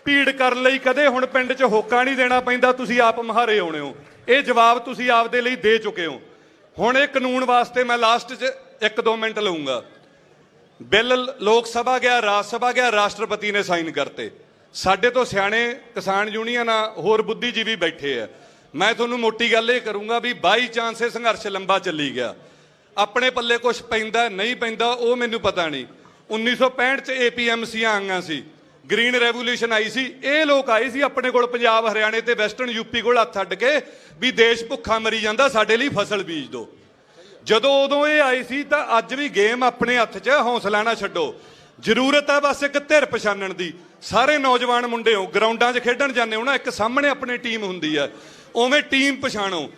ਭੀੜ ਕਰਨ ਲਈ ਕਦੇ ਹੁਣ ਪਿੰਡ 'ਚ ਹੋਕਾ ਨਹੀਂ ਦੇਣਾ ਪੈਂਦਾ, ਤੁਸੀਂ ਆਪ ਮਹਾਰੇ ਆਉਣੇ ਹੋ। ਇਹ ਜਵਾਬ ਤੁਸੀਂ ਆਪਦੇ ਲਈ ਦੇ ਚੁੱਕੇ ਹੋ। ਹੁਣ ਇਹ ਕਾਨੂੰਨ ਵਾਸਤੇ ਮੈਂ ਲਾਸਟ 'ਚ 1-2 ਮਿੰਟ ਲਊਂਗਾ। ਬਿੱਲ ਲੋਕ ਸਭਾ ਗਿਆ, ਰਾਜ ਸਭਾ ਗਿਆ, ਰਾਸ਼ਟਰਪਤੀ ਨੇ ਸਾਈਨ ਕਰਤੇ। ਸਾਡੇ ਤੋਂ ਸਿਆਣੇ ਕਿਸਾਨ ਯੂਨੀਅਨਾਂ ਹੋਰ ਬੁੱਧੀਜੀਵੀ ਬੈਠੇ ਆ। ਮੈਂ ਤੁਹਾਨੂੰ ਮੋਟੀ ਗੱਲ ਇਹ ਕਰੂੰਗਾ ਵੀ ਬਾਈ ਚਾਂਸ ਇਹ ਸੰਘਰਸ਼ ਲੰਬਾ ਚੱਲੀ ਗਿਆ। ਆਪਣੇ ਪੱਲੇ ਕੁਝ ਪੈਂਦਾ ਨਹੀਂ ਪੈਂਦਾ ਉਹ ਮੈਨੂੰ ਪਤਾ ਨਹੀਂ। 1965 'ਚ APMCਆਂ ਆਈਆਂ ਸੀ, ਗ੍ਰੀਨ ਰੈਵੋਲੂਸ਼ਨ ਆਈ ਸੀ। ਇਹ ਲੋਕ ਆਏ ਸੀ ਆਪਣੇ ਕੋਲ ਪੰਜਾਬ ਹਰਿਆਣੇ ਤੇ ਵੈਸਟਰਨ ਯੂਪੀ ਕੋਲ ਹੱਥ ਅੱਡ ਕੇ ਵੀ ਦੇਸ਼ ਭੁੱਖਾ ਮਰੀ ਜਾਂਦਾ, ਸਾਡੇ ਲਈ ਫਸਲ ਬੀਜ ਦਿਓ। ਜਦੋਂ ਉਦੋਂ ਇਹ ਆਈ ਸੀ ਤਾਂ ਅੱਜ ਵੀ ਗੇਮ ਆਪਣੇ ਹੱਥ 'ਚ, ਹੌਸਲਾ ਨਾ ਛੱਡੋ। ਜ਼ਰੂਰਤ ਹੈ ਬਸ ਇੱਕ ਧਿਰ ਪਛਾਣਨ ਦੀ। ਸਾਰੇ ਨੌਜਵਾਨ ਮੁੰਡੇ ਹੋ, ਗਰਾਊਂਡਾਂ 'ਚ ਖੇਡਣ ਜਾਂਦੇ ਹੋ ਨਾ, ਇੱਕ ਸਾਹਮਣੇ ਆਪਣੀ ਟੀਮ ਹੁੰਦੀ ਹੈ, ਉਵੇਂ ਟੀਮ ਪਛਾਣੋ।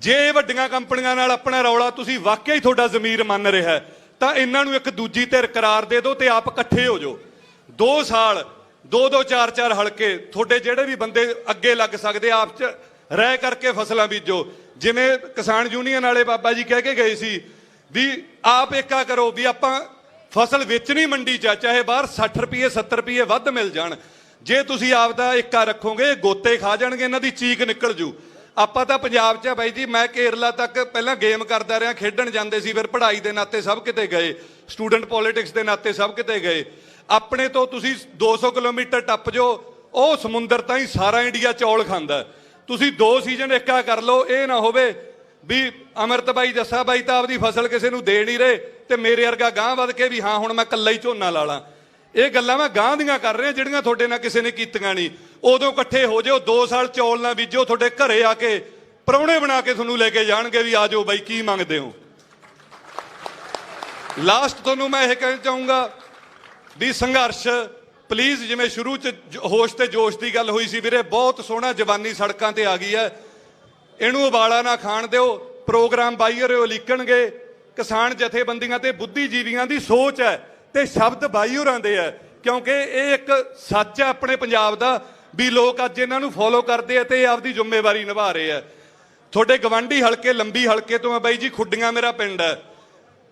ਜੇ ਵੱਡੀਆਂ ਕੰਪਨੀਆਂ ਨਾਲ ਆਪਣਾ ਰੌਲਾ ਤੁਸੀਂ ਵਾਕਿਆ ਹੀ ਤੁਹਾਡਾ ਜ਼ਮੀਰ ਮੰਨ ਰਿਹਾ ਤਾਂ ਇਹਨਾਂ ਨੂੰ ਇੱਕ ਦੂਜੀ ਧਿਰ ਕਰਾਰ ਦੇ ਦਿਓ ਤੇ ਆਪ ਇਕੱਠੇ ਹੋ ਜਾਓ। 2 ਸਾਲ 2-2 4-4 ਹਲਕੇ ਤੁਹਾਡੇ ਜਿਹੜੇ ਵੀ ਬੰਦੇ ਅੱਗੇ ਲੱਗ ਸਕਦੇ ਆਪ 'ਚ ਰਹਿ ਕਰਕੇ ਫਸਲਾਂ ਬੀਜੋ। ਜਿਵੇਂ ਕਿਸਾਨ ਯੂਨੀਅਨ ਵਾਲੇ ਬਾਬਾ ਜੀ ਕਹਿ ਕੇ ਗਏ ਸੀ ਵੀ ਆਪ ਏਕਾ ਕਰੋ, ਵੀ ਆਪਾਂ ਫਸਲ ਵੇਚਣੀ ਮੰਡੀ 'ਚ, ਚਾਹੇ ਬਾਹਰ 60 ਰੁਪਏ 70 ਰੁਪਏ ਵੱਧ ਮਿਲ ਜਾਣ। ਜੇ ਤੁਸੀਂ ਆਪ ਦਾ ਏਕਾ ਰੱਖੋਗੇ ਗੋਤੇ ਖਾ ਜਾਣਗੇ, ਇਹਨਾਂ ਦੀ ਚੀਕ ਨਿਕਲ ਜੂ। ਆਪਾਂ ਤਾਂ ਪੰਜਾਬ 'ਚ ਆ ਬਾਈ ਜੀ, ਮੈਂ ਕੇਰਲਾ ਤੱਕ ਪਹਿਲਾਂ ਗੇਮ ਕਰਦਾ ਰਿਹਾ, ਖੇਡਣ ਜਾਂਦੇ ਸੀ, ਫਿਰ ਪੜ੍ਹਾਈ ਦੇ ਨਾਤੇ ਸਭ ਕਿਤੇ ਗਏ, ਸਟੂਡੈਂਟ ਪੋਲਿਟਿਕਸ ਦੇ ਨਾਤੇ ਸਭ ਕਿਤੇ ਗਏ। ਆਪਣੇ ਤੋਂ ਤੁਸੀਂ 200 ਕਿਲੋਮੀਟਰ ਟੱਪ ਜਾਓ, ਉਹ ਸਮੁੰਦਰ ਤਾਂ ਹੀ ਸਾਰਾ ਇੰਡੀਆ ਚੌਲ ਖਾਂਦਾ। ਤੁਸੀਂ 2 ਸੀਜ਼ਨ ਏਕਾ ਕਰ ਲਓ। ਇਹ ਨਾ ਹੋਵੇ ਵੀ ਅਮਰਤ ਬਾਈ ਜੱਸਾ ਬਾਈ ਤਾਂ ਆਪਦੀ ਫਸਲ ਕਿਸੇ ਨੂੰ ਦੇ ਨਹੀਂ ਰਹੇ ਤੇ ਮੇਰੇ ਵਰਗਾ ਗਾਂਹ ਵੱਧ ਕੇ ਵੀ ਹਾਂ ਹੁਣ ਮੈਂ ਇਕੱਲਾ ਹੀ ਝੋਨਾ ਲਾ ਲਾਂ। ਇਹ ਗੱਲਾਂ ਮੈਂ ਗਾਂਹ ਦੀਆਂ ਕਰ ਰਿਹਾ ਜਿਹੜੀਆਂ ਤੁਹਾਡੇ ਨਾਲ ਕਿਸੇ ਨੇ ਕੀਤੀਆਂ ਨਹੀਂ। ਉਦੋਂ ਇਕੱਠੇ ਹੋ ਜਾਓ, 2 ਸਾਲ ਚੌਲ ਨਾ ਬੀਜੋ, ਤੁਹਾਡੇ ਘਰੇ ਆ ਕੇ ਪ੍ਰਾਹੁਣੇ ਬਣਾ ਕੇ ਤੁਹਾਨੂੰ ਲੈ ਕੇ ਜਾਣਗੇ ਵੀ ਆ ਜਾਓ ਬਾਈ ਕੀ ਮੰਗਦੇ ਹੋ। ਲਾਸਟ ਤੁਹਾਨੂੰ ਮੈਂ ਇਹ ਕਹਿਣਾ ਚਾਹੂੰਗਾ ਵੀ ਸੰਘਰਸ਼ ਪਲੀਜ਼, ਜਿਵੇਂ ਸ਼ੁਰੂ 'ਚ ਹੋਸ਼ ਤੇ ਜੋਸ਼ ਦੀ ਗੱਲ ਹੋਈ ਸੀ ਵੀਰੇ, ਬਹੁਤ ਸੋਹਣਾ ਜਵਾਨੀ ਸੜਕਾਂ ਤੇ ਆ ਗਈ ਹੈ, ਇਹਨੂੰ ਉਬਾਲਾ ਨਾ ਖਾਣ ਦਿਓ। ਪ੍ਰੋਗਰਾਮ ਬਾਈ ਹੋਰੇ ਉਲੀਕਣਗੇ। ਕਿਸਾਨ ਜਥੇਬੰਦੀਆਂ ਤੇ ਬੁੱਧੀਜੀਵੀਆਂ ਦੀ ਸੋਚ ਹੈ ਤੇ ਸ਼ਬਦ ਬਾਈ ਹੋਰਾਂ ਦੇ ਹੈ, ਕਿਉਂਕਿ ਇਹ ਇੱਕ ਸੱਚ ਹੈ ਆਪਣੇ ਪੰਜਾਬ ਦਾ ਵੀ ਲੋਕ ਅੱਜ ਇਹਨਾਂ ਨੂੰ ਫੋਲੋ ਕਰਦੇ ਆ ਤੇ ਇਹ ਆਪਦੀ ਜ਼ਿੰਮੇਵਾਰੀ ਨਿਭਾ ਰਹੇ ਆ। ਤੁਹਾਡੇ ਗਵਾਂਢੀ ਹਲਕੇ ਲੰਬੀ ਹਲਕੇ ਤੋਂ ਆ ਬਾਈ ਜੀ, ਖੁੱਡੀਆਂ ਮੇਰਾ ਪਿੰਡ ਹੈ।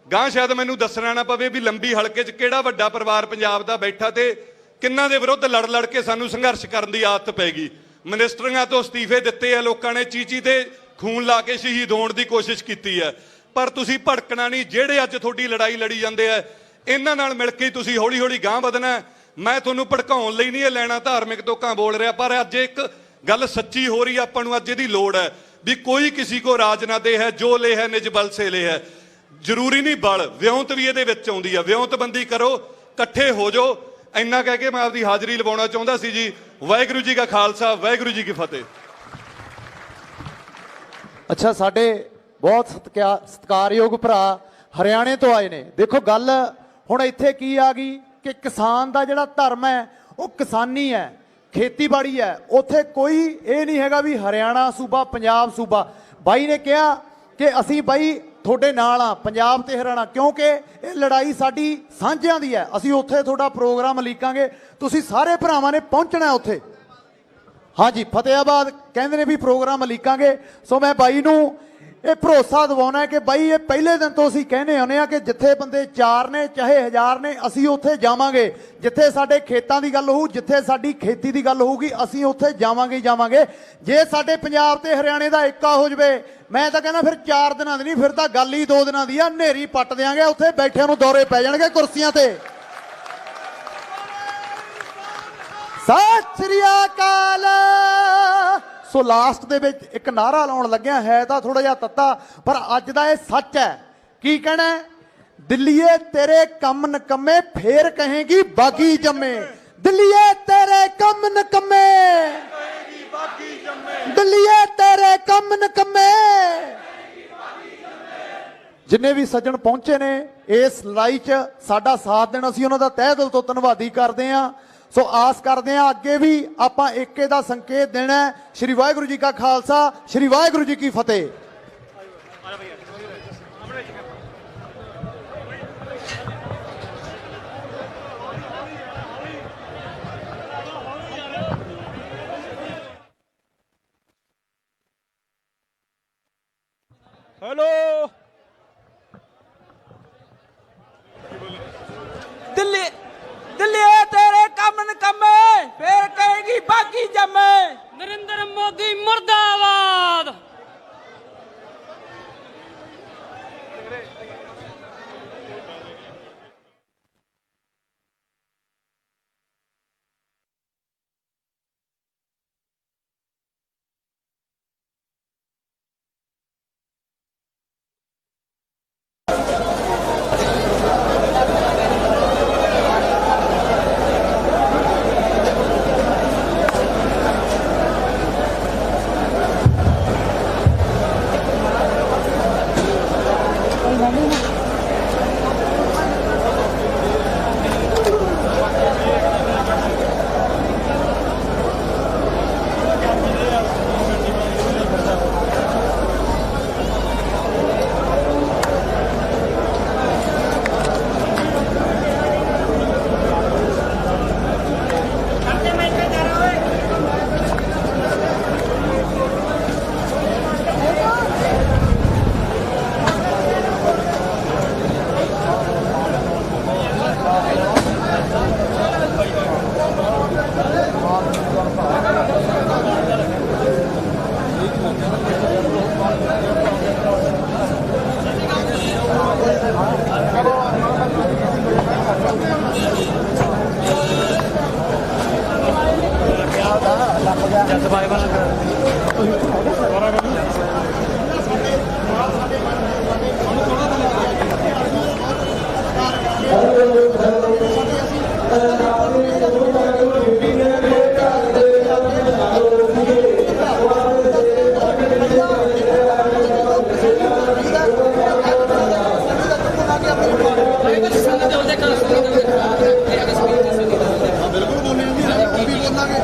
ਗਾਂ ਸ਼ਾਇਦ ਮੈਨੂੰ ਦੱਸਣਾ ਨਾ ਪਵੇ ਵੀ ਲੰਬੀ ਹਲਕੇ 'ਚ ਕਿਹੜਾ ਵੱਡਾ ਪਰਿਵਾਰ ਪੰਜਾਬ ਦਾ ਬੈਠਾ ਤੇ ਕਿੰਨਾਂ ਦੇ ਵਿਰੁੱਧ ਲੜ ਲੜ ਕੇ ਸਾਨੂੰ ਸੰਘਰਸ਼ ਕਰਨ ਦੀ ਆਦਤ ਪੈ ਗਈ। ਮਿਨਿਸਟਰੀਆਂ ਤੋਂ ਅਸਤੀਫੇ ਦਿੱਤੇ ਆ ਲੋਕਾਂ ਨੇ, ਚੀਚੀ ਤੇ ਖੂਨ ਲਾ ਕੇ ਸ਼ਹੀਦ ਹੋਣ ਦੀ ਕੋਸ਼ਿਸ਼ ਕੀਤੀ ਹੈ, ਪਰ ਤੁਸੀਂ ਭੜਕਣਾ ਨਹੀਂ। ਜਿਹੜੇ ਅੱਜ ਤੁਹਾਡੀ ਲੜਾਈ ਲੜੀ ਜਾਂਦੇ ਆ ਇਹਨਾਂ ਨਾਲ ਮਿਲ ਕੇ ਤੁਸੀਂ ਹੌਲੀ ਹੌਲੀ ਗਾਂ ਵਧਣਾ। ਮੈਂ ਤੁਹਾਨੂੰ ਭੜਕਾਉਣ ਲਈ ਨਹੀਂ ਇਹ ਲੈਣਾ ਧਾਰਮਿਕ ਤੋਕਾਂ ਬੋਲ ਰਿਹਾ, ਪਰ ਅੱਜ ਇੱਕ ਗੱਲ ਸੱਚੀ ਹੋ ਰਹੀ, ਆਪਾਂ ਨੂੰ ਅੱਜ ਇਹਦੀ ਲੋੜ ਹੈ ਵੀ ਕੋਈ ਕਿਸੇ ਕੋ ਰਾਜ ਨਾ ਦੇ ਹੈ, ਜੋ ਲੈ ਹੈ ਨਿਜ ਬਲ ਸੇ ਲੈ ਹੈ। ਜ਼ਰੂਰੀ ਨਹੀਂ ਬਲ, ਵਿਉਂਤ ਵੀ ਇਹਦੇ ਵਿੱਚ ਆਉਂਦੀ ਹੈ। ਵਿਉਂਤਬੰਦੀ ਕਰੋ, ਇਕੱਠੇ ਹੋ ਜਾਓ। ਇੰਨਾ ਕਹਿ ਕੇ ਮੈਂ ਆਪਦੀ ਹਾਜ਼ਰੀ ਲਵਾਉਣਾ ਚਾਹੁੰਦਾ ਸੀ ਜੀ। ਵਾਹਿਗੁਰੂ ਜੀ ਕਾ ਖਾਲਸਾ, ਵਾਹਿਗੁਰੂ ਜੀ ਕੀ ਫਤਿਹ। ਅੱਛਾ, ਸਾਡੇ ਬਹੁਤ ਸਤਿਕਾਰਯੋਗ ਭਰਾ ਹਰਿਆਣੇ ਤੋਂ ਆਏ ਨੇ। ਦੇਖੋ ਗੱਲ ਹੁਣ ਇੱਥੇ ਕੀ ਆ ਗਈ ਕਿ ਕਿਸਾਨ ਦਾ ਜਿਹੜਾ ਧਰਮ ਹੈ ਉਹ ਕਿਸਾਨੀ ਹੈ, ਖੇਤੀਬਾੜੀ ਹੈ। ਉੱਥੇ ਕੋਈ ਇਹ ਨਹੀਂ ਹੈਗਾ ਵੀ ਹਰਿਆਣਾ ਸੂਬਾ ਪੰਜਾਬ ਸੂਬਾ। ਬਾਈ ਨੇ ਕਿਹਾ ਕਿ ਅਸੀਂ ਬਾਈ ਤੁਹਾਡੇ ਨਾਲ ਆ, ਪੰਜਾਬ ਤੇ ਹਰਿਆਣਾ, ਕਿਉਂਕਿ ਇਹ ਲੜਾਈ ਸਾਡੀ ਸਾਂਝਿਆਂ ਦੀ ਹੈ। ਅਸੀਂ ਉੱਥੇ ਤੁਹਾਡਾ ਪ੍ਰੋਗਰਾਮ ਲੀਕਾਂਗੇ, ਤੁਸੀਂ ਸਾਰੇ ਭਰਾਵਾਂ ਨੇ ਪਹੁੰਚਣਾ ਉੱਥੇ। ਹਾਂਜੀ, ਫਤਿਆਬਾਦ ਕਹਿੰਦੇ ਨੇ ਵੀ ਪ੍ਰੋਗਰਾਮ ਲੀਕਾਂਗੇ। ਸੋ ਮੈਂ ਬਾਈ ਨੂੰ ਇਹ ਭਰੋਸਾ ਦਿਵਾਉਣਾ ਕਿ ਬਾਈ ਇਹ ਪਹਿਲੇ ਦਿਨ ਤੋਂ ਅਸੀਂ ਕਹਿੰਦੇ ਹੁੰਦੇ ਆ ਕਿ ਜਿੱਥੇ ਬੰਦੇ 4 ਨੇ ਚਾਹੇ 1000 ਨੇ, ਅਸੀਂ ਉੱਥੇ ਜਾਵਾਂਗੇ। ਜਿੱਥੇ ਸਾਡੇ ਖੇਤਾਂ ਦੀ ਗੱਲ ਹੋਊ, ਜਿੱਥੇ ਸਾਡੀ ਖੇਤੀ ਦੀ ਗੱਲ ਹੋਊਗੀ, ਅਸੀਂ ਉੱਥੇ ਜਾਵਾਂਗੇ ਹੀ ਜਾਵਾਂਗੇ। ਜੇ ਸਾਡੇ ਪੰਜਾਬ ਤੇ ਹਰਿਆਣੇ ਦਾ ਏਕਾ ਹੋ ਜਵੇ, ਮੈਂ ਤਾਂ ਕਹਿੰਦਾ ਫਿਰ 4 ਦਿਨਾਂ ਦੀ ਨਹੀਂ, ਫਿਰ ਤਾਂ ਗੱਲ ਹੀ 2 ਦਿਨਾਂ ਦੀ ਆ। ਹਨੇਰੀ ਪੱਟ ਦਿਆਂਗੇ, ਉੱਥੇ ਬੈਠਿਆਂ ਨੂੰ ਦੌਰੇ ਪੈ ਜਾਣਗੇ ਕੁਰਸੀਆਂ ਤੇ। ਸਤਿ ਸ੍ਰੀ ਅਕਾਲ। ਸੋ ਲਾਸਟ ਦੇ ਵਿੱਚ ਇੱਕ ਨਾਰਾ ਲਾਉਣ ਲੱਗਿਆ, ਹੈ ਤਾਂ ਥੋੜਾ ਜਿਹਾ ਤੱਤਾ, ਪਰ ਅੱਜ ਦਾ ਇਹ ਸੱਚ ਹੈ। ਕੀ ਕਹਿਣਾ? ਦਿੱਲੀਏ ਤੇਰੇ ਕੰਮ ਨਕੰਮੇ, ਫੇਰ ਕਹੇਗੀ ਬਾਗੀ ਜੰਮੇ। ਦਿੱਲੀਏ ਤੇਰੇ ਕੰਮ ਨਕੰਮੇ, ਦਿੱਲੀਏ ਤੇਰੇ ਕੰਮ ਨਕੰਮੇ। ਜਿੰਨੇ ਵੀ ਸੱਜਣ ਪਹੁੰਚੇ ਨੇ ਇਸ ਲੜਾਈ 'ਚ ਸਾਡਾ ਸਾਥ ਦੇਣਾ, ਅਸੀਂ ਉਹਨਾਂ ਦਾ ਤਹਿ ਦਿਲ ਤੋਂ ਧੰਨਵਾਦੀ ਕਰਦੇ ਹਾਂ। ਸੋ ਆਸ ਕਰਦੇ ਹਾਂ ਅੱਗੇ ਵੀ ਆਪਾਂ ਏਕੇ ਦਾ ਸੰਕੇਤ ਦੇਣਾ ਹੈ। ਸ਼੍ਰੀ ਵਾਹਿਗੁਰੂ ਜੀ ਕਾ ਖਾਲਸਾ, ਸ਼੍ਰੀ ਵਾਹਿਗੁਰੂ ਜੀ ਕੀ ਫਤਿਹ। हेलो दिल्ली दिल्ली तेरे कम नकम्मे, फिर कहेगी बाकी जम्मे। नरेंद्र मोदी मुर्दाबाद। ਬਿਲਕੁਲ ਬੋਲੇ ਜੀ, ਉਹ ਵੀ ਬੋਲਾਂਗੇ।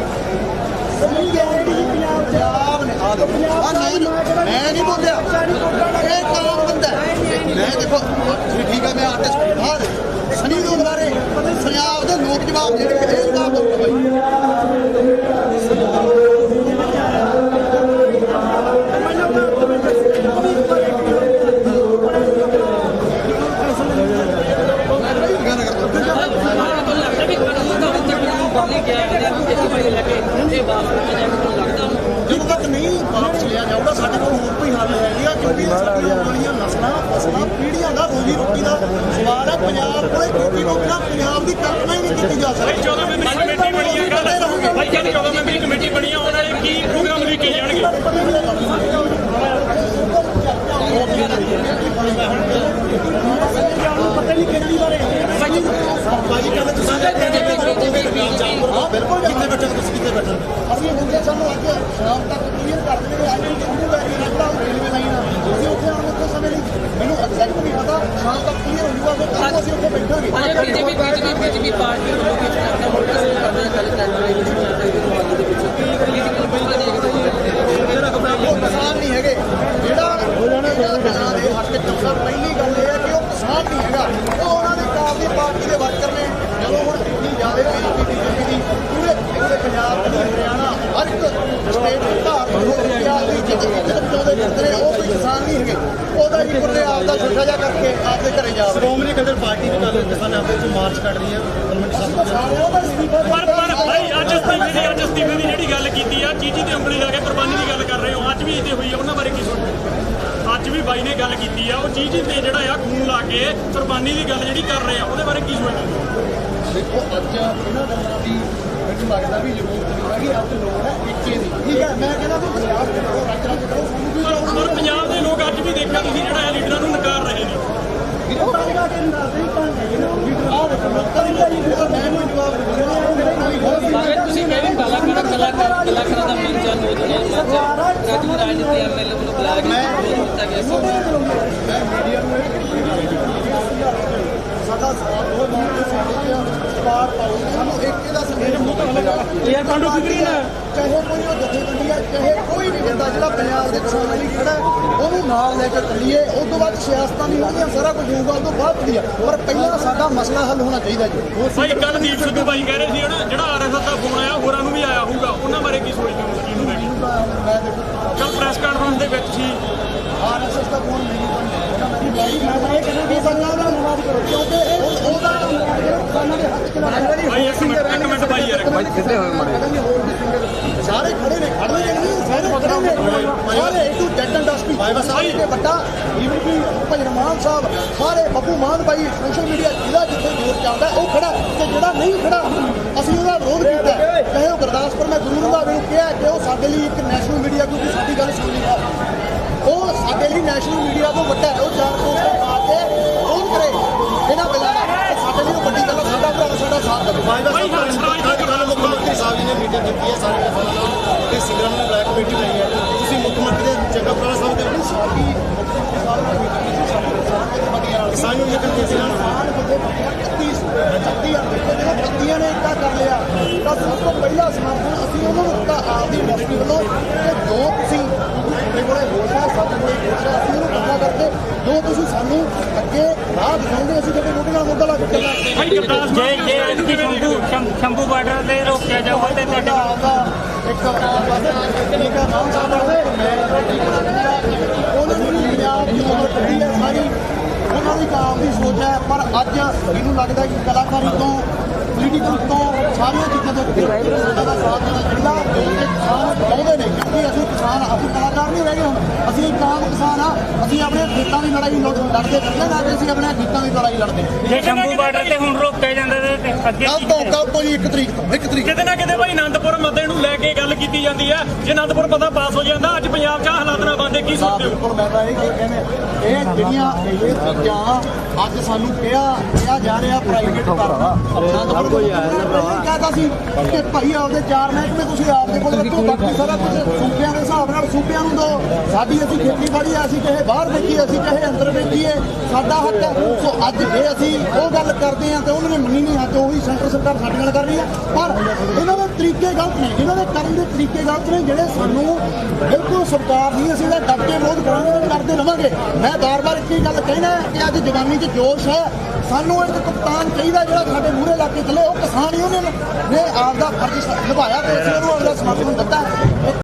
ਖੇਤੀਬਾੜੀ ਲੈ ਕੇ ਇਹ ਵਾਪਸ ਲਿਆ ਜਾਏਗਾ, ਤੁਹਾਨੂੰ ਲੱਗਦਾ ਜਦੋਂ ਤੱਕ ਨਹੀਂ ਵਾਪਸ ਲਿਆ ਜਾਊਗਾ ਸਾਡੇ ਕੋਲ ਹੋਰ ਕੋਈ ਹੱਲ ਹੈ ਨਹੀਂ, ਕਿਉਂਕਿ ਸਾਡੀਆਂ ਆਉਣ ਵਾਲੀਆਂ ਨਸਲਾਂ ਫਸਲਾਂ ਪੀੜ੍ਹੀਆਂ ਦਾ ਰੋਜੀ ਰੋਟੀ ਦਾ ਸਵਾਲ ਹੈ। ਪੰਜਾਬ ਕੋਲੇ ਖੇਤੀ ਤੋਂ ਬਿਨਾਂ ਪੰਜਾਬ ਦੀ ਕਲਪਨਾ ਹੀ ਨਹੀਂ ਕੀਤੀ ਜਾ ਸਕਦੀ। 14 ਮੈਂਬਰੀ ਕਮੇਟੀ ਬਣੀ ਹੈ ਗੱਲ ਭਾਈ ਜਦ 14 ਮੈਂਬਰੀ ਕਮੇਟੀ ਬਣੀ ਆ ਉਹਨਾਂ ਨੇ ਕੀ ਪ੍ਰੋਗਰਾਮ ਲੈ ਕੇ ਜਾਣਗੇ? ਪਤਾ ਨਹੀਂ ਕਿਹੜੀ ਬਾਰੇ ਬਾਜੀ ਕਹਿੰਦੇ ਤੁਸੀਂ ਬਿਲਕੁਲ ਕਿੱਥੇ ਬੈਠੇ ਤੁਸੀਂ ਕਿੱਥੇ ਬੈਠੇ ਅਸੀਂ ਹੁੰਦੇ ਸਾਨੂੰ ਅੱਜ ਸ਼ਾਮ ਤੱਕ ਕਲੀਅਰ ਕਰ ਦੇਣਗੇ। ਅੱਜ ਕਿੰਨੀ ਵਾਰੀ ਲੱਗਦਾ ਰੇਲਵੇ ਲਾਈਨ ਅਸੀਂ ਉੱਥੇ ਆਉਣ ਤੋਂ ਸਮੇਂ ਲਈ ਮੈਨੂੰ ਐਗਜ਼ੈਕਟ ਨਹੀਂ ਪਤਾ, ਸ਼ਾਮ ਤੱਕ ਕਲੀਅਰ ਹੋ ਜਾਊਗਾ ਫਿਰ ਕੱਲ੍ਹ ਅਸੀਂ ਉੱਥੇ ਬੈਠਾਂਗੇ। ਬੀਜੇਪੀ ਪਾਰਟੀ ਵੱਲੋਂ ਕੁਝ ਕਰਨਾ ਮੁੱਦਾ ਸ਼ੁਰੂ ਕਰਨਾ ਹੈ ਕੱਲ੍ਹ ਦੇ ਵਿੱਚ ਉਹ ਕਿਸਾਨ ਨਹੀਂ ਹੈਗੇ, ਜਿਹੜਾ ਕਿਸਾਨ ਦੇ ਹੱਕ ਚ ਚੱਲਦਾ। ਪਹਿਲੀ ਗੱਲ ਇਹ ਹੈ ਕਿ ਉਹ ਕਿਸਾਨ ਨਹੀਂ ਹੈਗਾ, ਉਹ ਉਹਨਾਂ ਦੇ ਕਾਬ ਦੀ ਪਾਰਟੀ ਦੇ ਵਰਕਰ ਨੇ। ਜਦੋਂ ਹੁਣ ਇੰਨੀ ਜ਼ਿਆਦਾ ਬੀਜੇਪੀ ਦੀ ਪੂਰੇ ਪੰਜਾਬ ਦੇ ਹਰਿਆਣਾ ਹਰ ਇੱਕ ਸਟੇਟ ਭਾਰਤ ਨੂੰ ਦੀ ਜਿੱਤ ਬਚਾਉਂਦੇ ਫਿਰਦੇ ਨੇ, ਉਹ ਕੋਈ ਕਿਸਾਨ ਨਹੀਂ ਹੈਗੇ। ਉਹਦਾ ਜੀ ਕੁੱਲੇ ਆਪ ਦਾ ਛੋਟਾ ਜਿਹਾ ਕਰਕੇ ਆਪਦੇ ਘਰੇ ਜਾ ਸ਼੍ਰੋਮਣੀ ਅਕਾਲੀ ਪਾਰਟੀ ਦੇ ਨਾਲ ਕਿਸਾਨ ਆਪਦੇ ਚ ਮਾਰਚ ਕੱਢ ਰਹੀ ਹੈ। ਪਰ ਭਾਈ ਅੱਜ ਅਸਤੀਫੇ ਦੀ ਜਿਹੜੀ ਗੱਲ ਕੀਤੀ ਆ ਚੀਜੀ ਤੇ ਉਂਗਲੀ ਲਾ ਕੇ ਕੁਰਬਾਨੀ ਦੀ ਗੱਲ ਕਰ ਰਹੇ ਹੋ, ਅੱਜ ਵੀ ਇੱਥੇ ਹੋਈ ਆ, ਉਹਨਾਂ ਬਾਰੇ ਕੀ ਸੋਚਦੇ? ਅੱਜ ਵੀ ਬਾਈ ਨੇ ਗੱਲ ਕੀਤੀ ਆ, ਉਹ ਚੀਜੀ ਤੇ ਜਿਹੜਾ ਆ ਖੂਨ ਲਾ ਕੇ ਕੁਰਬਾਨੀ ਦੀ ਗੱਲ ਜਿਹੜੀ ਕਰ ਰਹੇ ਆ, ਉਹਦੇ ਬਾਰੇ ਕੀ ਸੋਚਦੇ? ਦੇਖੋ ਅੱਜ ਇਹਨਾਂ ਗੱਲਾਂ ਦੀ ਮੈਨੂੰ ਲੱਗਦਾ ਵੀ ਜ਼ਰੂਰਤ ਨਹੀਂ ਹੈਗੀ। ਅੱਜ ਲੋੜ ਹੈ ਇੱਕੇ ਦੀ, ਠੀਕ ਹੈ। ਮੈਂ ਕਹਿੰਦਾ ਵੀ ਪੰਜਾਬ ਦੇ ਲੋਕ ਰੱਜ ਰੱਜ ਕਰੋ, ਸਾਨੂੰ ਵੀ ਪਰ ਪੰਜਾਬ ਦੇ ਲੋਕ ਅੱਜ ਵੀ ਦੇਖਿਆ ਤੁਸੀਂ ਜਿਹੜਾ ਹੈ ਲੀਡਰਾਂ ਨੂੰ ਨਕਾਰ ਰਹੇ ਨੇ। ਮਗਰ ਤੁਸੀਂ ਕਹਿੰਦੇ ਕਲਾਕਾਰਾਂ ਦਾ ਮੰਚ ਆ, ਨੌਜਵਾਨ ਮੰਚ ਆ, ਰਾਜਨੀਤੀ ਐਮਐਲਏ ਵੱਲੋਂ ਬੁਲਾਇਆ ਗਿਆ ਦਿੱਤਾ ਗਿਆ ਸੀ। ਮੈਂ ਮੀਡੀਆ ਨੂੰ ਸਾਡਾ ਸਾਥ ਹੋ ਮਾਰਦੇ ਸਪਾਰ ਪਾਓ, ਸਾਨੂੰ ਇੱਕ ਇਹਦਾ ਸੰਦੇਸ਼ ਯਾਰ ਕਾਂਡੋ ਫਿਕਰੀ ਨਾ, ਚਾਹੇ ਕੋਈ ਉਹ ਜਥੇਬੰਦੀ ਹੈ, ਚਾਹੇ ਕੋਈ ਵੀ ਬੰਦਾ ਜਿਹੜਾ ਪੰਜਾਬ ਦੇ ਕਿਸਾਨਾਂ ਲਈ ਖੜਾ ਉਹਨੂੰ ਨਾਲ ਲੈ ਕੇ ਚੱਲੀਏ। ਉਸ ਤੋਂ ਬਾਅਦ ਸਿਆਸਤਾਂ ਨਹੀਂ ਹੋਣਗੀਆਂ, ਸਾਰਾ ਕੁਝ ਹੋਊਗਾ ਉਸ ਤੋਂ ਬਾਅਦ ਦੀ ਆ, ਪਰ ਪਹਿਲਾਂ ਸਾਡਾ ਮਸਲਾ ਹੱਲ ਹੋਣਾ ਚਾਹੀਦਾ ਜੀ। ਭਾਈ ਕੱਲ ਦੀਪ ਸਿੱਧੂ ਬਾਈ ਕਹਿ ਰਹੇ ਸੀ ਨਾ ਜਿਹੜਾ ਆਰਐਸਐਸ ਦਾ ਫੋਨ ਆਇਆ ਹੋਰਾਂ ਨੂੰ ਵੀ ਆਇਆ ਹੋਊਗਾ, ਉਹਨਾਂ ਬਾਰੇ ਕੀ ਸੋਚਦੇ ਹੋ? ਕੀ ਨੂੰ ਲੈ ਕੇ ਮੈਂ ਦੇਖੋ ਕੱਲ ਪ੍ਰੈਸ ਕਾਨਫਰੰਸ ਦੇ ਵਿੱਚ ਸੀ ਆਰਐਸਐਸ ਦਾ ਫੋਨ ਨਹੀਂ ਮੈਂ ਇਹ ਕਹਿੰਦਾ ਵੀ ਬੰਦਾ ਦਾ ਨਵਾਜ਼ ਕਰੋ, ਕਿਉਂਕਿ ਉਹਦਾ ਕਿਸਾਨਾਂ ਦੇ ਹੱਥ ਚ ਭਾਈ ਇੱਕ ਮਿੰਟ ਭਾਈ ਯਾਰ ਭਾਈ ਕਿੱਥੇ ਹੋਏ ਮਾਰੇ ਸਾਰੇ ਖੜੇ ਨੇ, ਖੜੇ ਨੇ ਸਾਰੇ ਖੜੇ ਨੇ, ਸਾਰੇ ਟੂ ਜੈਟ ਇੰਡਸਟਰੀ ਸਾਰੇ ਦੇ ਵੱਡਾ ਈਵਨ ਕਿ ਭਜਨ ਮਾਨ ਸਾਹਿਬ, ਸਾਰੇ ਬੱਬੂ ਮਾਨ ਭਾਈ, ਸੋਸ਼ਲ ਮੀਡੀਆ ਜਿਹਦਾ ਜਿੱਥੇ ਜ਼ੋਰ ਚੱਲਦਾ ਉਹ ਖੜਾ, ਤੇ ਜਿਹੜਾ ਨਹੀਂ ਖੜਾ ਅਸੀਂ ਉਹਦਾ ਵਿਰੋਧ ਕੀਤਾ। ਚਾਹੇ ਉਹ ਗੁਰਦਾਸਪੁਰ ਮੈਂ ਗੁਰੂ ਰੰਧਾਵੇ ਨੂੰ ਕਿਹਾ ਕਿ ਉਹ ਸਾਡੇ ਲਈ ਇੱਕ ਨੈਸ਼ਨਲ ਮੀਡੀਆ, ਕਿਉਂਕਿ ਸਾਡੀ ਗੱਲ ਸੁਣਦੀ ਹੈ, ਉਹ ਸਾਡੇ ਲਈ ਨੈਸ਼ਨਲ ਮੀਡੀਆ ਤੋਂ ਵੱਡਾ ਹੈ। ਉਹ 4 ਪੋਸਟਾਂ ਪਾ ਕੇ ਵਿਰੋਧ ਕਰੇ ਇਹਨਾਂ ਬਿੱਲਾਂ ਦਾ, ਸਾਡੇ ਲਈ ਉਹ ਵੱਡੀ ਗੱਲ, ਸਾਡਾ ਭਰਾ ਸਾਡਾ ਸਾਥ ਦੇਵੇ। ਮੁੱਖ ਮੰਤਰੀ ਸਾਹਿਬ ਜੀ ਨੇ ਮੀਟਿੰਗ ਕੀਤੀ ਹੈ ਸਾਰੇ ਕਿਸਾਨਾਂ ਨਾਲ ਤੇ ਸਿੰਗਰਾਂ ਨੂੰ ਬਲੈਕ ਕਮੇਟੀ ਬਣਾਈ ਹੈ। ਤੁਸੀਂ ਮੁੱਖ ਮੰਤਰੀ ਦੇ ਚੰਗਾ ਭਰਾ ਸਾਹਿਬ ਦੇ ਸਾਡੀ ਮੁੱਖ ਮੰਤਰੀ ਸਾਹਿਬ ਨਾਲ ਮੀਟਿੰਗ ਕੀਤੀ, ਸਾਡੇ ਕਿਸਾਨ ਦੇ ਵੱਡੀਆਂ ਕਿਸਾਨ ਨੂੰ ਜੇਕਰ ਕਿਸੇ ਨਾਲ 36 ਨੇ ਇੱਕਾ ਕਰ ਲਿਆ, ਤਾਂ ਸਭ ਤੋਂ ਪਹਿਲਾ ਸਮਰਥਨ ਅਸੀਂ ਉਹਨਾਂ ਨੂੰ ਦਿੱਤਾ ਆਪਦੀ ਇੰਡਸਟਰੀ ਵੱਲੋਂ ਕਿ ਜੋ ਤੁਸੀਂ ਸਾਡੇ ਕੋਲੇ ਹੋਸ਼ ਹੈ, ਸਾਡੇ ਕੋਲੇ ਹੋਸ਼ ਹੈ, ਅਸੀਂ ਉਹਨੂੰ ਇਕੱਠਾ ਕਰਕੇ ਜੋ ਤੁਸੀਂ ਸਾਨੂੰ ਅੱਗੇ ਰਾਹ ਦਿਖਾਉਂਦੇ ਅਸੀਂ ਤੁਹਾਡੇ ਮੋਢੇ ਨਾਲ ਮੋਢਾ ਲਾ ਕੇ ਸ਼ੰਭੂ ਬਾਰਡਰ ਤੇ ਰੋਕਿਆ ਜਾਊਗਾ ਤੇ ਤੁਹਾਡੇ ਇੱਕ ਨਾਮ ਸਾਹਿਬ ਨੇ ਉਹਨਾਂ ਨੂੰ ਵੀ ਪੰਜਾਬ ਦੀ ਉਮਰ ਕੱਢੀ ਹੈ ਸਾਰੀ, ਉਹਨਾਂ ਦੀ ਕਾਮ ਦੀ ਸੋਚ ਹੈ। ਪਰ ਅੱਜ ਮੈਨੂੰ ਲੱਗਦਾ ਕਿ ਕਲਾਕਾਰੀ ਤੋਂ ਪੋਲੀਟੀਕਲ ਤੋਂ ਸਾਰੀਆਂ ਚੀਜ਼ਾਂ ਤੋਂ ਸਾਡਾ ਦਾ ਸਾਥ ਦੇਣਾ ਚਾਹੀਦਾ। ਕਿਸਾਨ ਚਾਹੁੰਦੇ ਨੇ, ਕਿਉਂਕਿ ਅਸੀਂ ਕਿਸਾਨ, ਅਸੀਂ ਕਲਾਕਾਰ ਨਹੀਂ ਰਹਿ ਗਏ, ਹੁਣ ਅਸੀਂ ਇੱਕ ਆਮ ਕਿਸਾਨ ਆ। ਅਸੀਂ ਆਪਣੇ ਖੇਤਾਂ ਦੀ ਲੜਾਈ ਲੜਦੇ ਫਿਰਦੇ ਨਾ ਕਿ ਅਸੀਂ ਆਪਣੇ ਗੀਤਾਂ ਦੀ ਲੜਾਈ ਲੜਦੇ। ਜੇ ਸ਼ੰਭੂ ਬਾਰਡਰ ਤੇ ਹੁਣ ਰੋਕਿਆ ਜਾਂਦਾ ਤੇ ਅੱਗੇ ਕੱਲ ਤੋਂ ਜੀ 1 ਤਰੀਕ ਤੋਂ 1 ਤਰੀਕ ਕਿਤੇ ਨਾ ਕਿਤੇ ਭਾਈ ਆਨੰਦਪੁਰ ਮਤੇ ਨੂੰ ਲੈ ਕੇ ਗੱਲ ਕੀਤੀ ਜਾਂਦੀ ਹੈ। ਜੇ ਆਨੰਦਪੁਰ ਮਤਾ ਪਾਸ ਹੋ ਜਾਂਦਾ ਅੱਜ ਪੰਜਾਬ 'ਚ ਹਾਲਾਤ ਨਾ ਬਣਦੇ, ਕੀ ਸੋਚਦੇ ਹੋ? ਬਿਲਕੁਲ ਮੈਂ ਤਾਂ ਇਹ ਕਹਿੰਦੇ ਇਹ ਜਿਹੜੀਆਂ ਇਹ ਚੀਜ਼ਾਂ ਅੱਜ ਸਾਨੂੰ ਕਿਹਾ ਜਾ ਰਿਹਾ ਪ੍ਰਾਈਵੇਟ ਕਰਨਾ। ਆਨੰਦਪੁਰ ਕੋਈ ਆਇਆ ਨਾ ਭਰਾ ਕਹਿੰਦਾ ਸੀ ਕਿ ਭਾਈ ਆਪਦੇ 4 ਮਹਿਕਮੇ ਤੁਸੀਂ ਆਪਦੇ ਕੋਲ ਰੱਖੋ, ਬਾਕੀ ਸਾਰਾ ਕੁਝ ਸੂਬਿਆਂ ਦੇ ਹਿਸਾਬ ਨਾਲ ਸੂਬਿਆਂ ਨੂੰ ਦਿਓ। ਸਾਡੀ ਅਸੀਂ ਖੇਤੀਬਾੜੀ ਅਸੀਂ ਕਿਸੇ ਬਾਹਰ ਵੇਚੀਏ, ਅਸੀਂ ਕਿਸੇ ਅੰਦਰ ਵੇਚੀਏ, ਸਾਡਾ ਹੱਕ ਹੈ। ਸੋ ਅੱਜ ਜੇ ਅਸੀਂ ਉਹ ਗੱਲ ਕਰਦੇ ਹਾਂ ਤੇ ਉਹਨਾਂ ਨੇ ਮੰਨੀ ਨਹੀਂ, ਅੱਜ ਉਹੀ ਸੈਂਟਰ ਸਰਕਾਰ ਸਾਡੇ ਨਾਲ ਕਰ ਰਹੀ ਹੈ। ਪਰ ਇਹਨਾਂ ਦੇ ਤਰੀਕੇ ਗਲਤ ਨੇ, ਇਹਨਾਂ ਦੇ ਕਰਨ ਦੇ ਤਰੀਕੇ ਗਲਤ ਨੇ, ਜਿਹੜੇ ਸਾਨੂੰ ਬਿਲਕੁਲ ਸਰਕਾਰ ਨਹੀਂ, ਅਸੀਂ ਦਾ ਡਟ ਕੇ ਵਿਰੋਧ ਕਰਾਂਗੇ, ਕਰਦੇ ਰਵਾਂਗੇ। ਮੈਂ ਬਾਰ-ਬਾਰ ਇੱਕ ਹੀ ਗੱਲ ਕਹਿਣਾ ਕਿ ਅੱਜ ਜਵਾਨੀ 'ਚ ਜੋਸ਼ ਹੈ, ਸਾਨੂੰ ਇੱਕ ਕਪਤਾਨ ਚਾਹੀਦਾ ਜਿਹੜਾ ਸਾਡੇ ਮੂਹਰੇ ਲਾ ਕੇ ਚੱਲੇ। ਉਹ ਕਿਸਾਨ ਯੂਨੀਅਨ ਨੇ ਆਪਦਾ ਫਰਜ਼ ਨਿਭਾਇਆ ਤੇ ਅਸੀਂ ਉਹਨੂੰ ਆਪਦਾ ਸਮਰਥਨ ਦਿੱਤਾ।